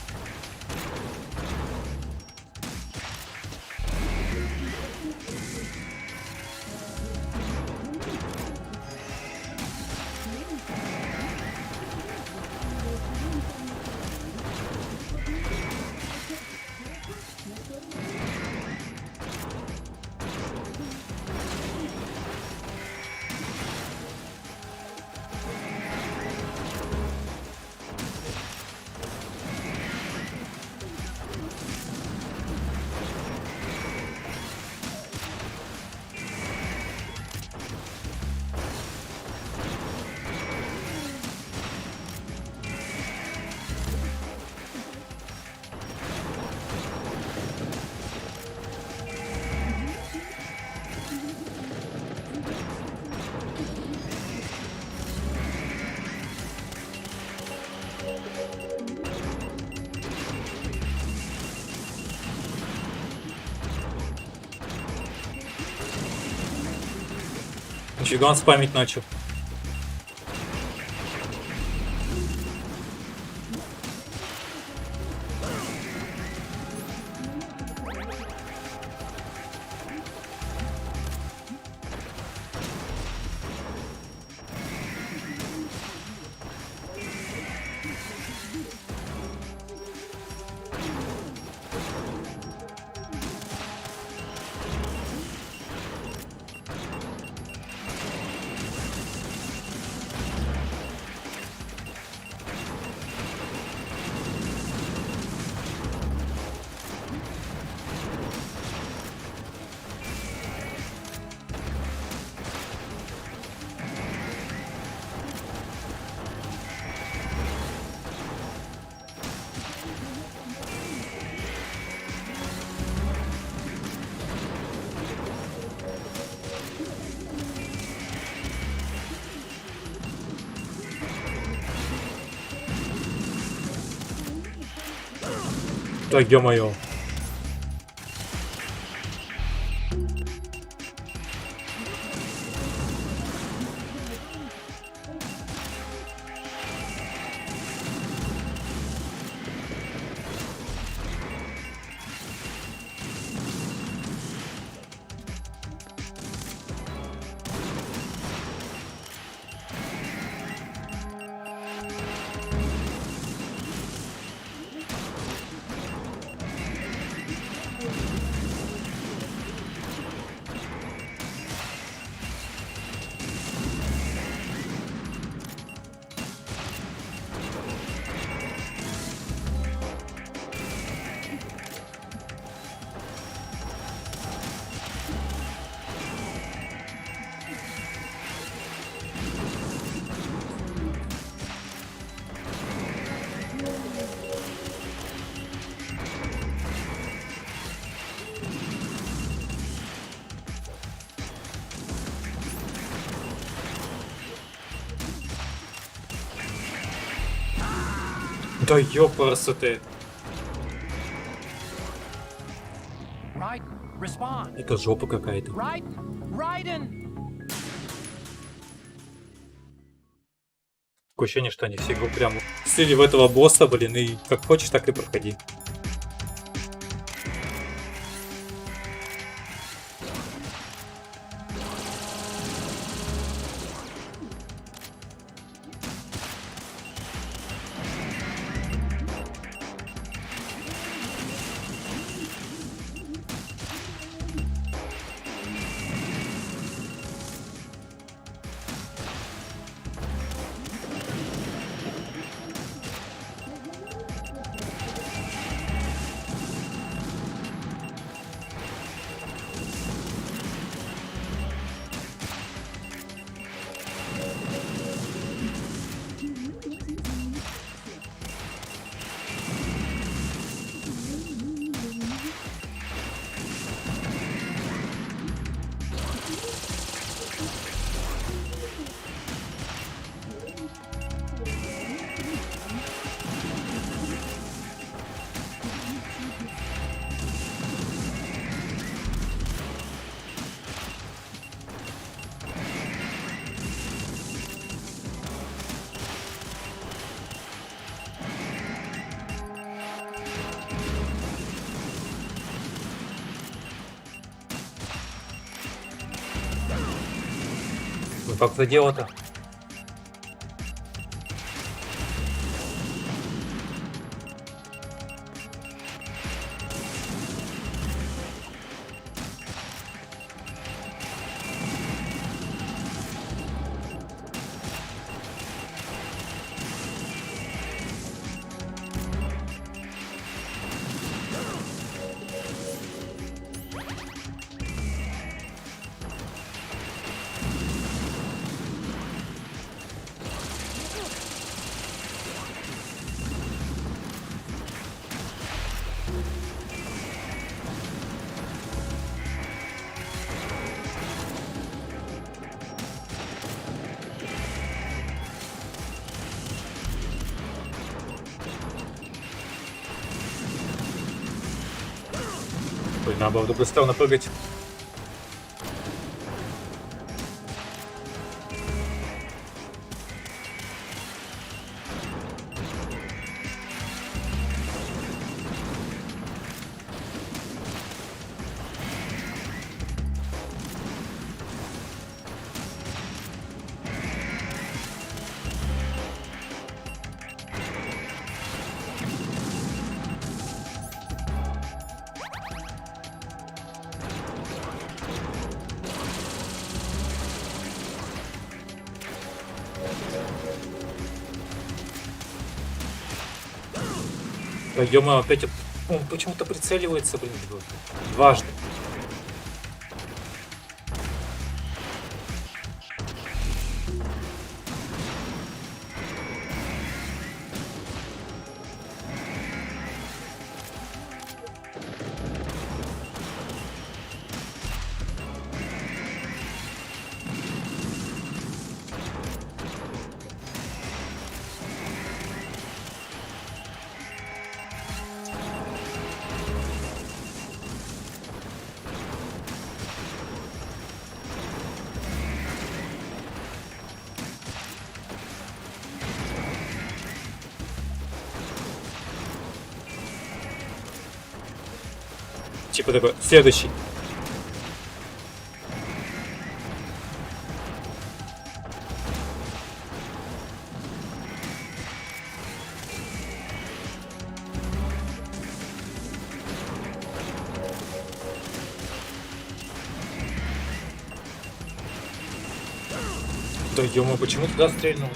[SPEAKER 1] Нифига он спамить начал. Да ё-моё. Да ёпарасоте. Это жопа какая-то. Такое ощущение, что они все игру прям слили в этого босса, блин, и как хочешь, так и проходи. Ну как это дело-то? Ой, надо было в другую сторону прыгать. Ё-моё, опять он почему-то прицеливается, блин, дважды. Типа такой, следующий. Да ё-моё, почему туда стрельнул?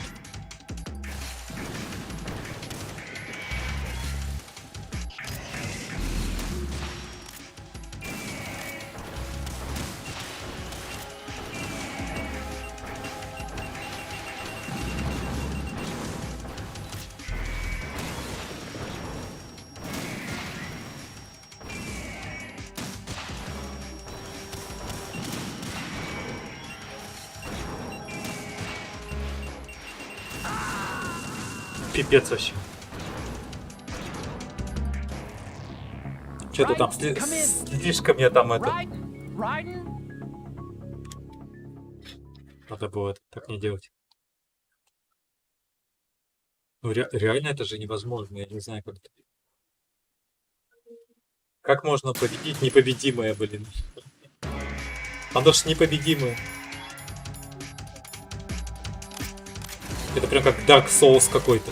[SPEAKER 1] Пипец вообще. Что-то там слишком я там это. Надо было так не делать. Ну реально это же невозможно, я не знаю как это. Как можно победить непобедимое, блин? Оно ж непобедимое. Это прям как Dark Souls какой-то.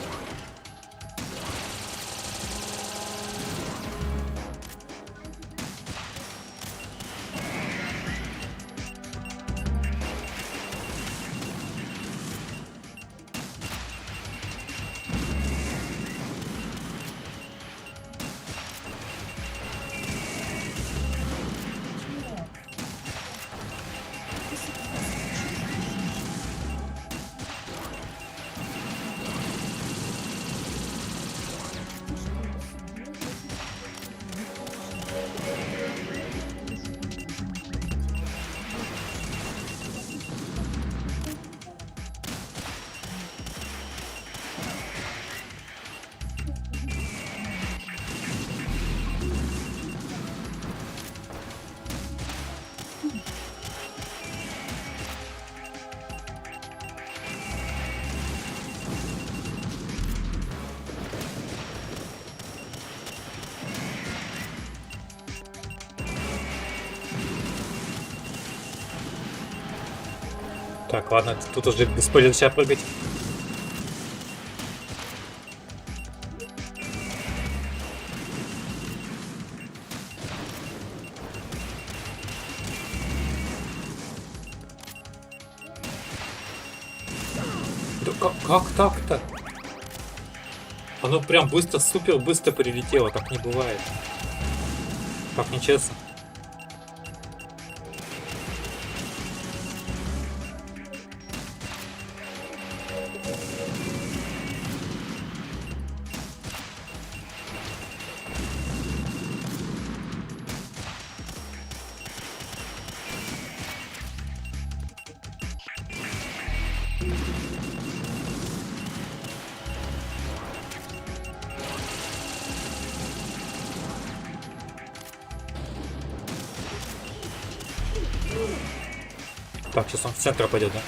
[SPEAKER 1] Так, ладно, тут уже бесполезно сейчас прыгать. Да как так-то? Оно прям быстро, супер быстро прилетело, так не бывает. Так нечестно. Так, сейчас он в центр пойдет, да?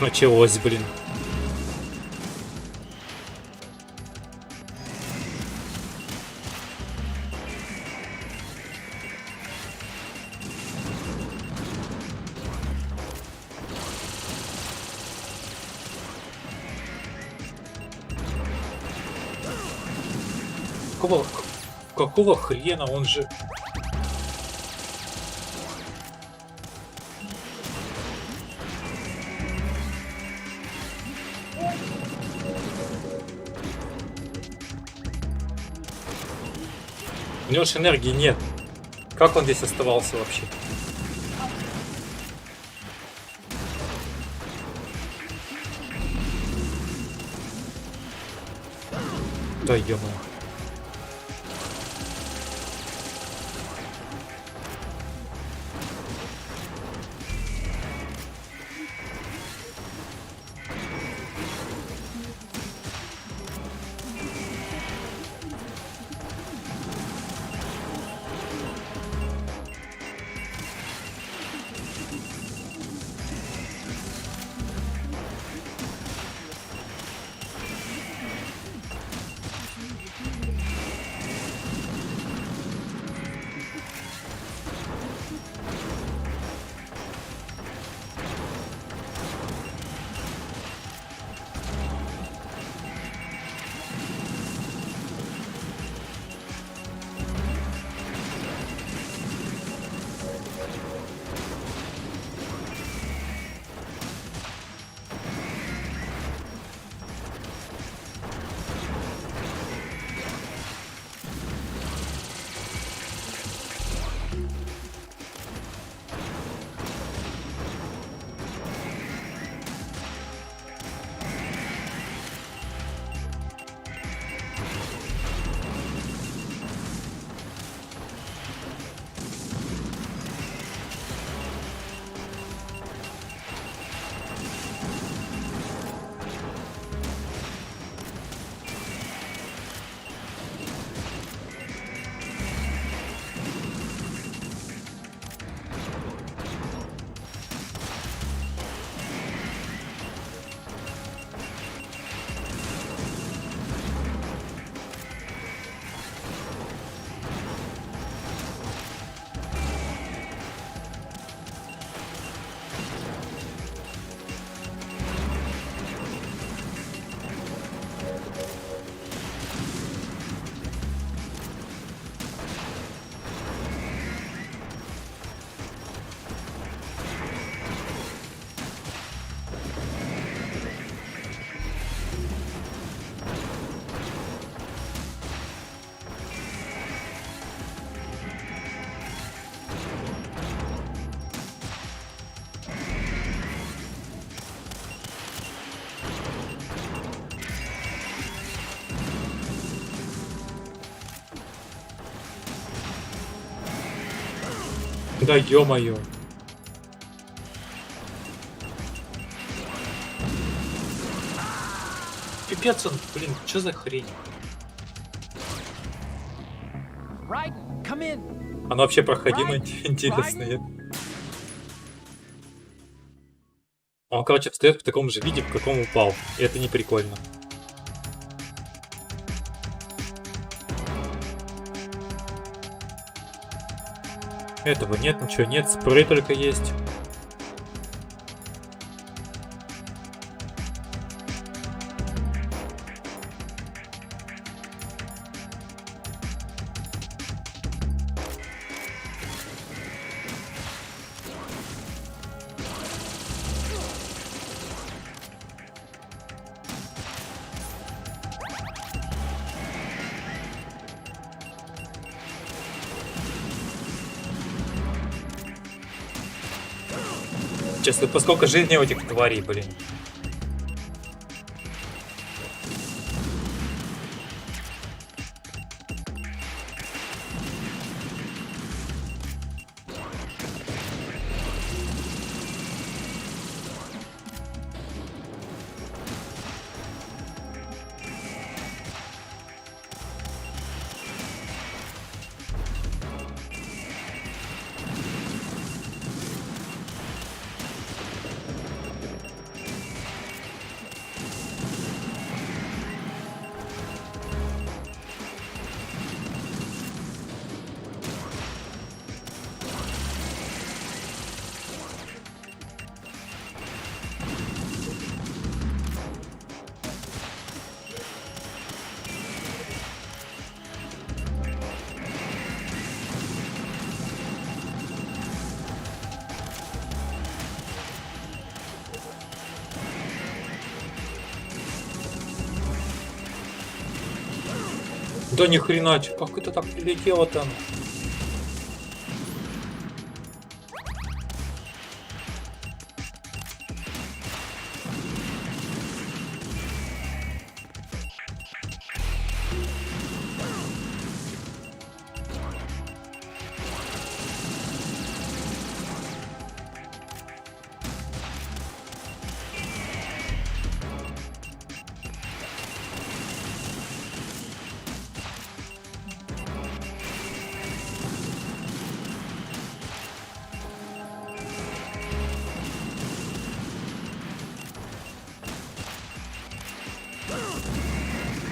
[SPEAKER 1] Началось, блин. Какого хрена, он же... У него же энергии нет. Как он здесь оставался вообще? Да ё-моё. Да ё-моё. Пипец он, блин, что за хрень? Оно вообще проходимо, интересно, нет? Он, короче, встает в таком же виде, в каком упал. И это не прикольно. Этого нет, ничего нет, спрей только есть. Честно, поскольку жизни у этих тварей, блин. Да ни хрена, как это так прилетело там?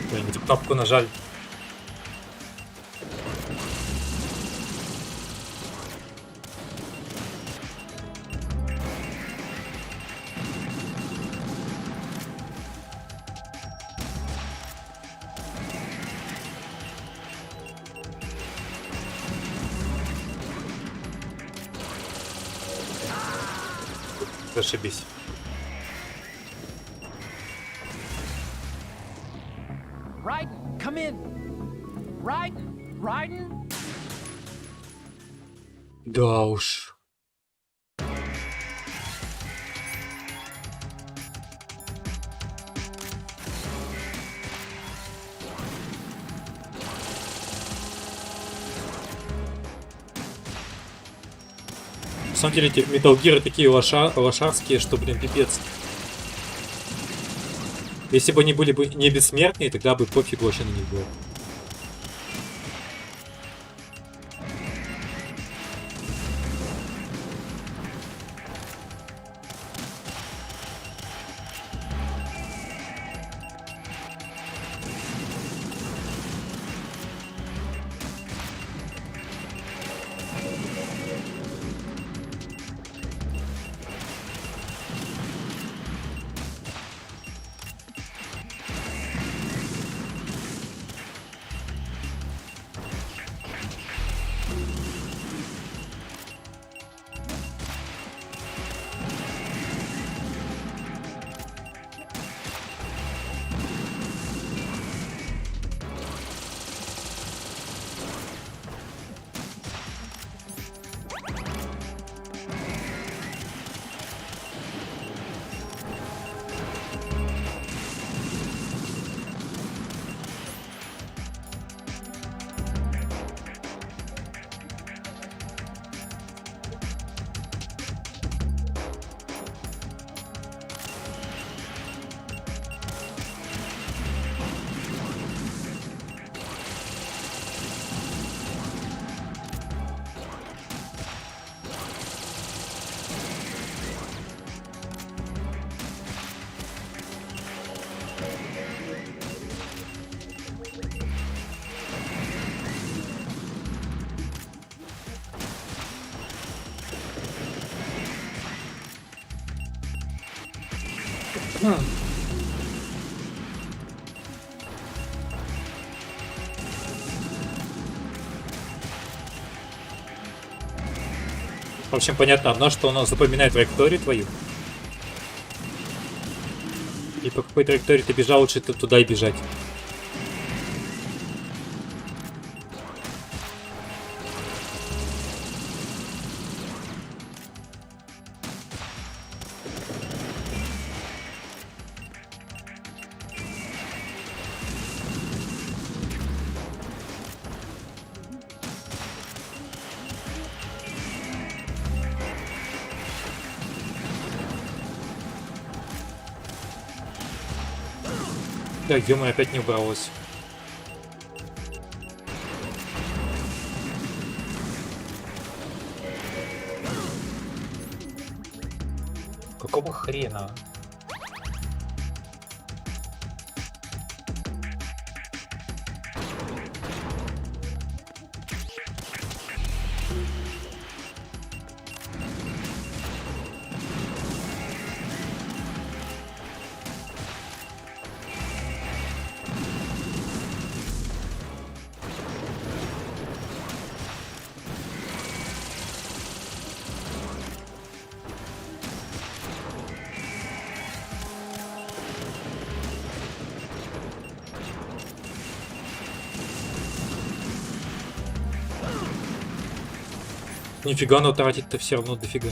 [SPEAKER 1] Блин, кнопку нажали. Зашибись. Да уж. На самом деле эти Metal Gear такие лошадские, что, блин, пипец. Если бы они были бы не бессмертные, тогда бы пофигу вообще на них было. В общем, понятно одно, что оно запоминает траекторию твою. И по какой траектории ты бежал, лучше ты туда и бежать. Да, ё-моё, опять не убралось. Какого хрена? Нифига, но тратить-то все равно дофига.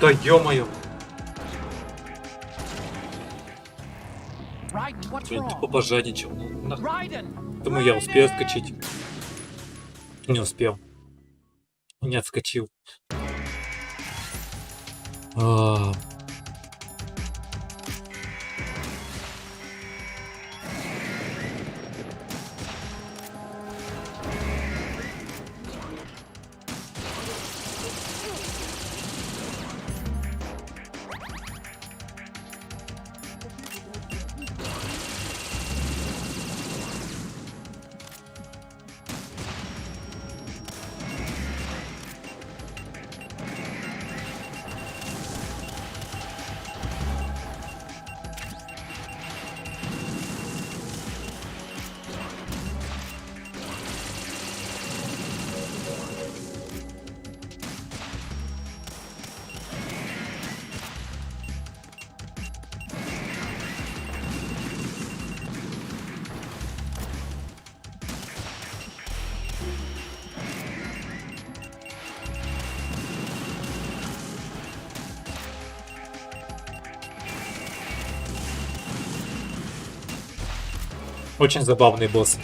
[SPEAKER 1] Да ё-моё! Блин, тупо пожадничал. Думаю, я успею отскочить. Не успел. Не отскочил. Очень забавный босс.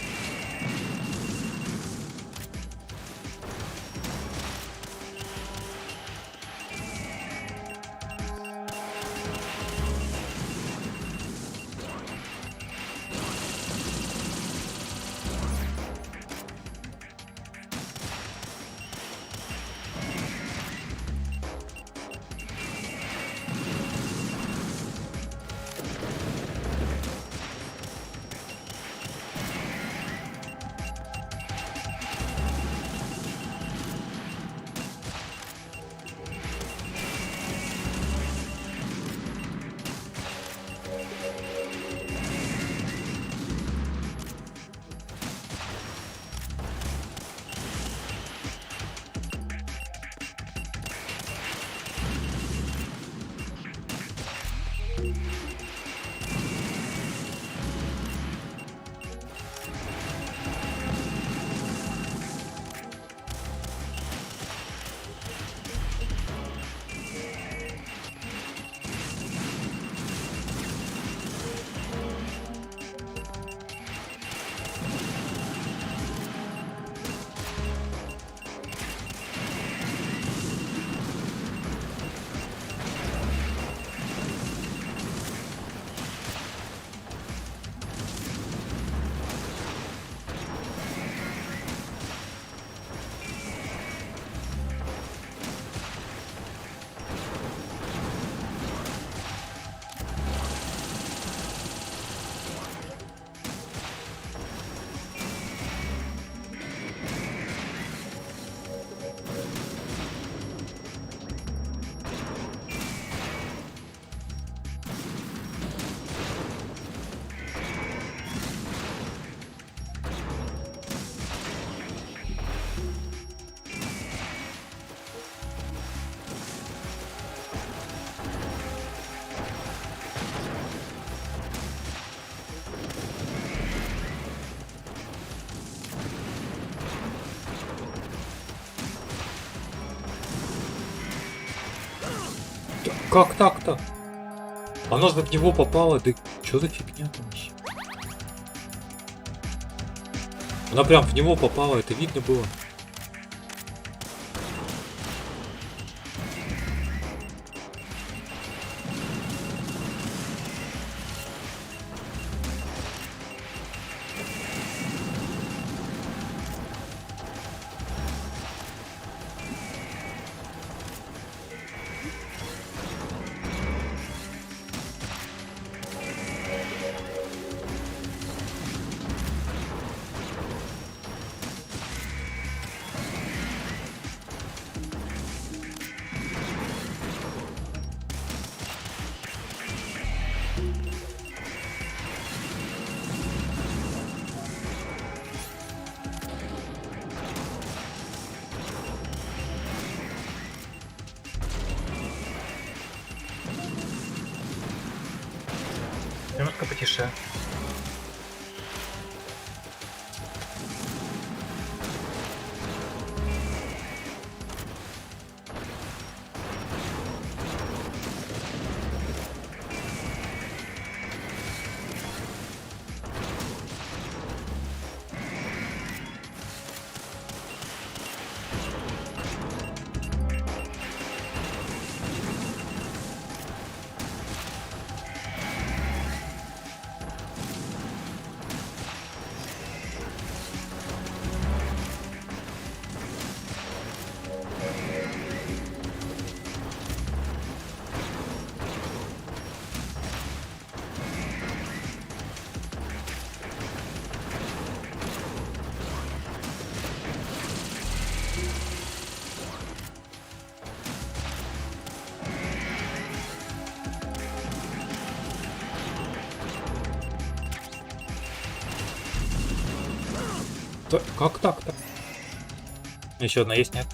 [SPEAKER 1] Как так-то? Оно же в него попало, да что за фигня там вообще? Она прям в него попала, это видно было. Немножко потише. Как так-то? Еще одна есть, нет?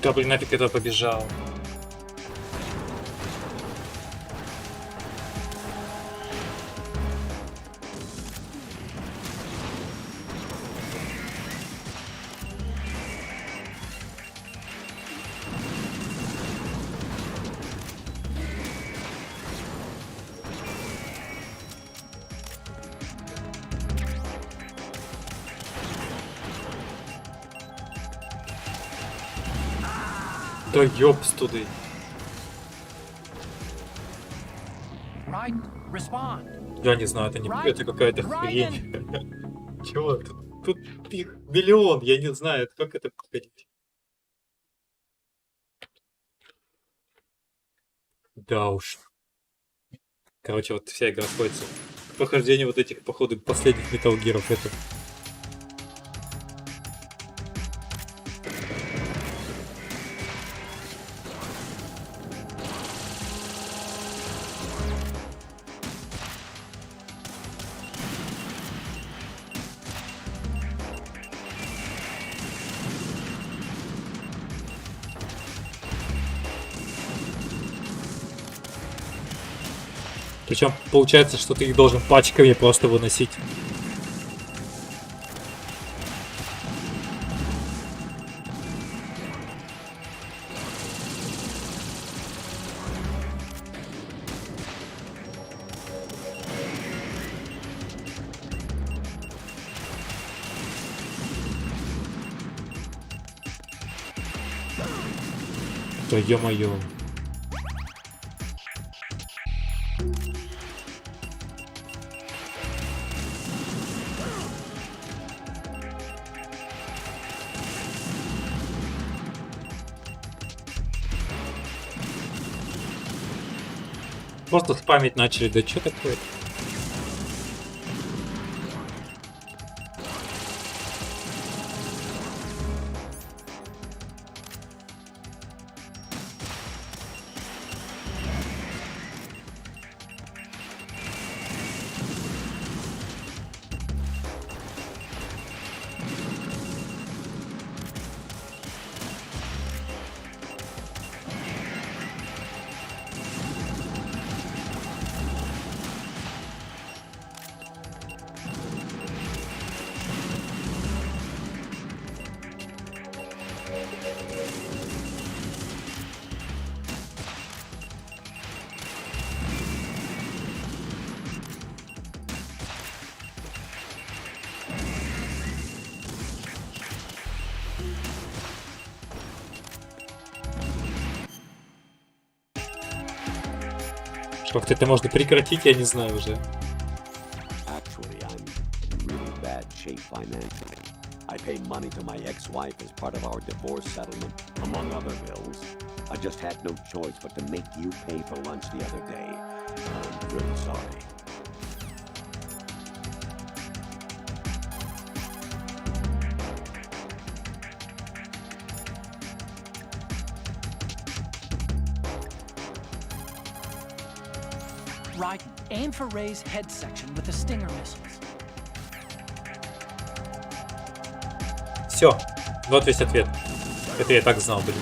[SPEAKER 1] Да блин, нафиг это побежал. Да ёпс туды.
[SPEAKER 7] Right? Respond.
[SPEAKER 1] Я не знаю, это не это какая-то хрень. Чего? Тут их миллион, я не знаю, как это проходить. Да уж. Короче, вот вся игра сходится к прохождению вот этих, походу, последних Metal Gear'ов. Это причем получается, что ты их должен пачками просто выносить. Да ё-моё. Просто спамить начали, да что такое? Как-то это можно прекратить, я не знаю уже.
[SPEAKER 3] Actually, I'm in really bad shape financially. I pay money to my ex-wife as part of our divorce settlement, among other bills. I just had no choice but to make you pay for lunch the other day. I'm really sorry.
[SPEAKER 7] Right. Aim for Ray's head section with the Stinger missiles.
[SPEAKER 1] Все, вот весь ответ. Это я так знал, блин.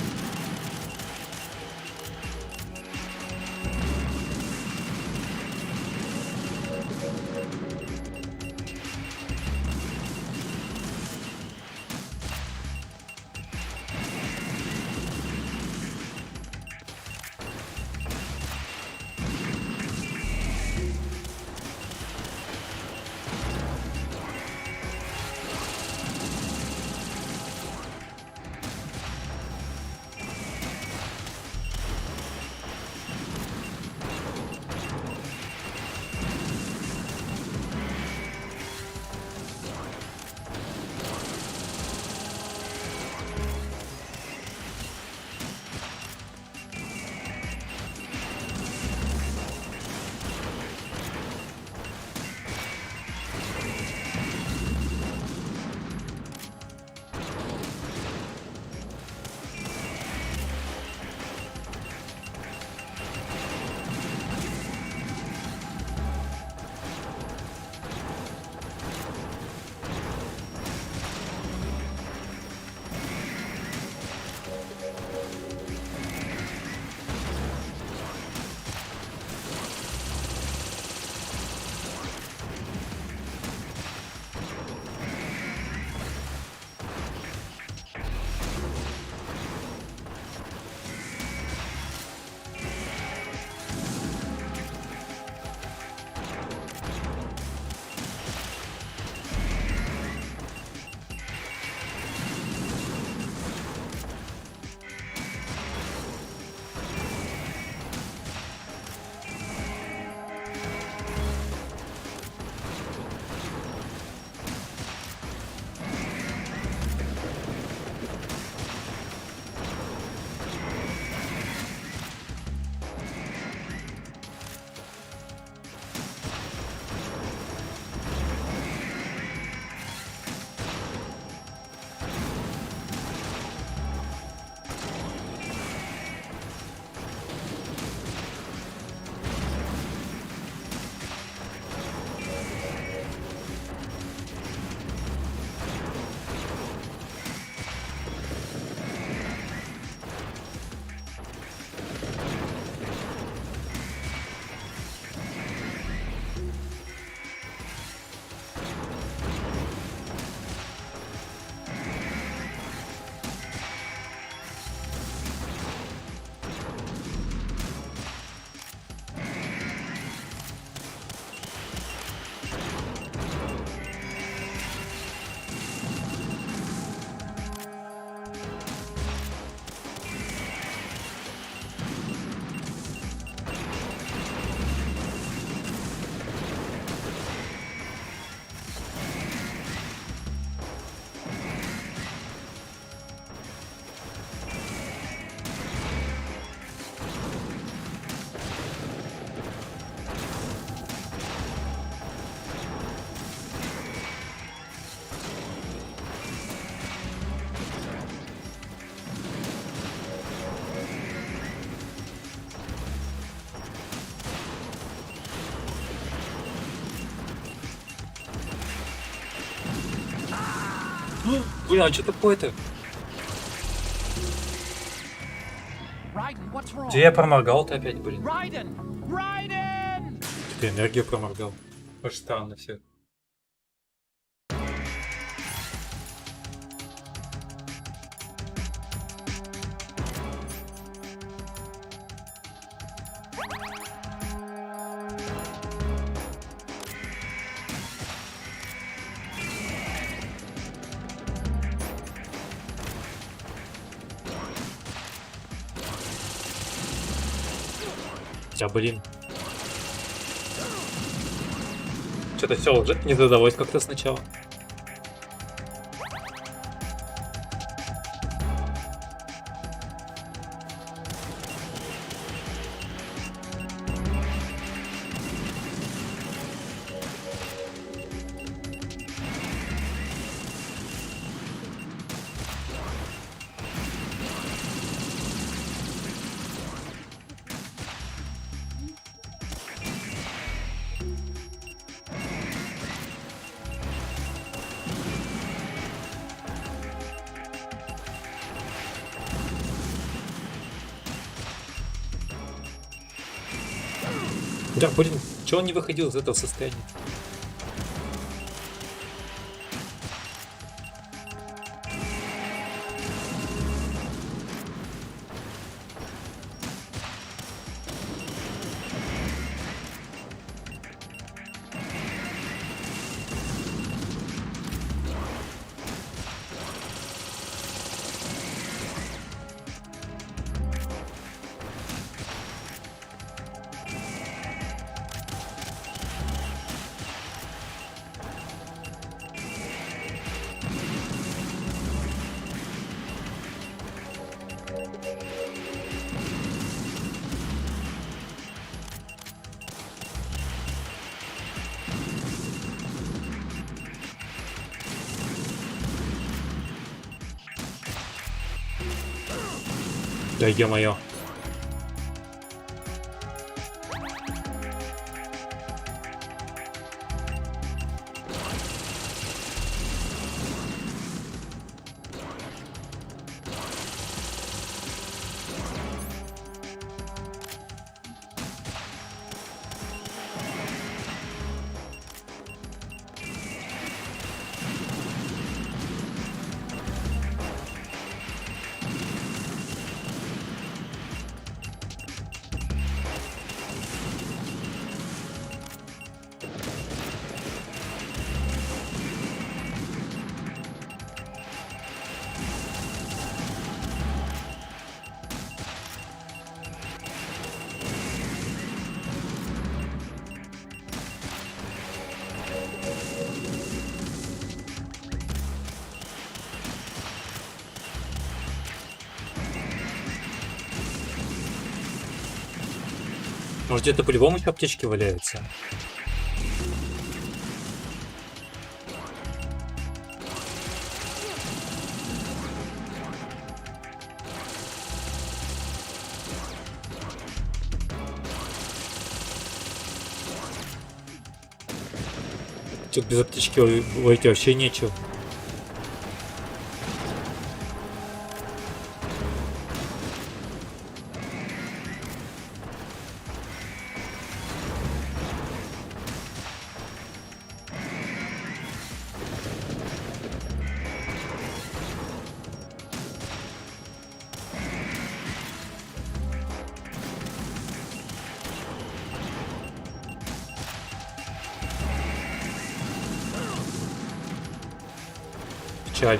[SPEAKER 1] Блин, а что такое-то?
[SPEAKER 7] Raiden, what's wrong?
[SPEAKER 1] Где я проморгал-то опять, блин?
[SPEAKER 7] Raiden! Raiden!
[SPEAKER 1] Ты энергию проморгал. Очень странно все. А, блин. Что-то все уже не задалось как-то сначала. Да, блин, чего он не выходил из этого состояния? Да ё-моё. Может, где-то по-любому еще аптечки валяются? Тут без аптечки войти вообще нечего. Печаль.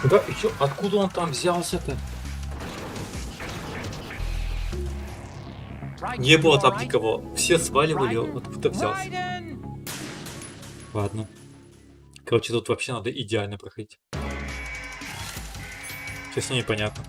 [SPEAKER 1] Да, ещё, откуда он там взялся-то? Не было там никого. Все сваливали, он откуда взялся. Ладно. Короче, тут вообще надо идеально проходить. Честно, непонятно.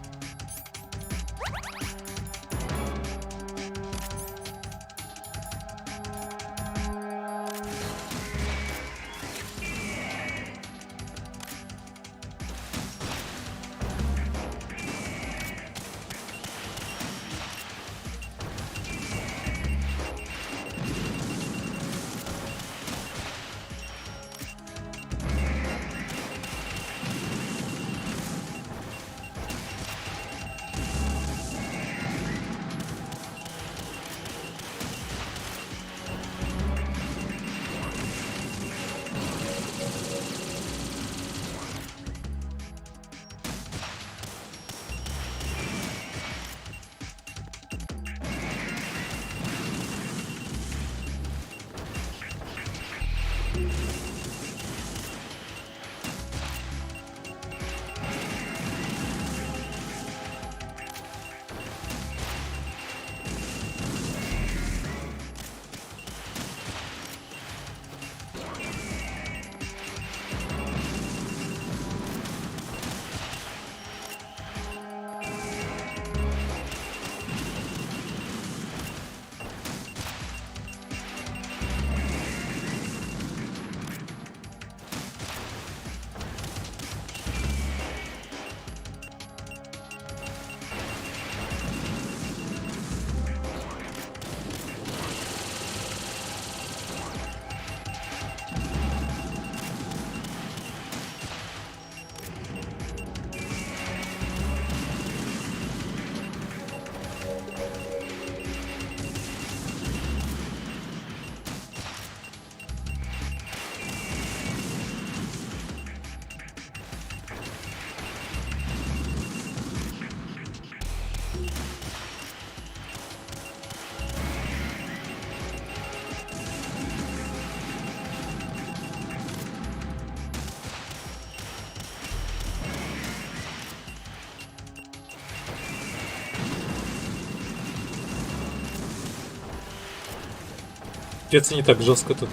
[SPEAKER 1] Пец не так жестко тут.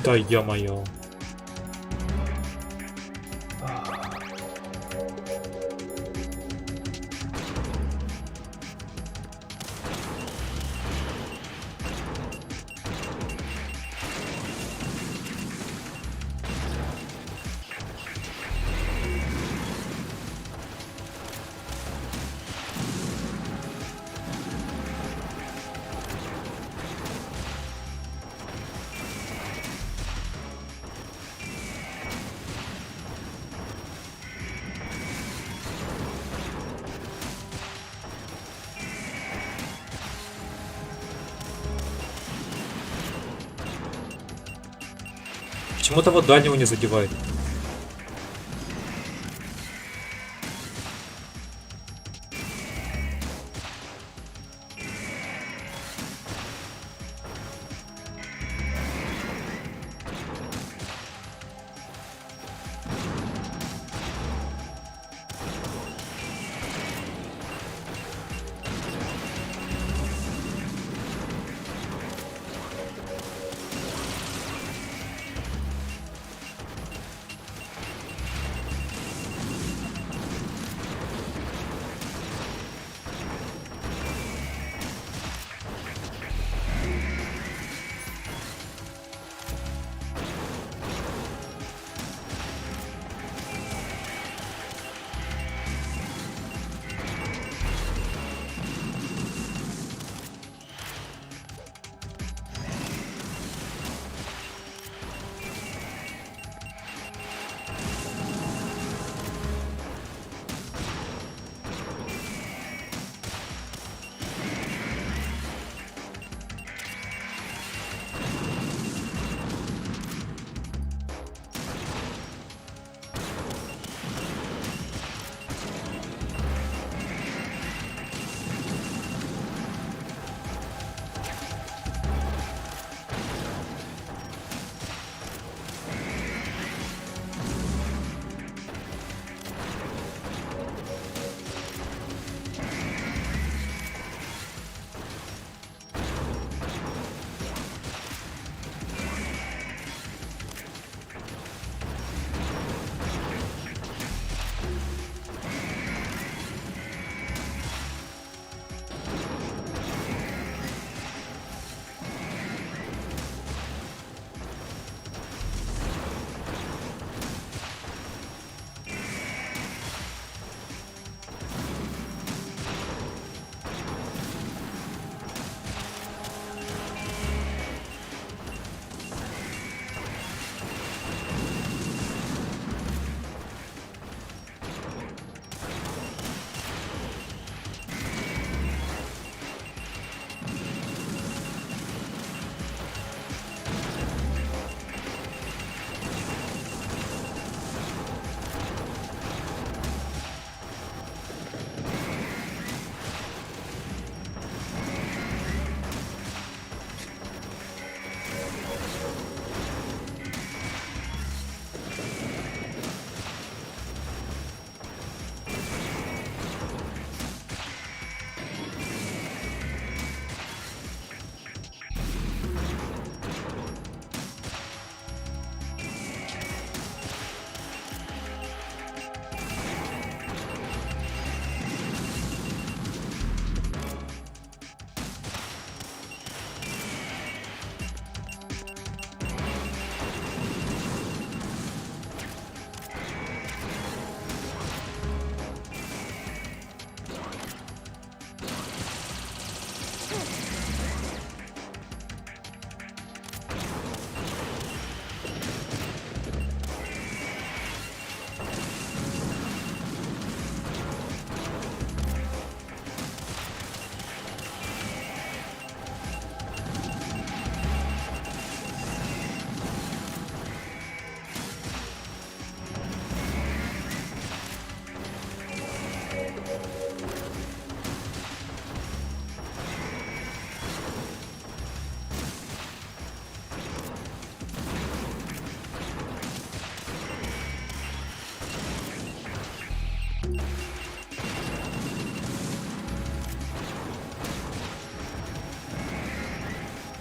[SPEAKER 1] Да ё-моё. Почему того дальнего не задевает?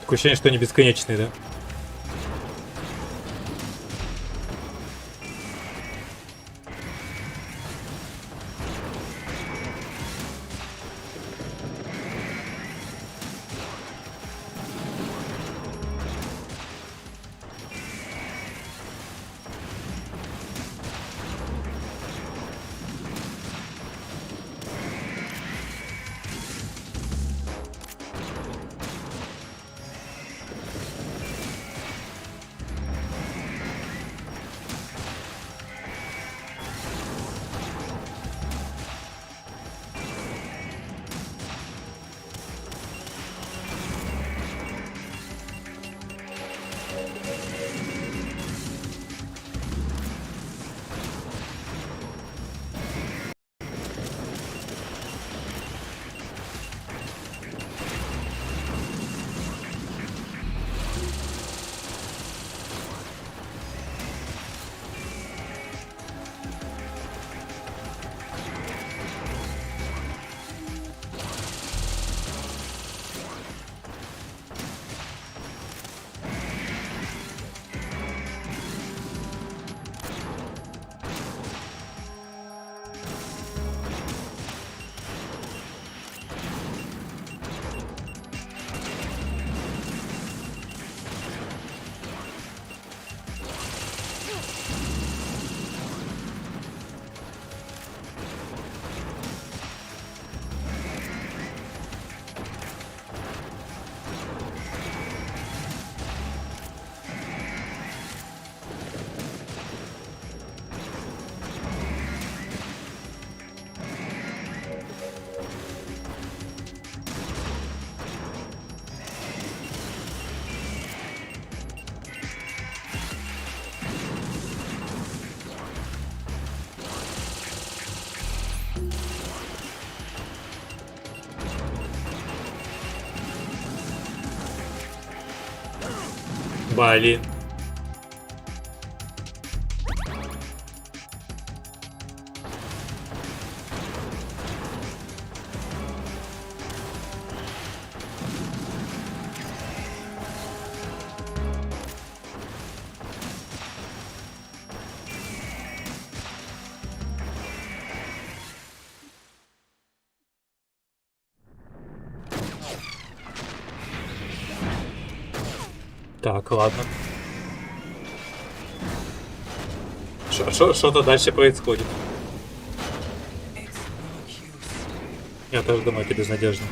[SPEAKER 1] Такое ощущение, что они бесконечные, да? Блин. Так, ладно. Что-то дальше происходит. Я тоже думаю, это безнадежно.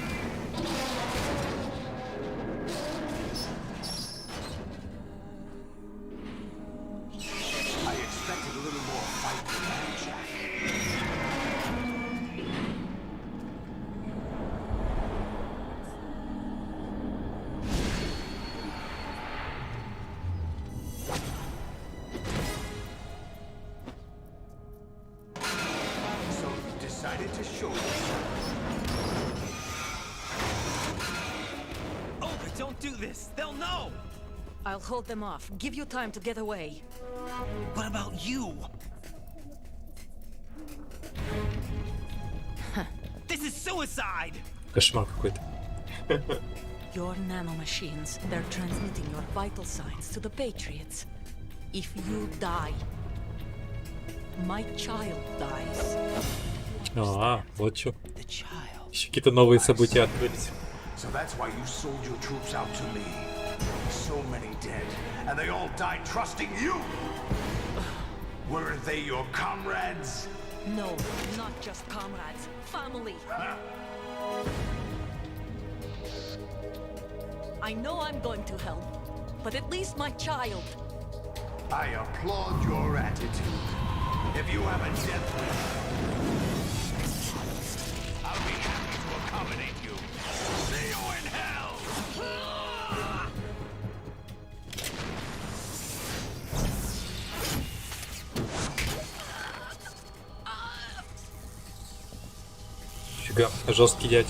[SPEAKER 10] I'll hold them off. Give you time to get away.
[SPEAKER 5] What about you? This is suicide!
[SPEAKER 1] Кошмар какой-то.
[SPEAKER 10] Your nanomachines, they're transmitting your vital signs to the Patriots. If you die, my child dies.
[SPEAKER 1] Вот что. Еще какие-то новые события открылись.
[SPEAKER 14] So that's why you sold your troops out to me. So many dead, and they all died trusting you. Weren't they your comrades?
[SPEAKER 10] No, not just comrades. Family. I know I'm going to hell, but at least my child.
[SPEAKER 14] I applaud your attitude. If you have a death wish, I'll be happy to accommodate you. See you in hell!
[SPEAKER 1] Фига, жесткий дядь.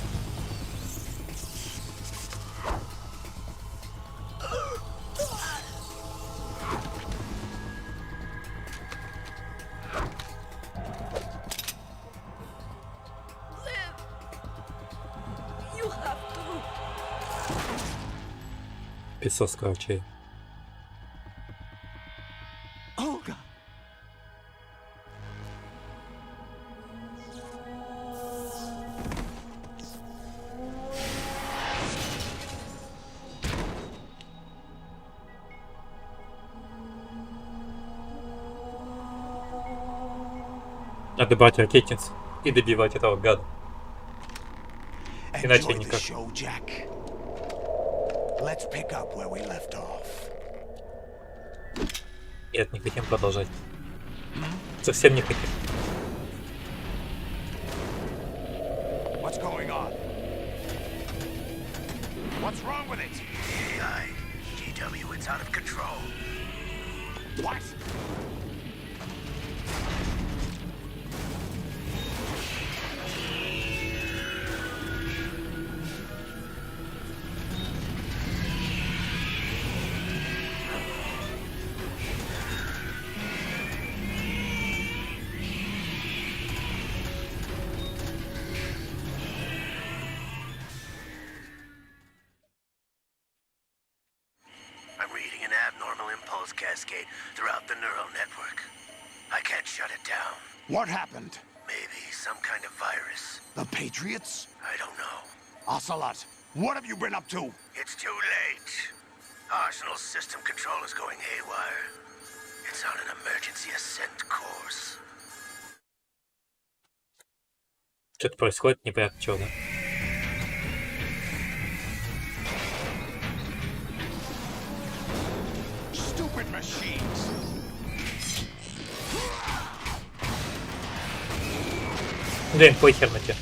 [SPEAKER 1] Песос, короче.
[SPEAKER 11] Olga!
[SPEAKER 1] Надо брать ракетницу и добивать этого гада. Иначе
[SPEAKER 14] Enjoy the
[SPEAKER 1] никак.
[SPEAKER 14] show, Jack. Let's pick up where we left off.
[SPEAKER 1] Нет, не хотим продолжать. Совсем не хотим.
[SPEAKER 14] What's going on? What's wrong with it?
[SPEAKER 11] AI, GW, it's out of control.
[SPEAKER 14] What?
[SPEAKER 11] I'm reading an abnormal impulse cascade throughout the neural network. I can't shut it down.
[SPEAKER 14] What happened?
[SPEAKER 11] Maybe some kind of virus.
[SPEAKER 14] The Patriots?
[SPEAKER 11] I don't know.
[SPEAKER 14] Ocelot, what have you been up to?
[SPEAKER 11] It's too late. Arsenal's system control is going haywire. It's on an emergency ascent course.
[SPEAKER 1] Что-то происходит, непонятно чего, да?
[SPEAKER 14] Stupid machines!
[SPEAKER 1] Да им похер на тебя.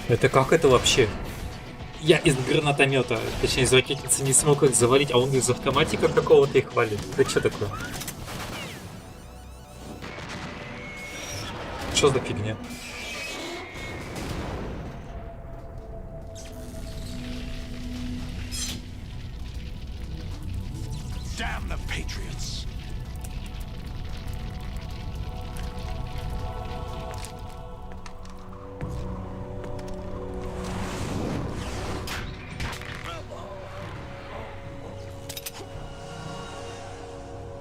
[SPEAKER 1] Это как это вообще? Я из гранатомета, точнее из ракетницы не смог их завалить, а он из автоматика какого-то их валит. Это что такое? Что за фигня?
[SPEAKER 14] Damn the Patriots!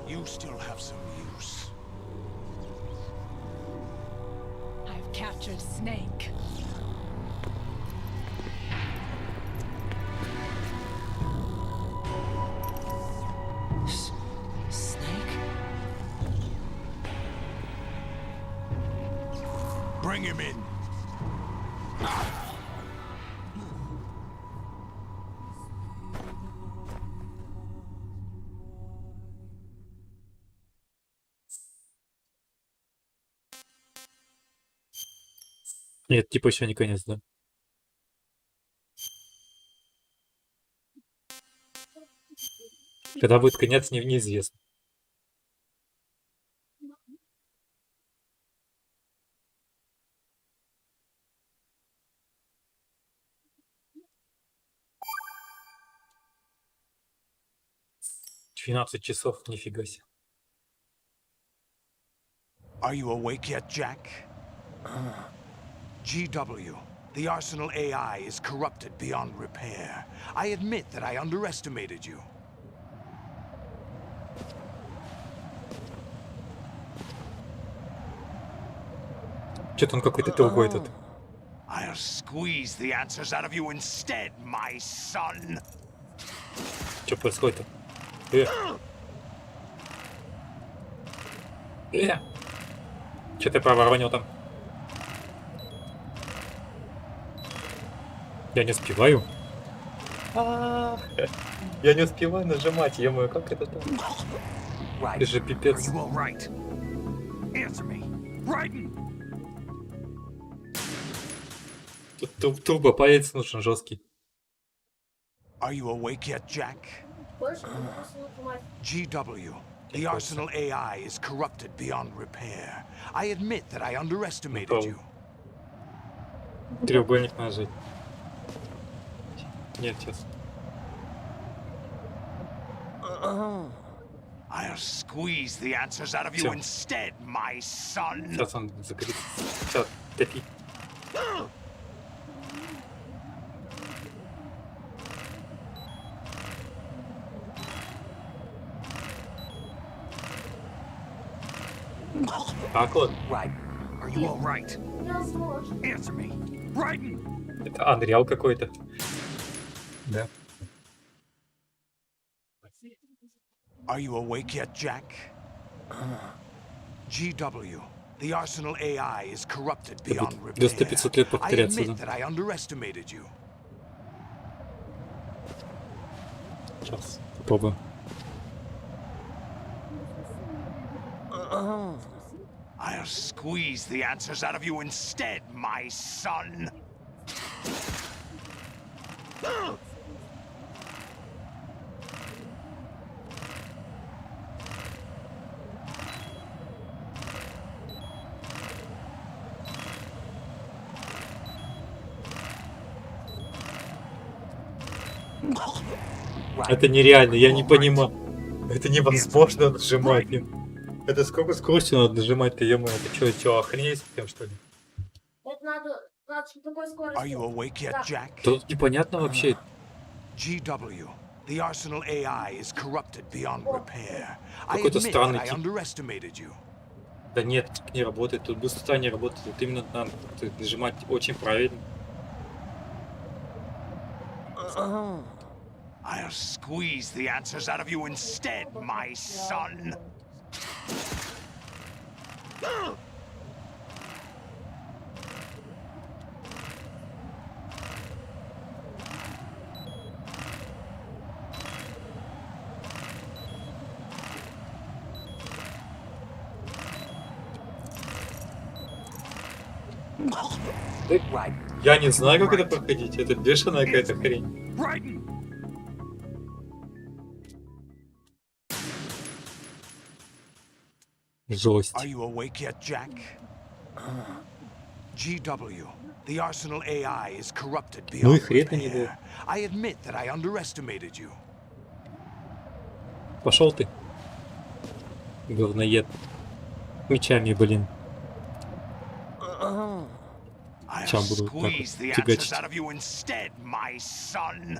[SPEAKER 14] You still have some use.
[SPEAKER 13] I've captured Snake. Snake?
[SPEAKER 14] Bring him in.
[SPEAKER 1] Нет, типа еще не конец, да? Когда будет конец, неизвестно. «12 часов, нифига себе».
[SPEAKER 14] Are you awake yet, Jack? GW, the Arsenal AI is corrupted beyond repair. I admit that I underestimated you.
[SPEAKER 1] Что-то он какой-то другой тут.
[SPEAKER 14] I'll squeeze the answers out of you instead, my son.
[SPEAKER 1] Что происходит-то? Что ты проворонил там? Я не успеваю. Я не успеваю нажимать, ё-моё, как это так? Это же пипец. Тут турбопалец нужен жесткий.
[SPEAKER 14] Are you awake yet, Jack? GW, the Arsenal AI is corrupted beyond repair. I admit that I underestimated you.
[SPEAKER 1] Треугольник нажать. Нет, сейчас.
[SPEAKER 11] I'll squeeze the answers out of you instead, my son.
[SPEAKER 1] Сейчас он загорится. Сейчас, топи. Так вот.
[SPEAKER 11] Right. Are you all right? Answer me. Right.
[SPEAKER 1] Это Unreal какой-то. Да.
[SPEAKER 14] Are you awake yet, Jack? GW, the Arsenal AI is corrupted beyond repair.
[SPEAKER 1] 500 лет
[SPEAKER 14] I
[SPEAKER 1] повторяться,
[SPEAKER 14] admit
[SPEAKER 1] да.
[SPEAKER 14] that I underestimated you.
[SPEAKER 1] Сейчас попробуем.
[SPEAKER 11] I'll squeeze the answers out of you instead, my son.
[SPEAKER 1] Это нереально, я не понимаю. Это невозможно нажимать. Это сколько скорости надо нажимать-то, ё-моё, это чё, охренеть совсем, что ли?
[SPEAKER 6] Это надо с такой скоростью.
[SPEAKER 14] Are you awake yet, Jack?
[SPEAKER 1] Тут непонятно вообще.
[SPEAKER 14] GW, the Arsenal AI is corrupted beyond repair. I
[SPEAKER 1] Какой-то
[SPEAKER 14] admit
[SPEAKER 1] странный
[SPEAKER 14] that I
[SPEAKER 1] тип.
[SPEAKER 14] underestimated you.
[SPEAKER 1] Да нет, так не работает, тут быстрота не работает, тут именно надо нажимать очень правильно.
[SPEAKER 11] I'll squeeze the answers out of you instead, my son.
[SPEAKER 1] Я не знаю, как это проходить, это бешеная какая-то хрень. Жесть.
[SPEAKER 14] Are you awake yet, Jack? GW, the Arsenal AI is corrupted
[SPEAKER 1] Ну и
[SPEAKER 14] beyond
[SPEAKER 1] хрен не было.
[SPEAKER 14] repair. I admit that I underestimated you.
[SPEAKER 1] Пошел ты. Говноед. Мечами, блин. Чем
[SPEAKER 11] I'll
[SPEAKER 1] буду так
[SPEAKER 11] squeeze the
[SPEAKER 1] вот
[SPEAKER 11] answers
[SPEAKER 1] тягачить.
[SPEAKER 11] out of you instead, my son.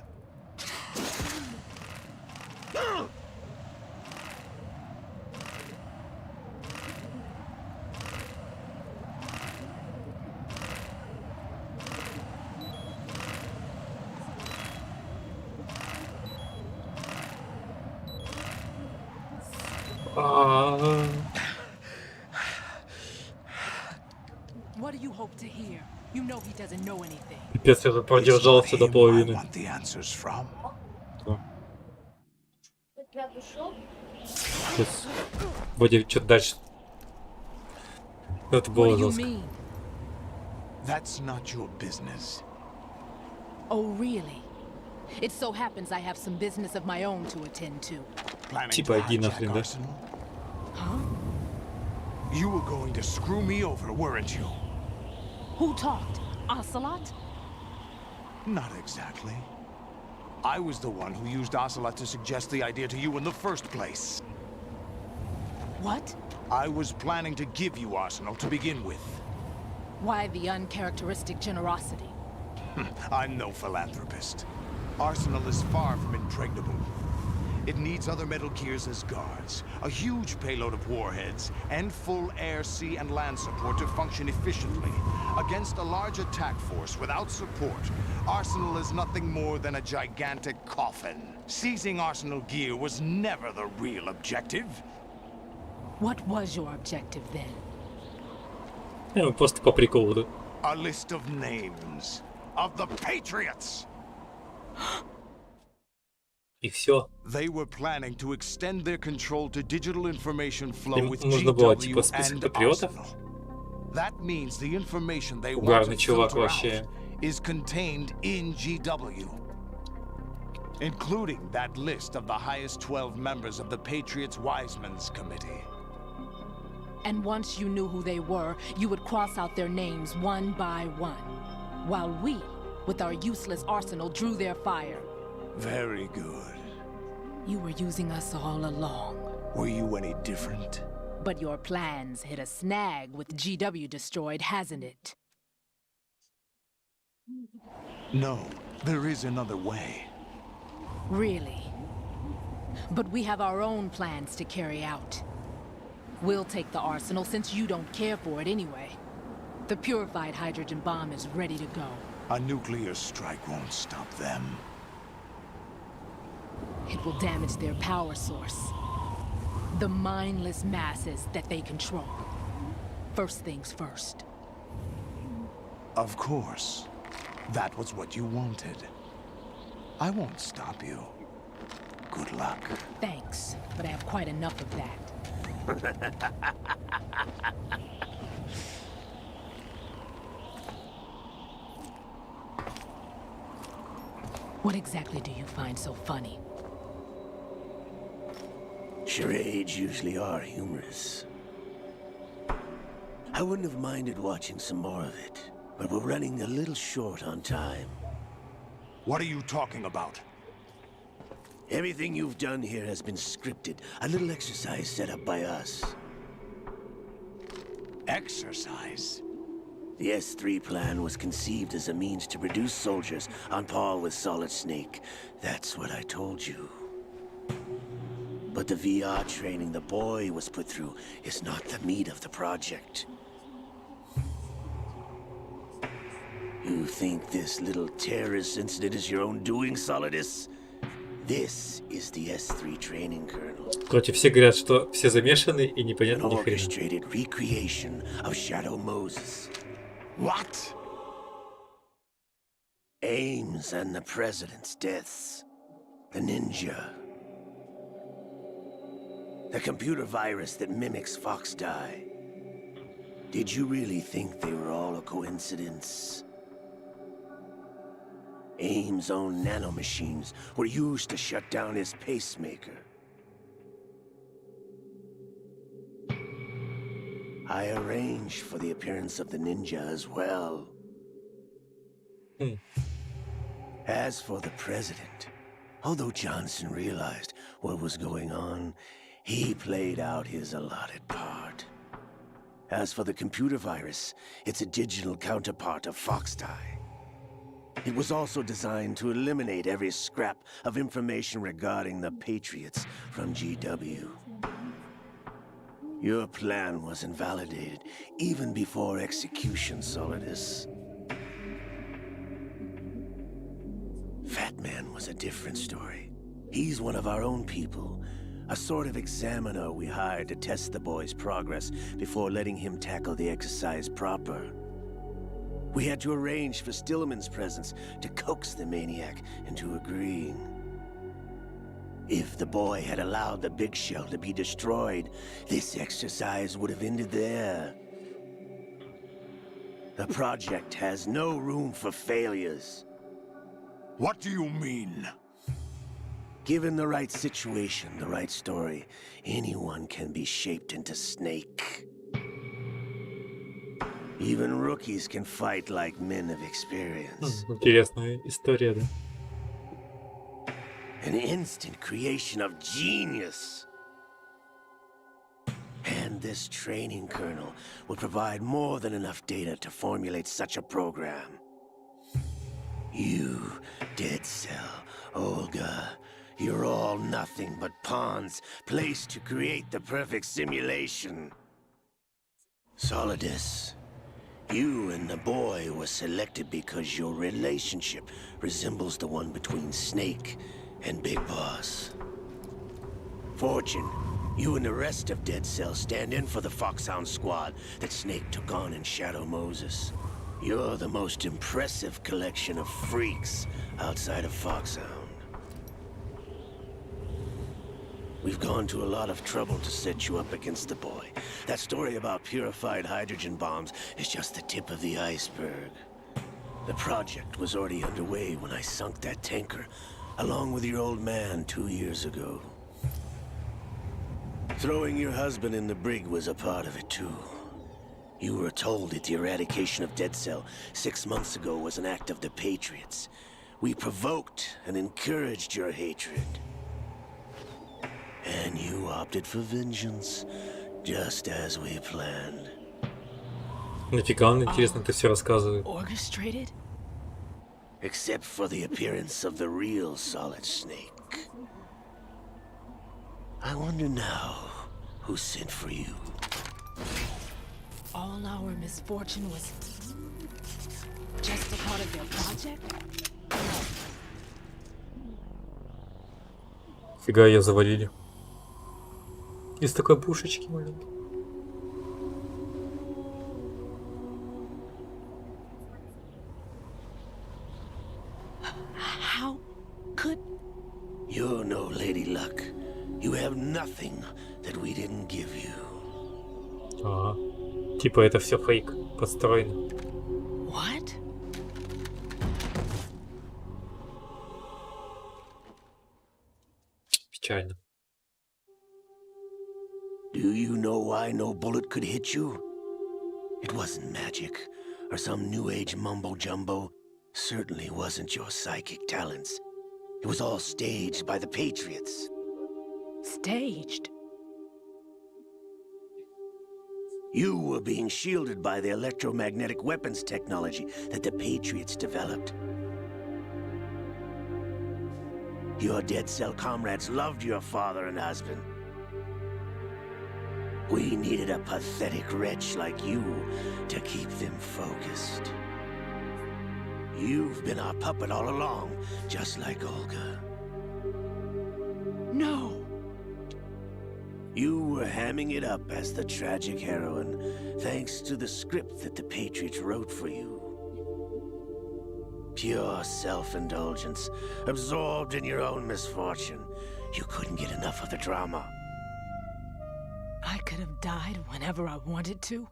[SPEAKER 13] What do you hope to hear? You know he doesn't know anything.
[SPEAKER 1] Пипец, я тут продержался до половины.
[SPEAKER 14] Want the answers from?
[SPEAKER 1] Сейчас. Вроде что-то дальше. Это
[SPEAKER 13] What
[SPEAKER 1] было
[SPEAKER 13] do you
[SPEAKER 1] жестко.
[SPEAKER 13] mean?
[SPEAKER 14] That's not your business.
[SPEAKER 13] Oh, really? It so happens I have some business of my own to attend to.
[SPEAKER 14] Planning
[SPEAKER 1] Типа
[SPEAKER 14] to
[SPEAKER 1] иди
[SPEAKER 14] hijack
[SPEAKER 1] нахрен, да?
[SPEAKER 14] Arsenal?
[SPEAKER 13] Huh?
[SPEAKER 14] You were going to screw me over, weren't you?
[SPEAKER 13] Who talked? Ocelot?
[SPEAKER 14] Not exactly. I was the one who used Ocelot to suggest the idea to you in the first place.
[SPEAKER 13] What?
[SPEAKER 14] I was planning to give you Arsenal to begin with.
[SPEAKER 13] Why the uncharacteristic generosity?
[SPEAKER 14] I'm no philanthropist. Arsenal is far from impregnable. It needs other Metal Gears as guards, a huge payload of warheads, and full air, sea, and land support to function efficiently. Against a large attack force without support, Arsenal is nothing more than a gigantic coffin. Seizing Arsenal gear was never the real objective.
[SPEAKER 13] What was your objective then?
[SPEAKER 1] Просто по приколу, да?
[SPEAKER 14] A list of names of the Patriots.
[SPEAKER 1] И все.
[SPEAKER 14] They were planning to extend their control to digital information flow
[SPEAKER 1] Им
[SPEAKER 14] with
[SPEAKER 1] нужно было
[SPEAKER 14] GW
[SPEAKER 1] типа список
[SPEAKER 14] and
[SPEAKER 1] патриотов.
[SPEAKER 14] Arsenal. That means the information they want
[SPEAKER 1] Угарный
[SPEAKER 14] to
[SPEAKER 1] чувак
[SPEAKER 14] filter
[SPEAKER 1] вообще.
[SPEAKER 14] out is contained in GW, including that list of the highest 12 members of the Patriots Wiseman's Committee.
[SPEAKER 13] And once you knew who they were, you would cross out their names one by one. While we with our useless arsenal drew their fire.
[SPEAKER 11] Very good.
[SPEAKER 13] You were using us all along.
[SPEAKER 11] Were you any different?
[SPEAKER 13] But your plans hit a snag with GW destroyed, hasn't it?
[SPEAKER 11] No, there is another way.
[SPEAKER 13] Really? But we have our own plans to carry out. We'll take the arsenal since you don't care for it anyway. The purified hydrogen bomb is ready to go.
[SPEAKER 11] A nuclear strike won't stop them.
[SPEAKER 13] It will damage their power source. The mindless masses that they control. First things first.
[SPEAKER 11] Of course. That was what you wanted. I won't stop you. Good luck.
[SPEAKER 13] Thanks, but I have quite enough of that. What exactly do you find so funny?
[SPEAKER 11] Charades usually are humorous. I wouldn't have minded watching some more of it, but we're running a little short on time.
[SPEAKER 14] What are you talking about?
[SPEAKER 11] Everything you've done here has been scripted. A little exercise set up by us.
[SPEAKER 14] Exercise?
[SPEAKER 11] The S3 plan was conceived as a means to produce soldiers on par with Solid Snake. That's what I told you. But the VR training the boy was put through is not the meat of the project. You think this little terrorist incident is your own doing, Solidus? This is the S3 training kernel.
[SPEAKER 1] Короче, все говорят, что все замешаны и непонятно
[SPEAKER 11] An
[SPEAKER 1] ни хрена.
[SPEAKER 11] orchestrated recreation of Shadow Moses.
[SPEAKER 14] What?
[SPEAKER 11] Ames and the president's deaths. The ninja. The computer virus that mimics Fox Die. Did you really think they were all a coincidence? Ames' own nanomachines were used to shut down his pacemaker. I arranged for the appearance of the ninja as well. As for the president, although Johnson realized what was going on, he played out his allotted part. As for the computer virus, it's a digital counterpart of Fox Die. It was also designed to eliminate every scrap of information regarding the Patriots from GW. Your plan was invalidated even before execution, Solidus. Fat Man was a different story. He's one of our own people, a sort of examiner we hired to test the boy's progress before letting him tackle the exercise proper. We had to arrange for Stillman's presence to coax the maniac into agreeing. If the boy had allowed the big shell to be destroyed, this exercise would have ended there. The project has no room for failures.
[SPEAKER 14] What do you mean?
[SPEAKER 11] Given the right situation, the right story, anyone can be shaped into Snake. Even rookies can fight like men of experience.
[SPEAKER 1] Интересная история, да?
[SPEAKER 11] An instant creation of genius. And this training kernel will provide more than enough data to formulate such a program. You, Dead Cell, Olga, you're all nothing but pawns placed to create the perfect simulation. Solidus, you and the boy were selected because your relationship resembles the one between Snake and Big Boss. Fortune, you and the rest of Dead Cell stand in for the Foxhound squad that Snake took on in Shadow Moses. You're the most impressive collection of freaks outside of Foxhound. We've gone to a lot of trouble to set you up against the boy. That story about purified hydrogen bombs is just the tip of the iceberg. The project was already underway when I sunk that tanker, along with your old man 2 years ago. Throwing your husband in the brig was a part of it too. You were told that the eradication of Dead Cell 6 months ago was an act of the Patriots. We provoked and encouraged your hatred. And you opted for vengeance, just as we planned.
[SPEAKER 1] Нафига он, интересно, это все рассказывает?
[SPEAKER 13] Orchestrated?
[SPEAKER 11] Except for the appearance of the real Solid Snake. I wonder now who sent for you.
[SPEAKER 13] All our misfortune was just a part of their project?
[SPEAKER 1] Фига ее завалили. Из такой пушечки маленькой.
[SPEAKER 13] How could...
[SPEAKER 11] You're no Lady Luck. You have nothing that we didn't give you.
[SPEAKER 1] Ага. Типа это все фейк, подстроено.
[SPEAKER 13] What?
[SPEAKER 1] Печально.
[SPEAKER 11] Do you know why no bullet could hit you? It wasn't magic, or some new age mumbo-jumbo. Certainly wasn't your psychic talents. It was all staged by the Patriots.
[SPEAKER 13] Staged?
[SPEAKER 11] You were being shielded by the electromagnetic weapons technology that the Patriots developed. Your Dead Cell comrades loved your father and husband. We needed a pathetic wretch like you to keep them focused. You've been our puppet all along, just like Olga.
[SPEAKER 13] No!
[SPEAKER 11] You were hamming it up as the tragic heroine, thanks to the script that the Patriots wrote for you. Pure self-indulgence, absorbed in your own misfortune. You couldn't get enough of the drama.
[SPEAKER 13] I could have died whenever I wanted to.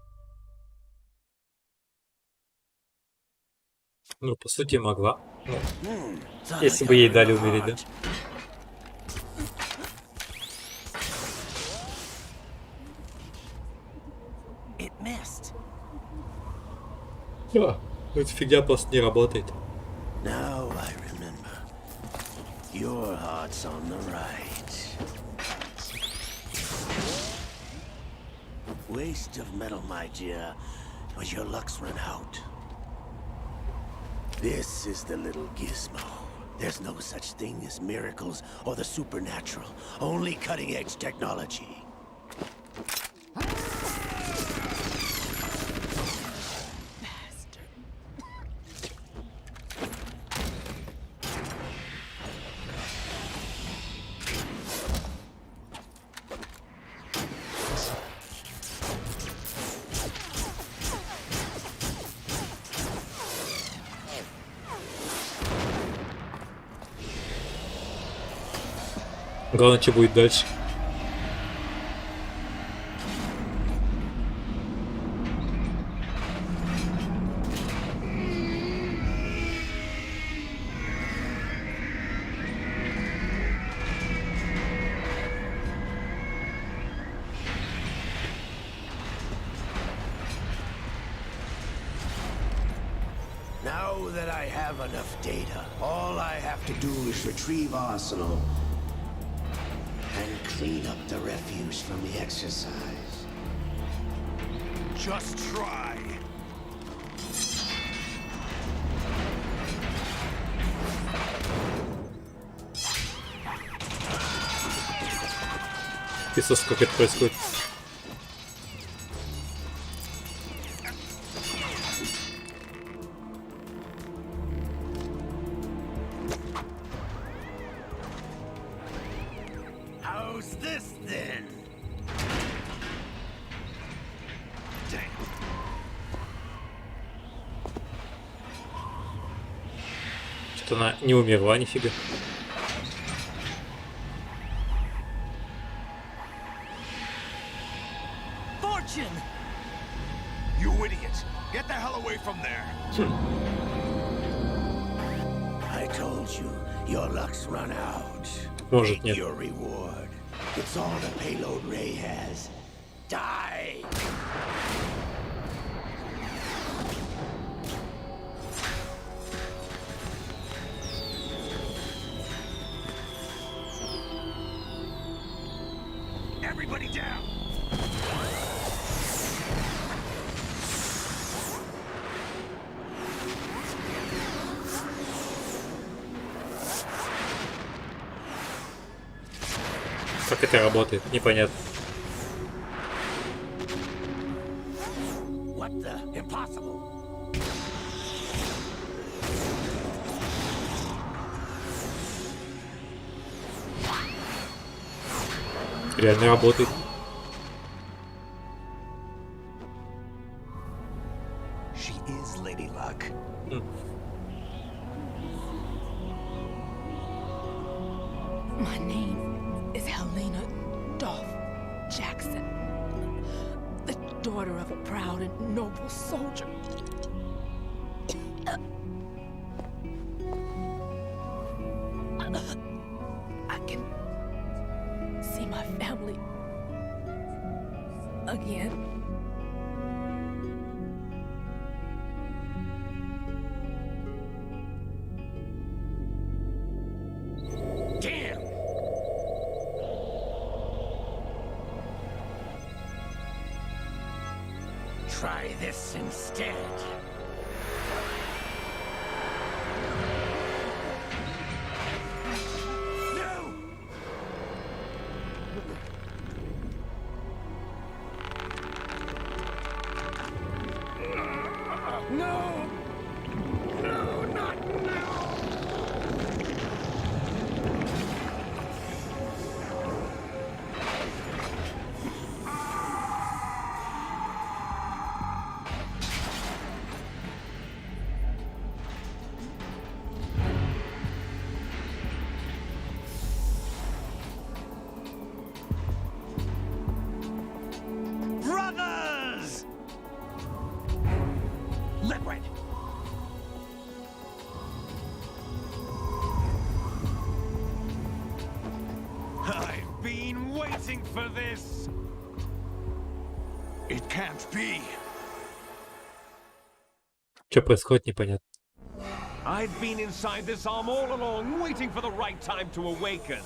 [SPEAKER 1] Ну, по сути, могла. Ну, если бы ей дали умереть, да?
[SPEAKER 5] It missed.
[SPEAKER 1] Да, эта фигня просто не работает.
[SPEAKER 11] Now I remember. Your heart's on the right. Waste of metal, my dear, but your luck's run out. This is the little gizmo. There's no such thing as miracles or the supernatural, only cutting-edge technology.
[SPEAKER 1] Главное, что будет дальше.
[SPEAKER 11] Now that I have enough data, all I have to do is retrieve Arsenal and clean up the refuse from the exercise.
[SPEAKER 14] Just try.
[SPEAKER 1] Писос, как это происходит.
[SPEAKER 11] How's this then?
[SPEAKER 1] Что-то она не умерла, нифига.
[SPEAKER 5] Fortune!
[SPEAKER 14] You idiot! Get the hell away from there!
[SPEAKER 11] I told you, your luck's run out.
[SPEAKER 1] Может, нет.
[SPEAKER 11] Your reward. It's all the payload Ray has. Die!
[SPEAKER 1] Как это работает? Непонятно.
[SPEAKER 11] What the? Impossible.
[SPEAKER 1] Реально работает.
[SPEAKER 11] She is Lady Luck.
[SPEAKER 13] My name is Helena Dolph Jackson, the daughter of a proud and noble soldier. I can see my family again.
[SPEAKER 11] Damn! Try this instead. No! No, not now! Brothers! Liquid! I've been waiting for this!
[SPEAKER 14] It can't be.
[SPEAKER 1] Что происходит, непонятно.
[SPEAKER 15] I've been inside this arm all along, waiting for the right time to awaken.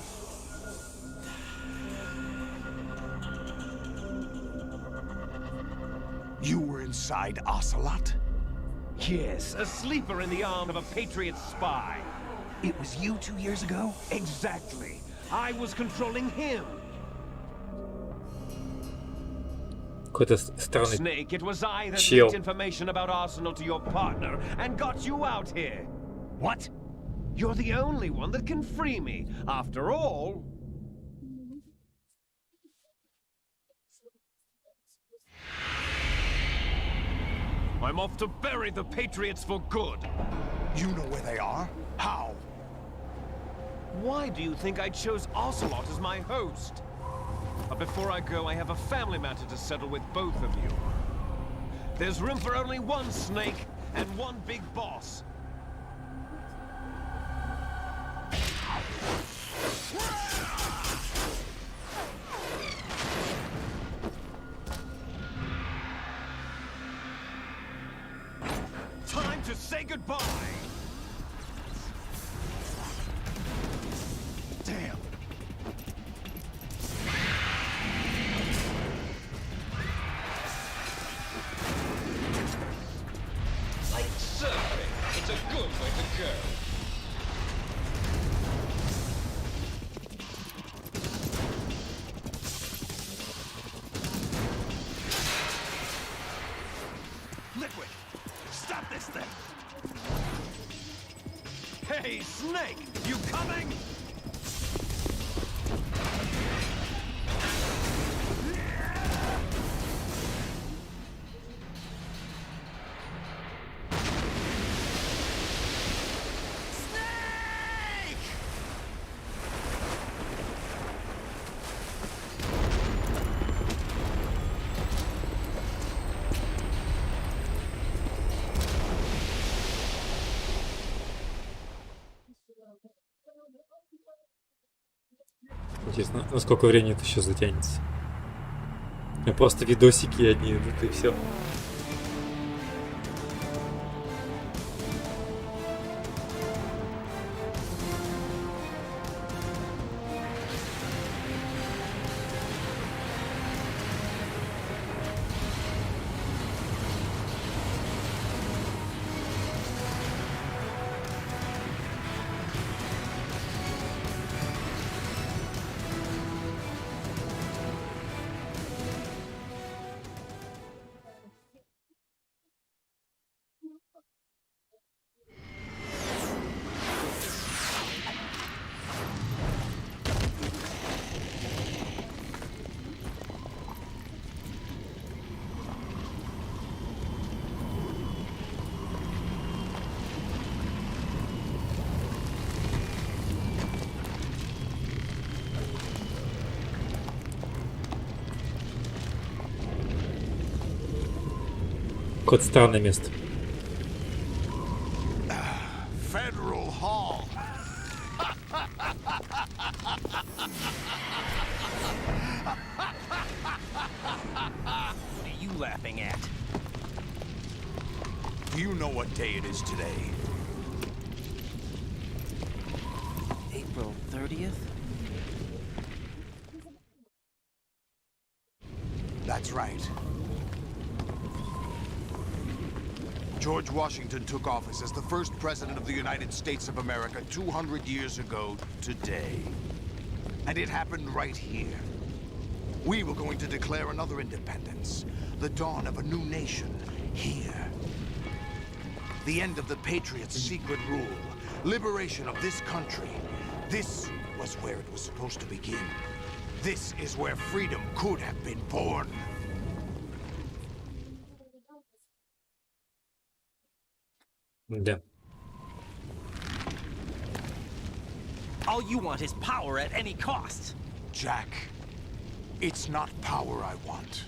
[SPEAKER 14] You were inside Ocelot?
[SPEAKER 15] Yes, a sleeper in the arm of a Patriot spy.
[SPEAKER 11] It was you 2 years ago?
[SPEAKER 15] Exactly. I was controlling him.
[SPEAKER 1] Какой-то странный
[SPEAKER 15] Snake, it was I that
[SPEAKER 1] чел.
[SPEAKER 15] leaked information about Arsenal to your partner and got you out here.
[SPEAKER 11] What?
[SPEAKER 15] You're the only one that can free me. After all... I'm off to bury the Patriots for good.
[SPEAKER 14] You know where they are? How?
[SPEAKER 15] Why do you think I chose Ocelot as my host? But before I go, I have a family matter to settle with both of you. There's room for only one Snake and one big boss. Time to say goodbye!
[SPEAKER 14] Damn.
[SPEAKER 15] Like surfing, it's a good way to go.
[SPEAKER 11] Liquid! Stop this thing!
[SPEAKER 15] Hey, Snake! You coming?
[SPEAKER 1] Интересно, на сколько времени это еще затянется? Просто видосики одни идут и все. Какое-то странное место.
[SPEAKER 14] Federal Hall.
[SPEAKER 5] What are you laughing at?
[SPEAKER 14] Do you know what day it is today?
[SPEAKER 5] April 30th?
[SPEAKER 14] That's right. George Washington took office as the first president of the United States of America 200 years ago today. And it happened right here. We were going to declare another independence, the dawn of a new nation here. The end of the Patriots' secret rule, liberation of this country. This was where it was supposed to begin. This is where freedom could have been born.
[SPEAKER 1] Да.
[SPEAKER 5] All you want is power at any cost.
[SPEAKER 14] Jack, it's not power I want.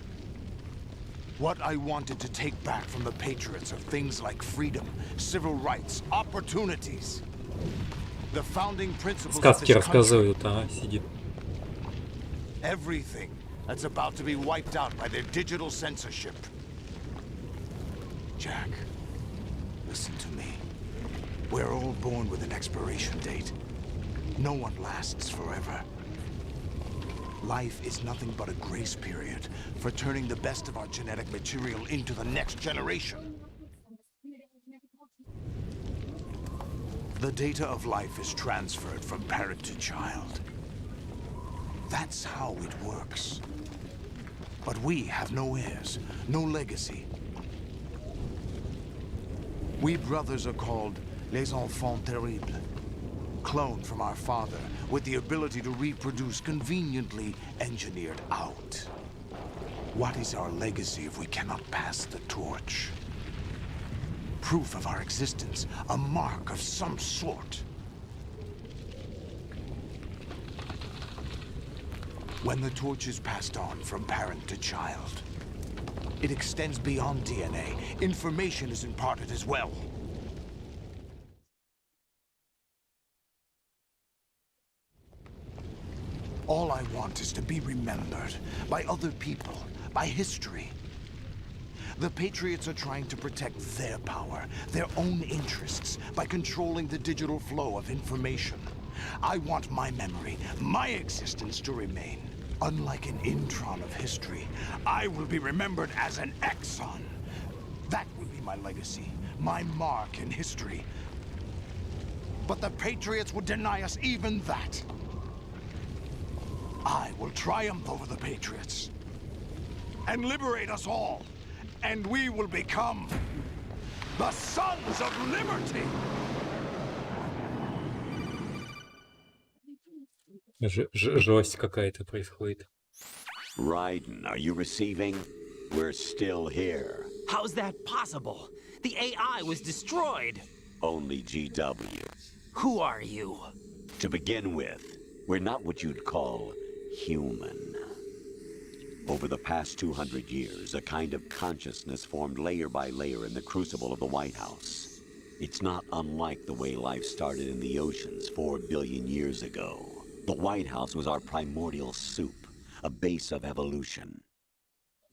[SPEAKER 14] What I wanted to take back from the Patriots are things like freedom, civil rights, opportunities. The founding principles of
[SPEAKER 1] Сказки
[SPEAKER 14] this country.
[SPEAKER 1] рассказывают, а сидит.
[SPEAKER 14] Everything that's about to be wiped out by their digital censorship. Jack, listen to me. We're all born with an expiration date. No one lasts forever. Life is nothing but a grace period for turning the best of our genetic material into the next generation. The data of life is transferred from parent to child. That's how it works. But we have no heirs, no legacy. We brothers are called les enfants terribles, cloned from our father with the ability to reproduce conveniently engineered out. What is our legacy if we cannot pass the torch? Proof of our existence, a mark of some sort. When the torch is passed on from parent to child, it extends beyond DNA. Information is imparted as well. All I want is to be remembered by other people, by history. The Patriots are trying to protect their power, their own interests, by controlling the digital flow of information. I want my memory, my existence to remain. Unlike an intron of history, I will be remembered as an exon. That will be my legacy, my mark in history. But the Patriots would deny us even that. I will triumph over the Patriots and liberate us all, and we will become the Sons of Liberty.
[SPEAKER 1] Жесть какая-то происходит.
[SPEAKER 3] Raiden, are you receiving? We're still here.
[SPEAKER 5] How's that possible? The AI was destroyed.
[SPEAKER 3] Only GW.
[SPEAKER 5] Who are you?
[SPEAKER 3] To begin with, we're not what you'd call human. Over the past 200 years, a kind of consciousness formed layer by layer in the crucible of the White House. It's not unlike the way life started in the oceans 4 billion years ago. The White House was our primordial soup, a base of evolution.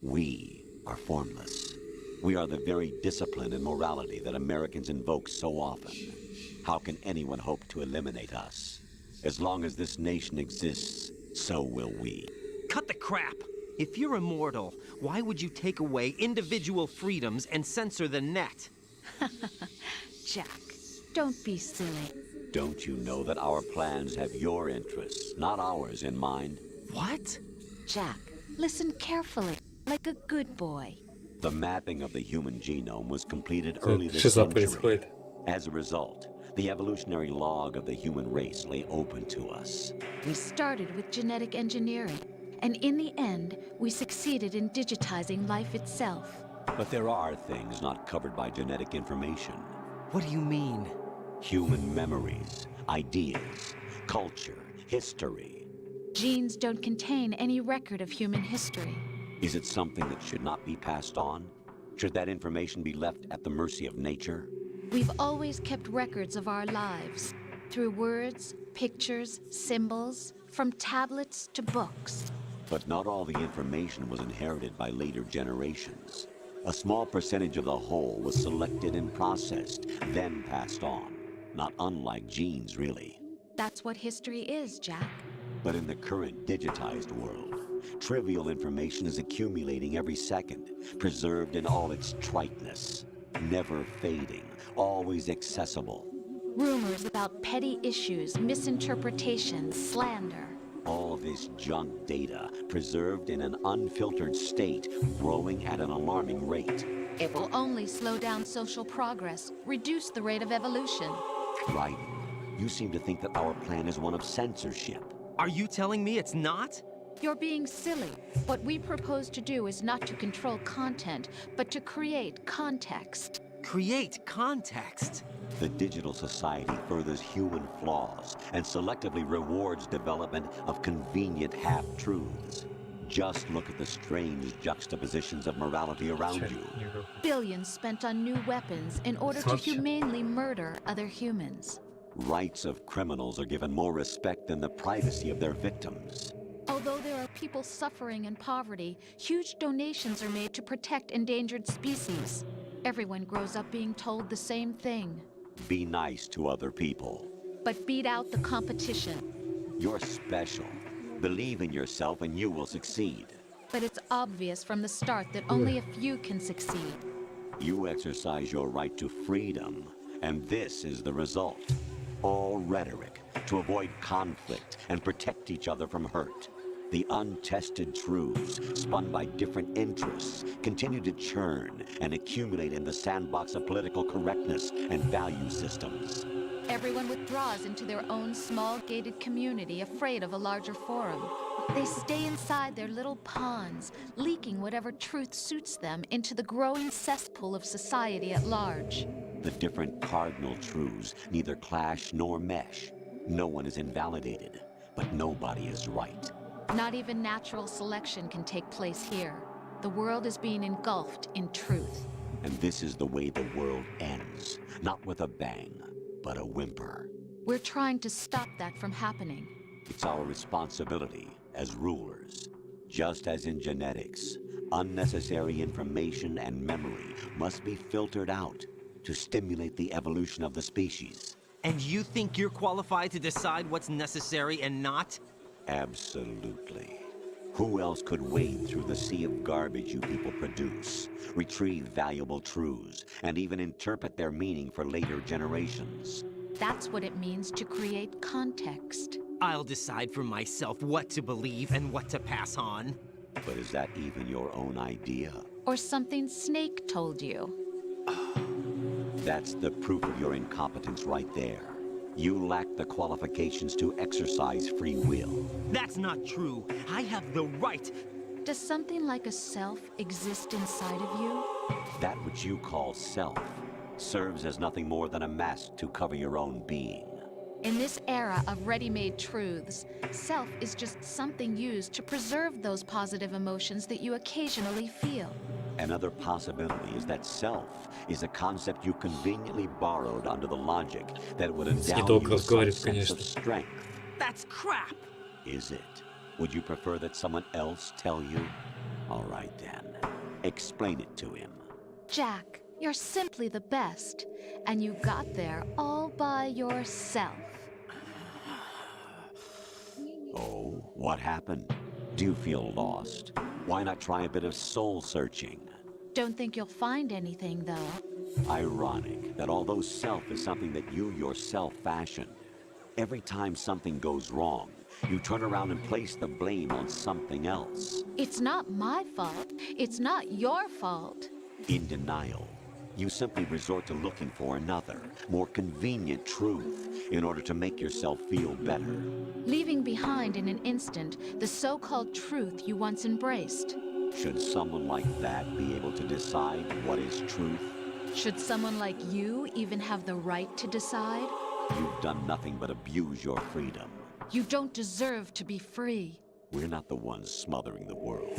[SPEAKER 3] We are formless. We are the very discipline and morality that Americans invoke so often. How can anyone hope to eliminate us? As long as this nation exists, so will we.
[SPEAKER 5] Cut the crap! If you're immortal, why would you take away individual freedoms and censor the net?
[SPEAKER 4] Jack, don't be silly.
[SPEAKER 3] Don't you know that our plans have your interests, not ours, in mind?
[SPEAKER 5] What?
[SPEAKER 4] Jack, listen carefully, like a good boy.
[SPEAKER 3] The mapping of the human genome was completed early this century. As a result, the evolutionary log of the human race lay open to us.
[SPEAKER 4] We started with genetic engineering, and in the end, we succeeded in digitizing life itself.
[SPEAKER 3] But there are things not covered by genetic information.
[SPEAKER 5] What do you mean?
[SPEAKER 3] Human memories, ideas, culture, history.
[SPEAKER 4] Genes don't contain any record of human history.
[SPEAKER 3] Is it something that should not be passed on?
[SPEAKER 16] Should that information be left at the mercy of nature?
[SPEAKER 4] We've always kept records of our lives. Through words, pictures, symbols, from tablets to books.
[SPEAKER 16] But not all the information was inherited by later generations. A small percentage of the whole was selected and processed, then passed on. Not unlike genes, really.
[SPEAKER 4] That's what history is, Jack.
[SPEAKER 16] But in the current digitized world, trivial information is accumulating every second, preserved in all its triteness, never fading, always accessible.
[SPEAKER 4] Rumors about petty issues, misinterpretations, slander.
[SPEAKER 16] All this junk data, preserved in an unfiltered state, growing at an alarming rate.
[SPEAKER 4] It will only slow down social progress, reduce the rate of evolution.
[SPEAKER 16] Right. You seem to think that our plan is one of censorship.
[SPEAKER 12] Are you telling me it's not?
[SPEAKER 4] You're being silly. What we propose to do is not to control content, but to create context.
[SPEAKER 12] Create context?
[SPEAKER 16] The digital society furthers human flaws and selectively rewards development of convenient half-truths. Just look at the strange juxtapositions of morality around you.
[SPEAKER 4] Billions spent on new weapons in order to humanely murder other humans.
[SPEAKER 16] Rights of criminals are given more respect than the privacy of their victims.
[SPEAKER 4] Although there are people suffering in poverty, huge donations are made to protect endangered species. Everyone grows up being told the same thing.
[SPEAKER 16] Be nice to other people.
[SPEAKER 4] But beat out the competition.
[SPEAKER 16] You're special. Believe in yourself and you will succeed.
[SPEAKER 4] But it's obvious from the start that only a few can succeed.
[SPEAKER 16] You exercise your right to freedom, and this is the result. All rhetoric to avoid conflict and protect each other from hurt. The untested truths, spun by different interests, continue to churn and accumulate in the sandbox of political correctness and value systems.
[SPEAKER 4] Everyone withdraws into their own small gated community, afraid of a larger forum. They stay inside their little ponds, leaking whatever truth suits them into the growing cesspool of society at large.
[SPEAKER 16] The different cardinal truths neither clash nor mesh. No one is invalidated, but nobody is right.
[SPEAKER 4] Not even natural selection can take place here. The world is being engulfed in truth.
[SPEAKER 16] And this is the way the world ends. Not with a bang, but a whimper.
[SPEAKER 4] We're trying to stop that from happening.
[SPEAKER 16] It's our responsibility as rulers. Just as in genetics, unnecessary information and memory must be filtered out to stimulate the evolution of the species.
[SPEAKER 12] And you think you're qualified to decide what's necessary and not?
[SPEAKER 16] Absolutely. Who else could wade through the sea of garbage you people produce, retrieve valuable truths, and even interpret their meaning for later generations?
[SPEAKER 4] That's what it means to create context.
[SPEAKER 12] I'll decide for myself what to believe and what to pass on.
[SPEAKER 16] But is that even your own idea?
[SPEAKER 4] Or something Snake told you?
[SPEAKER 16] That's the proof of your incompetence right there. You lack the qualifications to exercise free will.
[SPEAKER 12] That's not true. I have the right.
[SPEAKER 4] Does something like a self exist inside of you?
[SPEAKER 16] That which you call self serves as nothing more than a mask to cover your own being.
[SPEAKER 4] In this era of ready-made truths, self is just something used to preserve those positive emotions that you occasionally feel.
[SPEAKER 16] Another possibility is that self is a concept you conveniently borrowed under the logic that it would endow you with some sense of strength.
[SPEAKER 12] That's crap!
[SPEAKER 16] Is it? Would you prefer that someone else tell you? All right then. Explain it to him.
[SPEAKER 4] Jack, you're simply the best, and you got there all by yourself.
[SPEAKER 16] Oh, what happened? Do you feel lost? Why not try a bit of soul searching?
[SPEAKER 4] Don't think you'll find anything, though.
[SPEAKER 16] Ironic that although self is something that you yourself fashioned, every time something goes wrong, you turn around and place the blame on something else.
[SPEAKER 4] It's not my fault. It's not your fault.
[SPEAKER 16] In denial, you simply resort to looking for another, more convenient truth in order to make yourself feel better.
[SPEAKER 4] Leaving behind in an instant the so-called truth you once embraced.
[SPEAKER 16] Should someone like that be able to decide what is truth?
[SPEAKER 4] Should someone like you even have the right to decide?
[SPEAKER 16] You've done nothing but abuse your freedom.
[SPEAKER 4] You don't deserve to be free.
[SPEAKER 16] We're not the ones smothering the world.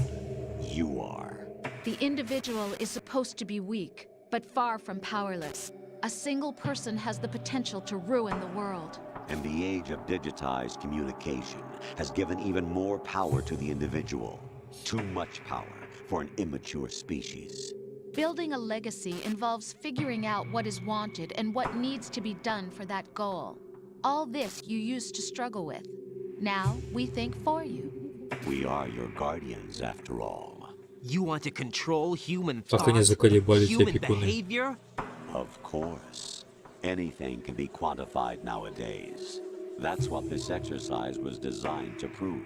[SPEAKER 16] You are.
[SPEAKER 4] The individual is supposed to be weak, but far from powerless. A single person has the potential to ruin the world.
[SPEAKER 16] And the age of digitized communication has given even more power to the individual. Too much power for an immature species.
[SPEAKER 4] Building a legacy involves figuring out what is wanted and what needs to be done for that goal. All this you used to struggle with. Now we think for you.
[SPEAKER 16] We are your guardians, after all.
[SPEAKER 12] You want to control human
[SPEAKER 1] Ах, они
[SPEAKER 12] thoughts,
[SPEAKER 1] заколебали эти
[SPEAKER 12] human
[SPEAKER 1] опекуны.
[SPEAKER 12] behavior?
[SPEAKER 16] Of course. Anything can be quantified nowadays. That's what this exercise was designed to prove.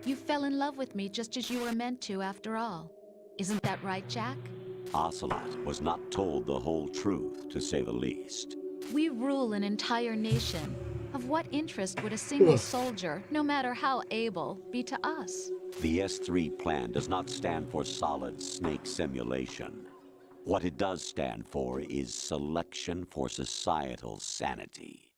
[SPEAKER 4] You fell in love with me just as you were meant to, after all. Isn't that right, Jack?
[SPEAKER 16] Ocelot was not told the whole truth, to say the least.
[SPEAKER 4] We rule an entire nation. Of what interest would a single soldier, no matter how able, be to us?
[SPEAKER 16] The S3 plan does not stand for solid snake simulation. What it does stand for is selection for societal sanity.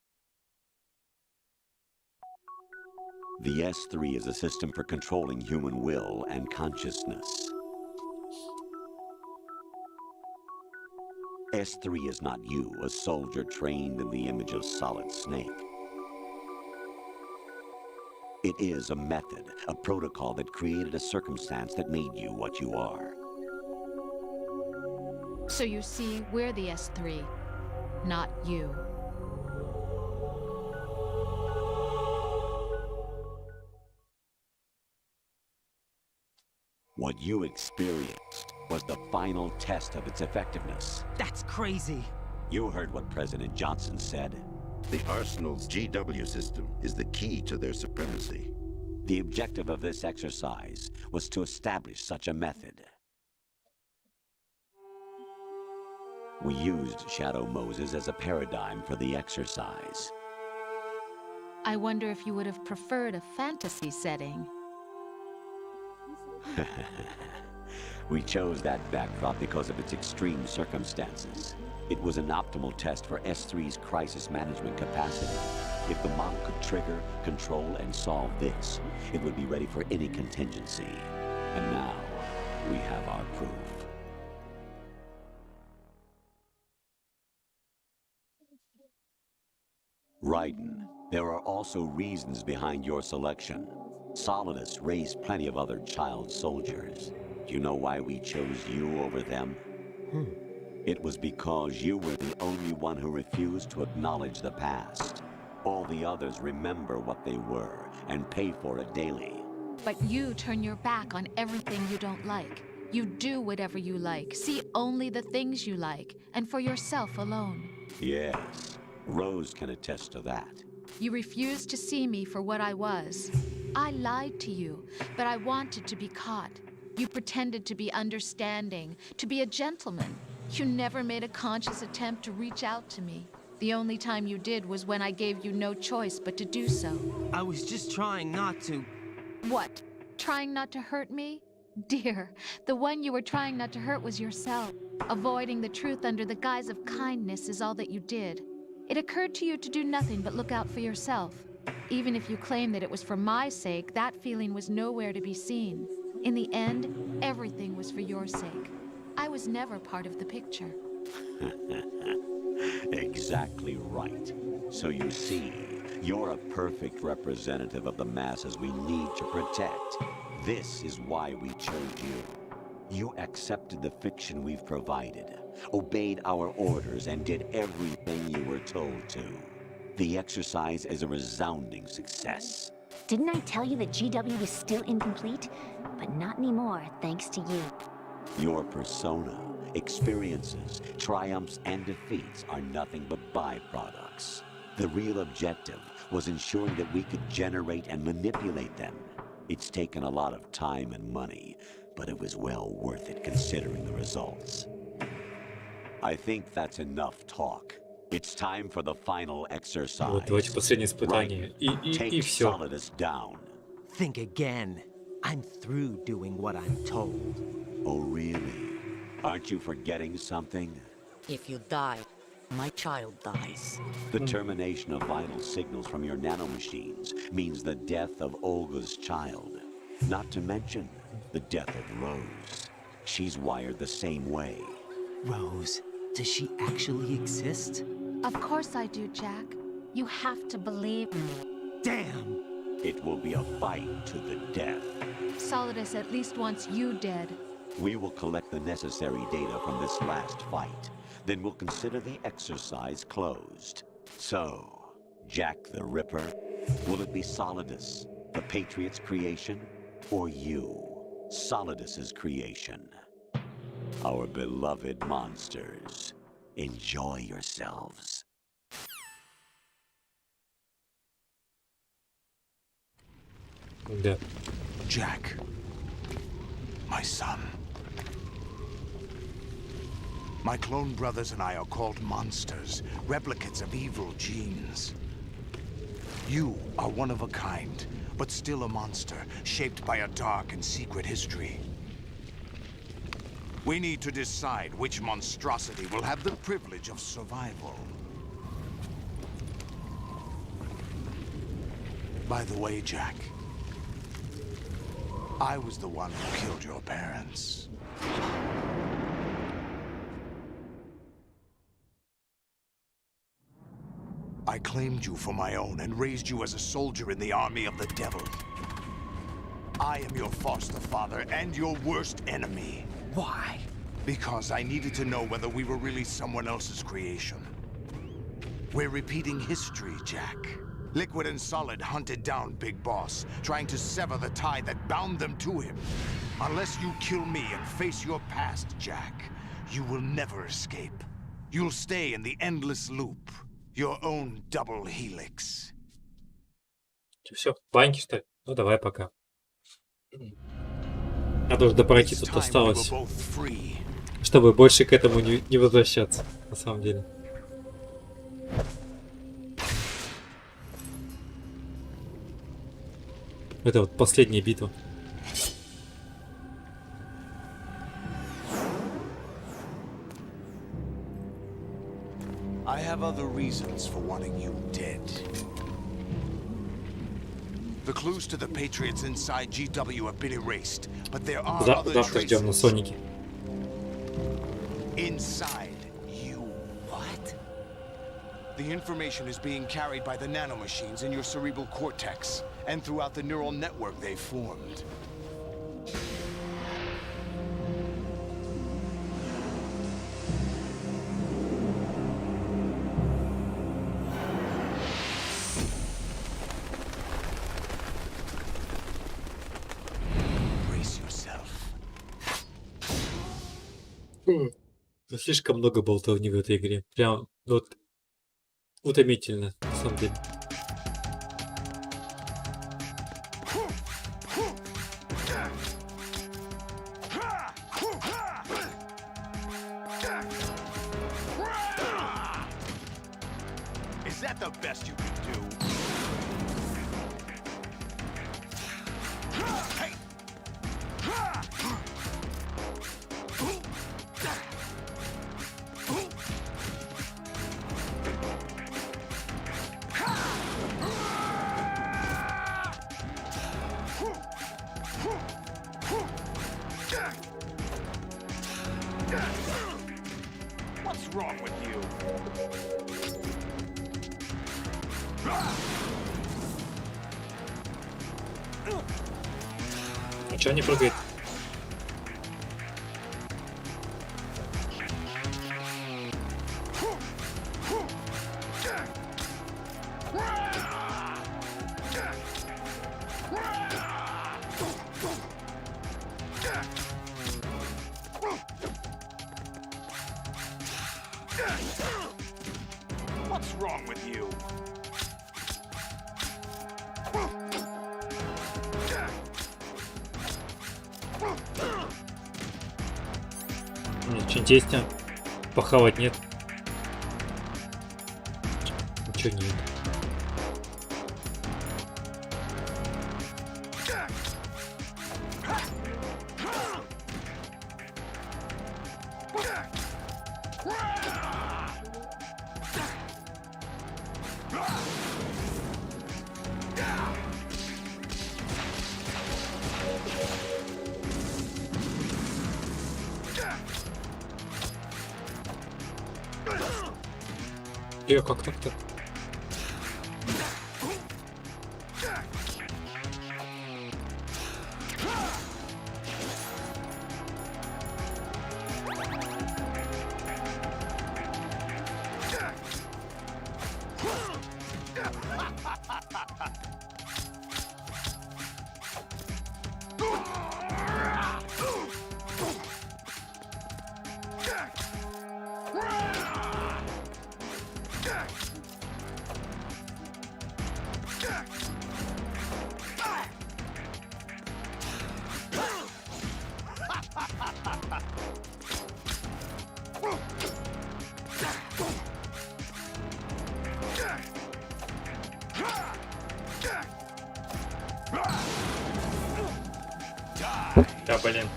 [SPEAKER 16] The S3 is a system for controlling human will and consciousness. S3 is not you, a soldier trained in the image of Solid Snake. It is a method, a protocol that created a circumstance that made you what you are.
[SPEAKER 4] So you see, we're the S3, not you.
[SPEAKER 16] What you experienced was the final test of its effectiveness.
[SPEAKER 12] That's crazy.
[SPEAKER 16] You heard what President Johnson said.
[SPEAKER 17] The Arsenal's GW system is the key to their supremacy.
[SPEAKER 16] The objective of this exercise was to establish such a method. We used Shadow Moses as a paradigm for the exercise.
[SPEAKER 4] I wonder if you would have preferred a fantasy setting.
[SPEAKER 16] We chose that backdrop because of its extreme circumstances. It was an optimal test for S3's crisis management capacity. If the model could trigger, control, and solve this, it would be ready for any contingency. And now, we have our proof. Raiden, there are also reasons behind your selection. Solidus raised plenty of other child soldiers. Do you know why we chose you over them? It was because you were the only one who refused to acknowledge the past. All the others remember what they were and pay for it daily.
[SPEAKER 4] But you turn your back on everything you don't like. You do whatever you like, see only the things you like, and for yourself alone.
[SPEAKER 16] Yes, Rose can attest to that.
[SPEAKER 4] You refused to see me for what I was. I lied to you, but I wanted to be caught. You pretended to be understanding, to be a gentleman. You never made a conscious attempt to reach out to me. The only time you did was when I gave you no choice but to do so.
[SPEAKER 12] I was just trying not to...
[SPEAKER 4] What? Trying not to hurt me? Dear, the one you were trying not to hurt was yourself. Avoiding the truth under the guise of kindness is all that you did. It occurred to you to do nothing but look out for yourself. Even if you claim that it was for my sake, that feeling was nowhere to be seen. In the end, everything was for your sake. I was never part of the picture.
[SPEAKER 16] Exactly right. So you see, you're a perfect representative of the masses we need to protect. This is why we chose you. You accepted the fiction we've provided, obeyed our orders, and did everything you were told to. The exercise is a resounding success.
[SPEAKER 6] Didn't I tell you that GW was still incomplete? But not anymore, thanks to you.
[SPEAKER 16] Your persona, experiences, triumphs, and defeats are nothing but byproducts. The real objective was ensuring that we could generate and manipulate them. It's taken a lot of time and money, but it was well worth it considering the results. I think that's enough talk. It's time for the final exercise.
[SPEAKER 1] Вот, давайте последнее испытание. И все.
[SPEAKER 16] Solidus down.
[SPEAKER 12] Think again. I'm through doing what I'm told.
[SPEAKER 16] Oh, really? Aren't you forgetting something?
[SPEAKER 10] If you die, my child dies.
[SPEAKER 16] The termination of vital signals from your nanomachines means the death of Olga's child. Not to mention the death of Rose. She's wired the same way.
[SPEAKER 12] Rose, does she actually exist?
[SPEAKER 4] Of course I do, Jack. You have to believe.
[SPEAKER 12] Damn!
[SPEAKER 16] It will be a fight to the death.
[SPEAKER 4] Solidus at least wants you dead.
[SPEAKER 16] We will collect the necessary data from this last fight. Then we'll consider the exercise closed. So, Jack the Ripper, will it be Solidus, the Patriot's creation, or you, Solidus's creation? Our beloved monsters, enjoy yourselves.
[SPEAKER 1] Да.
[SPEAKER 14] Jack, my son. My clone brothers and I are called monsters, replicates of evil genes. You are one of a kind, but still a monster, shaped by a dark and secret history. We need to decide which monstrosity will have the privilege of survival. By the way, Jack, I was the one who killed your parents. I claimed you for my own and raised you as a soldier in the army of the devil. I am your foster father and your worst enemy.
[SPEAKER 12] Why?
[SPEAKER 14] Because I needed to know whether we were really someone else's creation. We're repeating history, Jack. Liquid and Solid hunted down Big Boss, trying to sever the tie that bound them to him. Unless you kill me and face your past, Jack, you will never escape. You'll stay in the endless loop. Your own double helix.
[SPEAKER 1] Все, баньки, что ли? Ну давай пока. Надо уже допройти, тут осталось. Чтобы больше к этому не возвращаться, на самом деле. Это вот последняя битва.
[SPEAKER 14] I have other reasons for wanting you dead. The clues to the Patriots inside GW have been erased, but there are other
[SPEAKER 1] Завтра ждем на Сонике.
[SPEAKER 14] Inside you. What? The information is being carried by the nanomachines in your cerebral cortex and throughout the neural network they formed.
[SPEAKER 1] Слишком много болтовни в этой игре. Прям вот утомительно, на самом деле.
[SPEAKER 14] Is that the best you can do? Hey! What's wrong with you?
[SPEAKER 1] А чё не прыгает?
[SPEAKER 14] What's wrong with you?
[SPEAKER 1] Что-нибудь есть там? Похавать нет. Ничего нет. Как так-то? Да, блин.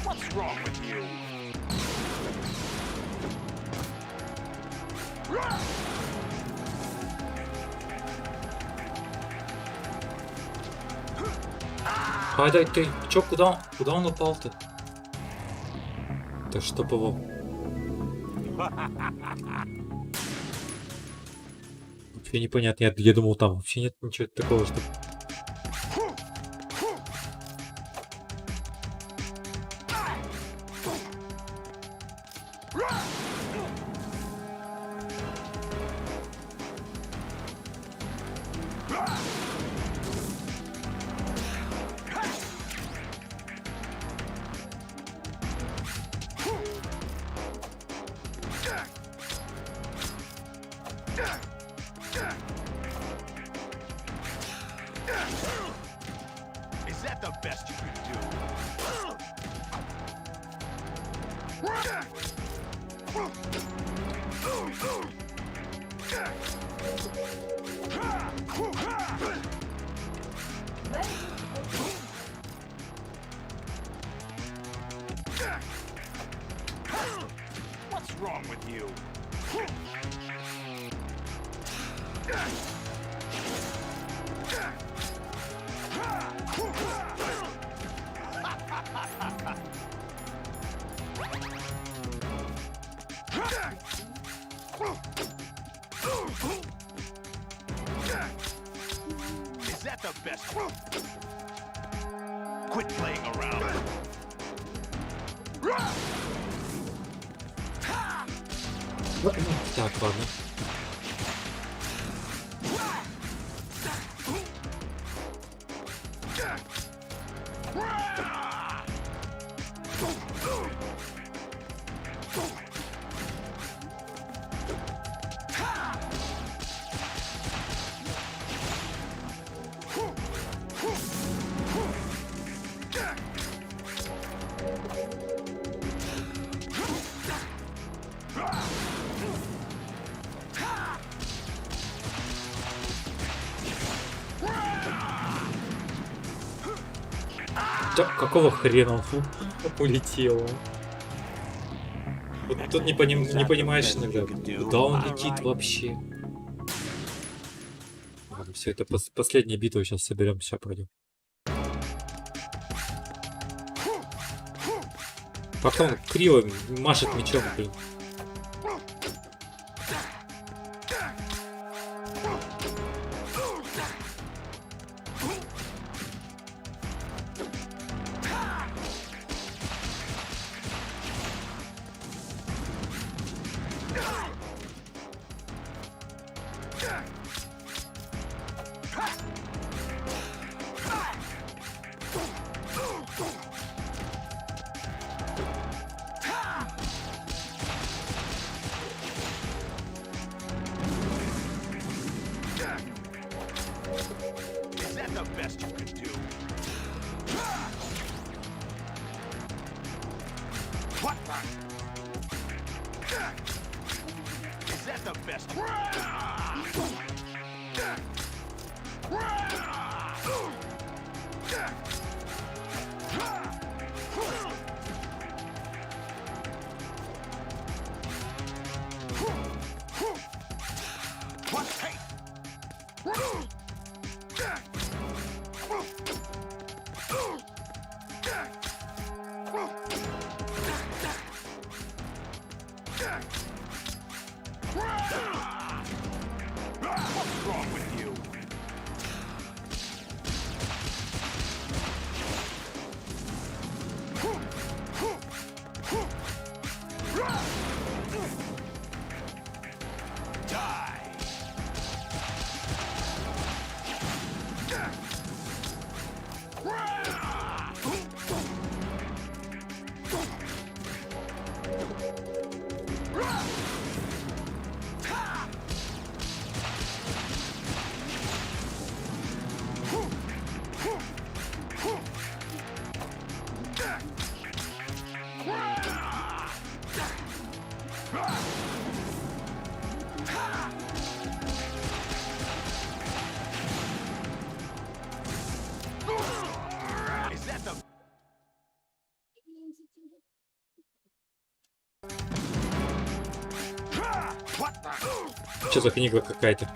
[SPEAKER 15] What's wrong with you?
[SPEAKER 1] А, дай ты. Чё, куда он упал-то? Да чтоб его. Вообще непонятно. Я думал, там вообще нет ничего такого, что...
[SPEAKER 15] Is that the best you could do? What's wrong with you? Is that the best? Quit playing around.
[SPEAKER 1] Так, ладно. Да какого хрена он улетел? Вот тут не понимаешь иногда, куда он летит вообще. Ладно, все, это последняя битва, сейчас соберем, сейчас пройдем. Пока он криво машет мечом, блин.
[SPEAKER 15] Is that the best you could do? What? Is that the best? What's wrong with you?
[SPEAKER 1] Что за книга какая-то?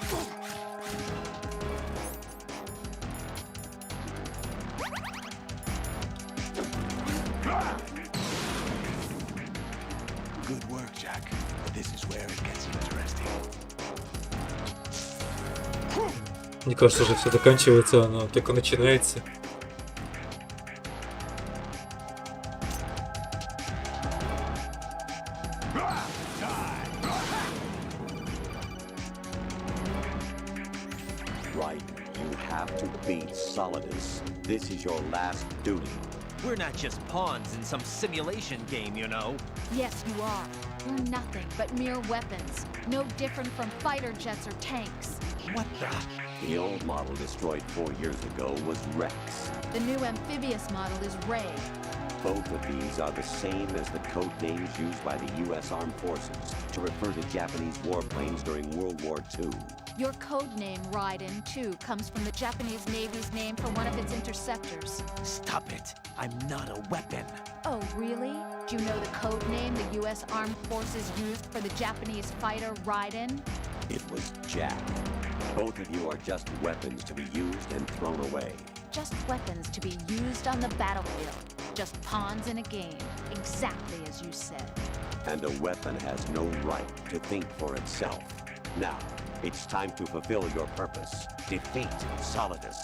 [SPEAKER 11] Good work, Jack. But this is where it gets interesting.
[SPEAKER 1] Мне кажется, уже все заканчивается, оно только начинается.
[SPEAKER 16] Right, you have to beat Solidus. This is your last duty.
[SPEAKER 5] We're not just pawns in some simulation game, you know.
[SPEAKER 4] Yes, you are. You're nothing but mere weapons. No different from fighter jets or tanks.
[SPEAKER 16] What the? The old model destroyed 4 years ago was Rex.
[SPEAKER 4] The new amphibious model is Ray.
[SPEAKER 16] Both of these are the same as the code names used by the U.S. Armed Forces to refer to Japanese warplanes during World War II.
[SPEAKER 4] Your code name, Raiden, too, comes from the Japanese Navy's name for one of its interceptors.
[SPEAKER 5] Stop it. I'm not a weapon.
[SPEAKER 4] Oh, really? Do you know the code name the U.S. Armed Forces used for the Japanese fighter Raiden?
[SPEAKER 16] It was Jack. Both of you are just weapons to be used and thrown away.
[SPEAKER 4] Just weapons to be used on the battlefield. Just pawns in a game, exactly as you said.
[SPEAKER 16] And a weapon has no right to think for itself. Now, it's time to fulfill your purpose. Defeat Solidus.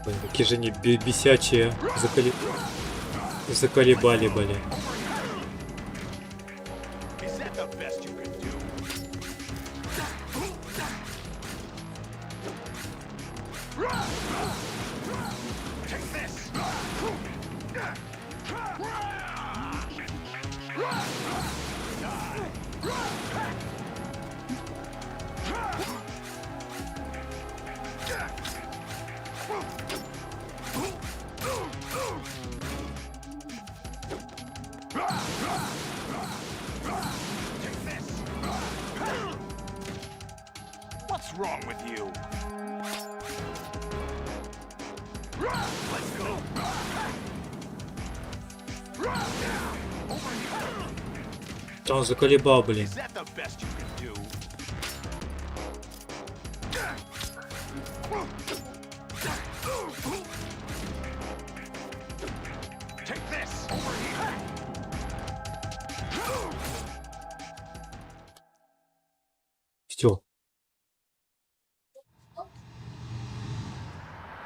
[SPEAKER 1] Блин, какие же они бесячие. Заколебали, блин.
[SPEAKER 15] Is that the best you can do? Take this! What's wrong with you? Let's go.
[SPEAKER 1] Он заколебал, блин.
[SPEAKER 15] Is that the best you can do? Take this over here.
[SPEAKER 1] Все.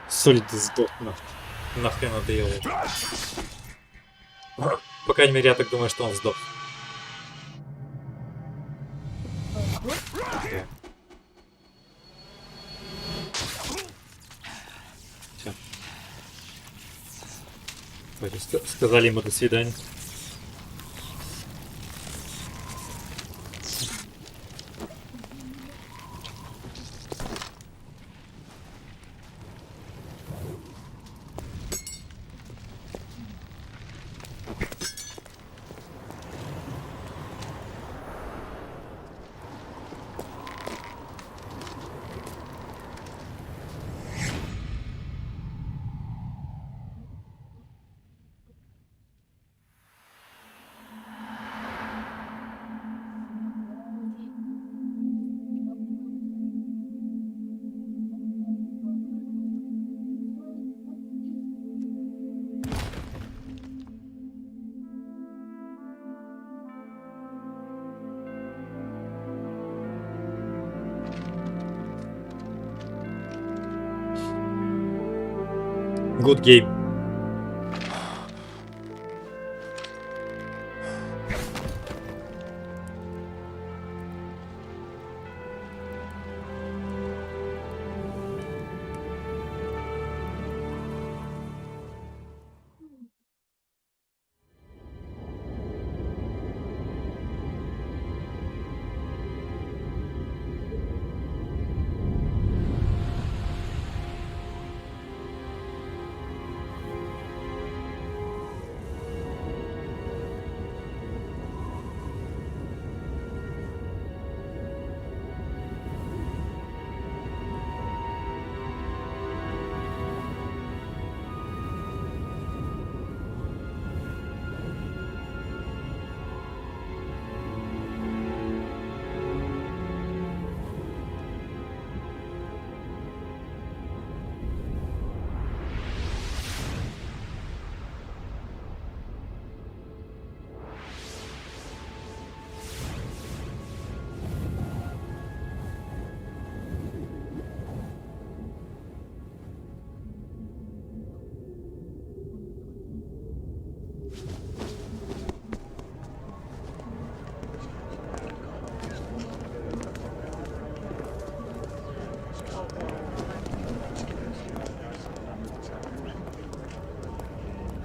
[SPEAKER 1] Солид сдох, нахрен надоело. По крайней мере, я так думаю, что он сдох. Все. Сказали ему до свидания. Good game.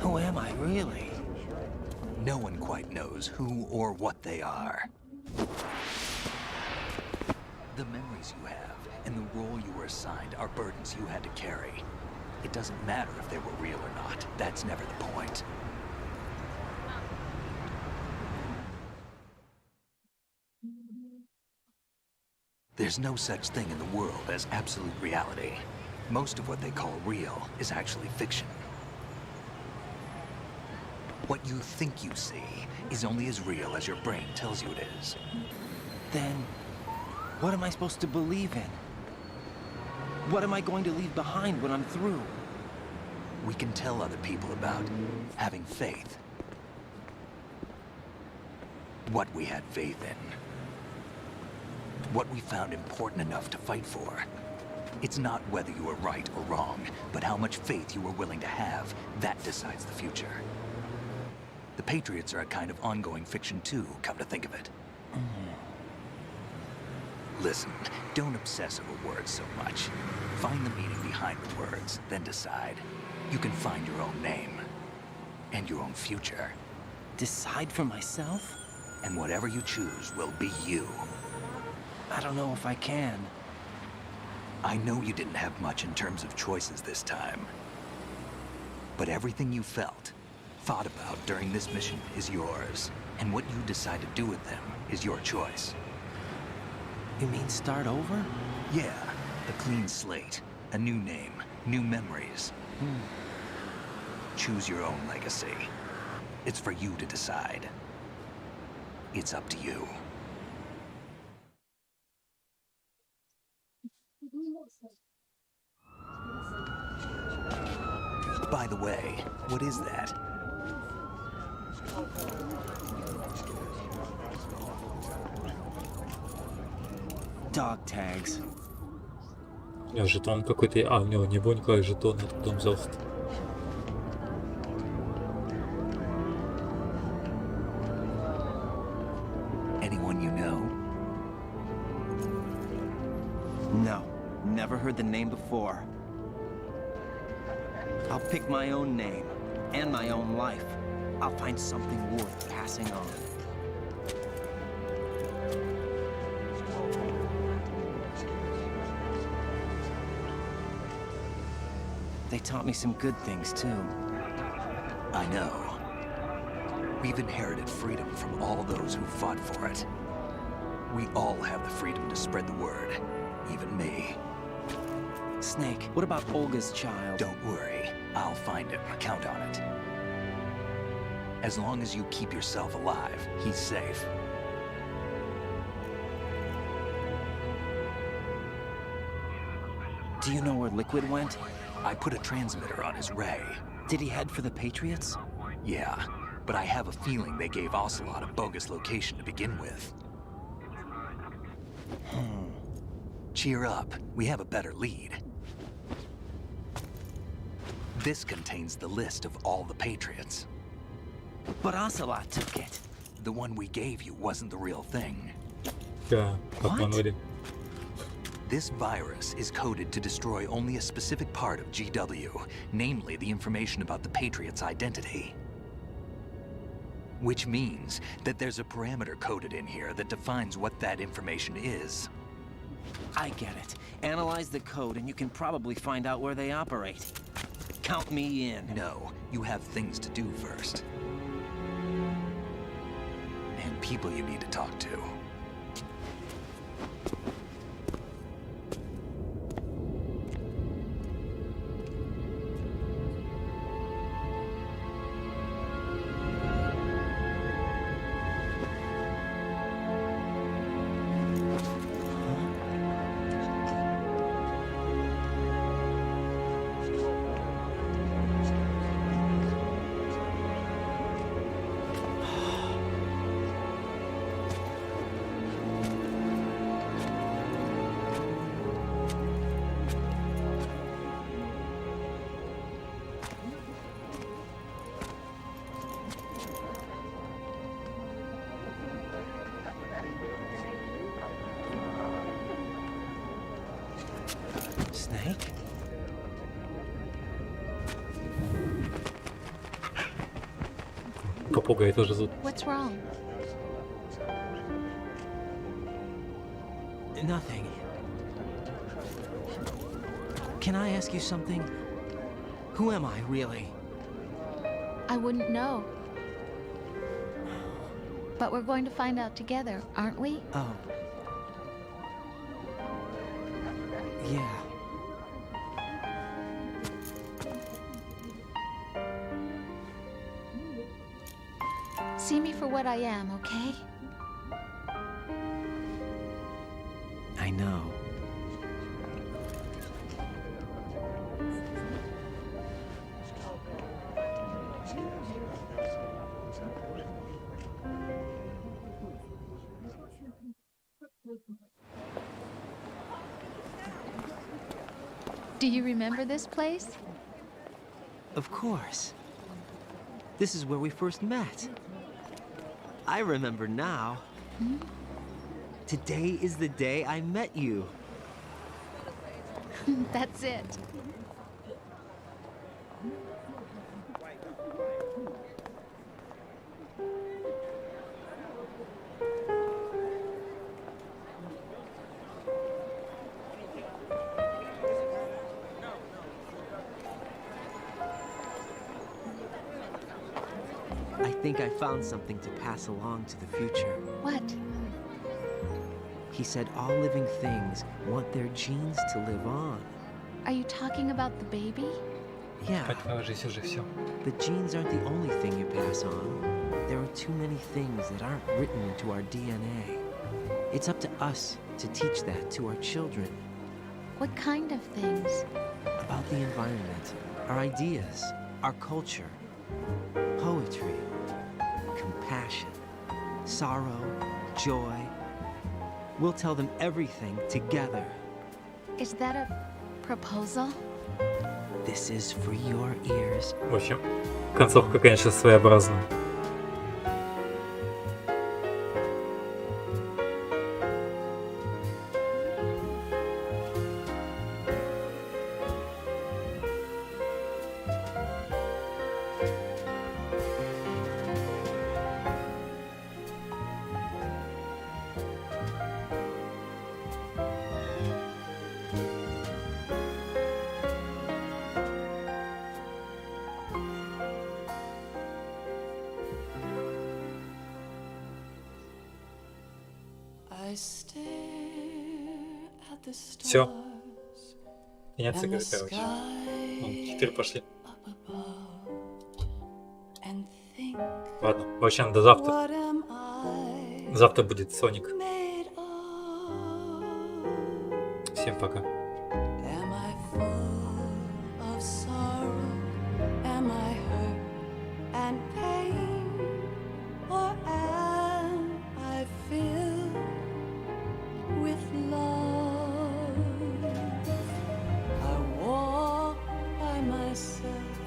[SPEAKER 11] Who am I, really?
[SPEAKER 2] No one quite knows who or what they are. The memories you have and the role you were assigned are burdens you had to carry. It doesn't matter if they were real or not. That's never the point. There's no such thing in the world as absolute reality. Most of what they call real is actually fiction. What you think you see is only as real as your brain tells you it is.
[SPEAKER 11] Then, what am I supposed to believe in? What am I going to leave behind when I'm through?
[SPEAKER 2] We can tell other people about having faith. What we had faith in. What we found important enough to fight for. It's not whether you were right or wrong, but how much faith you were willing to have. That decides the future. The Patriots are a kind of ongoing fiction too, come to think of it. Listen, don't obsess over words so much. Find the meaning behind the words, then decide. You can find your own name. And your own future.
[SPEAKER 11] Decide for myself?
[SPEAKER 2] And whatever you choose will be you.
[SPEAKER 11] I don't know if I can.
[SPEAKER 2] I know you didn't have much in terms of choices this time. But everything you felt, thought about during this mission is yours. And what you decide to do with them is your choice.
[SPEAKER 11] You mean start over?
[SPEAKER 2] Yeah, a clean slate, a new name, new memories. Choose your own legacy. It's for you to decide. It's up to you. By the way, what is that?
[SPEAKER 11] Dog tags.
[SPEAKER 1] У него жетон какой-то... А, у него не было никаких жетонов, откуда он взялся.
[SPEAKER 2] Anyone you know?
[SPEAKER 11] No, never heard the name before. I'll pick my own name, and my own life. I'll find something worth passing on. They taught me some good things, too.
[SPEAKER 2] I know. We've inherited freedom from all those who fought for it. We all have the freedom to spread the word. Even me.
[SPEAKER 11] Snake, what about Olga's child?
[SPEAKER 2] Don't worry. I'll find him. Count on it. As long as you keep yourself alive, he's safe.
[SPEAKER 11] Do you know where Liquid went?
[SPEAKER 2] I put a transmitter on his ray.
[SPEAKER 11] Did he head for the Patriots?
[SPEAKER 2] Yeah, but I have a feeling they gave Ocelot a bogus location to begin with. Cheer up. We have a better lead. This contains the list of all the Patriots.
[SPEAKER 5] But Ocelot took it.
[SPEAKER 2] The one we gave you wasn't the real thing.
[SPEAKER 1] Да, обманули.
[SPEAKER 2] This virus is coded to destroy only a specific part of GW, namely the information about the Patriot's identity. Which means that there's a parameter coded in here that defines what that information is.
[SPEAKER 5] I get it. Analyze the code and you can probably find out where they operate. Count me in.
[SPEAKER 2] No, you have things to do first. And people you need to talk to.
[SPEAKER 5] Snake?
[SPEAKER 1] Попугай тоже зовут.
[SPEAKER 4] What's wrong?
[SPEAKER 5] Nothing. Can I ask you something? Who am I, really?
[SPEAKER 4] I wouldn't know. But we're going to find out together, aren't we?
[SPEAKER 5] Oh. Yeah.
[SPEAKER 4] See me for what I am, okay?
[SPEAKER 5] I know.
[SPEAKER 4] Do you remember this place?
[SPEAKER 5] Of course. This is where we first met. I remember now. Today is the day I met you.
[SPEAKER 4] That's it.
[SPEAKER 5] I think I found something to pass along to the future.
[SPEAKER 4] What?
[SPEAKER 5] He said all living things want their genes to live on.
[SPEAKER 4] Are you talking about the baby?
[SPEAKER 5] Yeah.
[SPEAKER 1] Кажись уже все.
[SPEAKER 5] But genes aren't the only thing you pass on. There are too many things that aren't written into our DNA. It's up to us to teach that to our children.
[SPEAKER 4] What kind of things?
[SPEAKER 5] About the environment, our ideas, our culture, poetry, compassion, sorrow, joy. We'll tell them everything together.
[SPEAKER 4] Is that a proposal?
[SPEAKER 5] This is for your ears.
[SPEAKER 1] В общем, концовка, конечно, своеобразная. Все. Конец игры, короче. Вон, 4 пошли. Ладно, в общем, до завтра. Завтра будет Соник. Всем пока.
[SPEAKER 18] Myself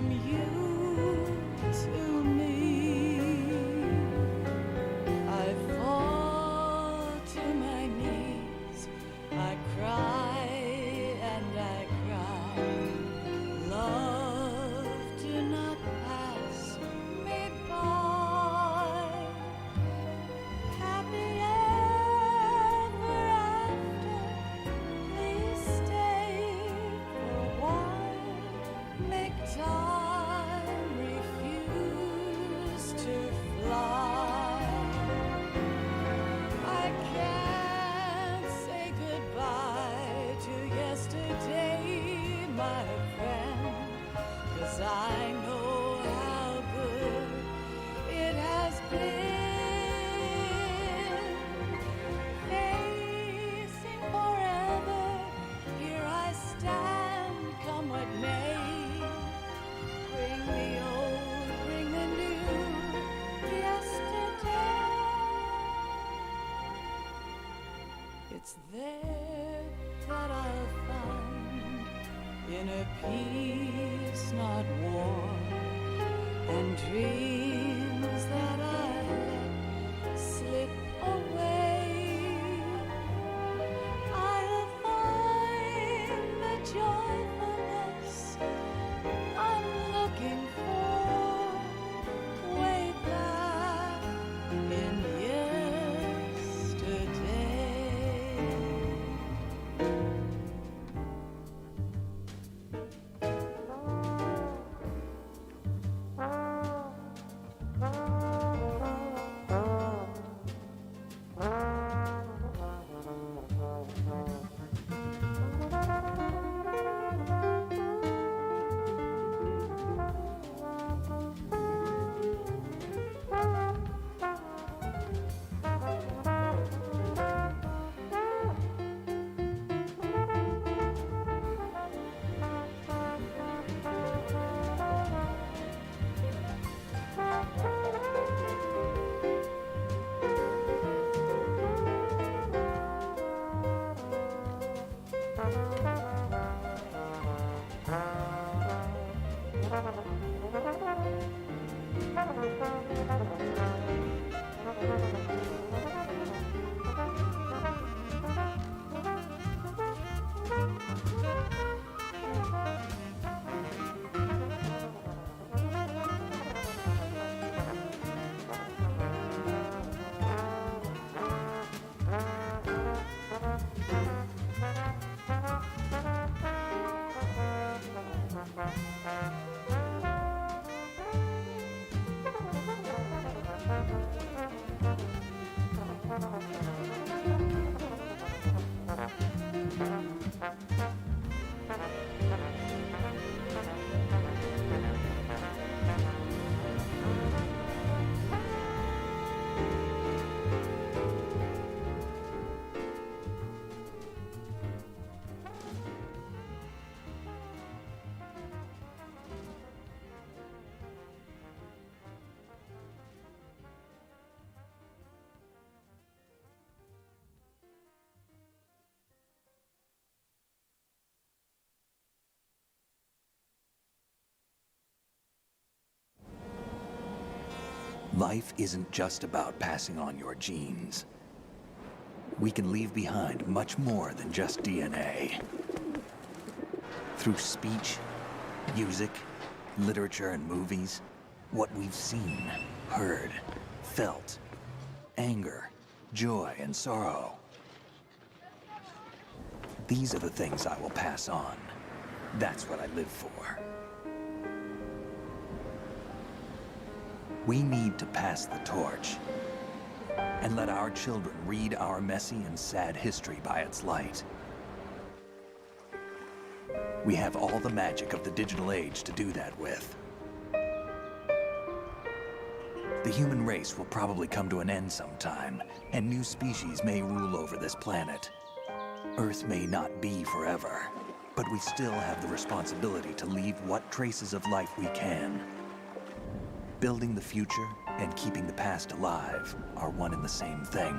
[SPEAKER 10] from you to me. I fall to my knees, I cry and I cry. Love, do not pass me by. Happy ever after, please stay for a while. Make time, refuse to fly. I can't say goodbye to yesterday, my friend, 'cause I know how good it has been. Facing forever, here I stand, come what may. Bring the old, bring the new, yesterday. It's there that I'll find inner peace, not war, and dreams that I let slip away. I'll find the joyfulness I'm looking for way back in yesterday.
[SPEAKER 2] Life isn't just about passing on your genes. We can leave behind much more than just DNA. Through speech, music, literature, and movies, what we've seen, heard, felt, anger, joy, and sorrow. These are the things I will pass on. That's what I live for. We need to pass the torch and let our children read our messy and sad history by its light. We have all the magic of the digital age to do that with. The human race will probably come to an end sometime, and new species may rule over this planet. Earth may not be forever, but we still have the responsibility to leave what traces of life we can. Building the future and keeping the past alive are one and the same thing.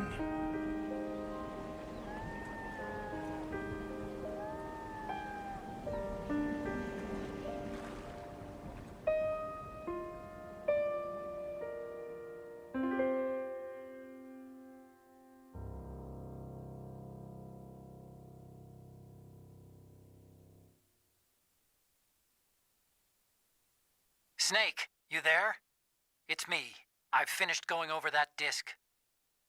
[SPEAKER 18] Snake, you there? It's me. I've finished going over that disk.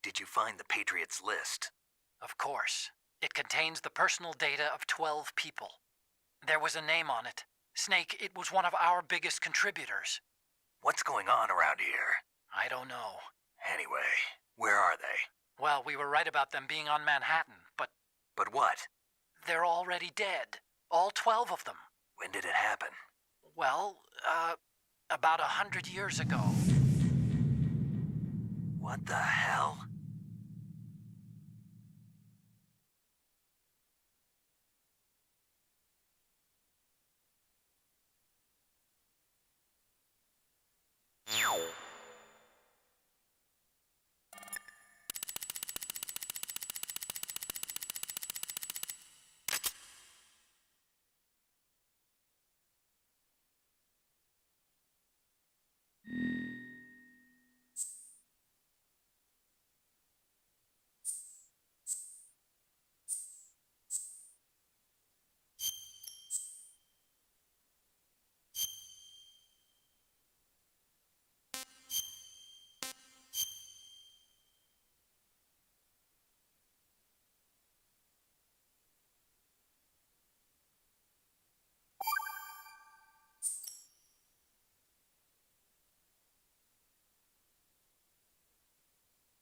[SPEAKER 19] Did you find the Patriots list?
[SPEAKER 18] Of course. It contains the personal data of 12 people. There was a name on it. Snake, it was one of our biggest contributors.
[SPEAKER 19] What's going on around here?
[SPEAKER 18] I don't know.
[SPEAKER 19] Anyway, where are they?
[SPEAKER 18] Well, we were right about them being on Manhattan, but...
[SPEAKER 19] But what?
[SPEAKER 18] They're already dead. All 12 of them.
[SPEAKER 19] When did it happen?
[SPEAKER 18] Well, about 100 years ago.
[SPEAKER 19] What the hell?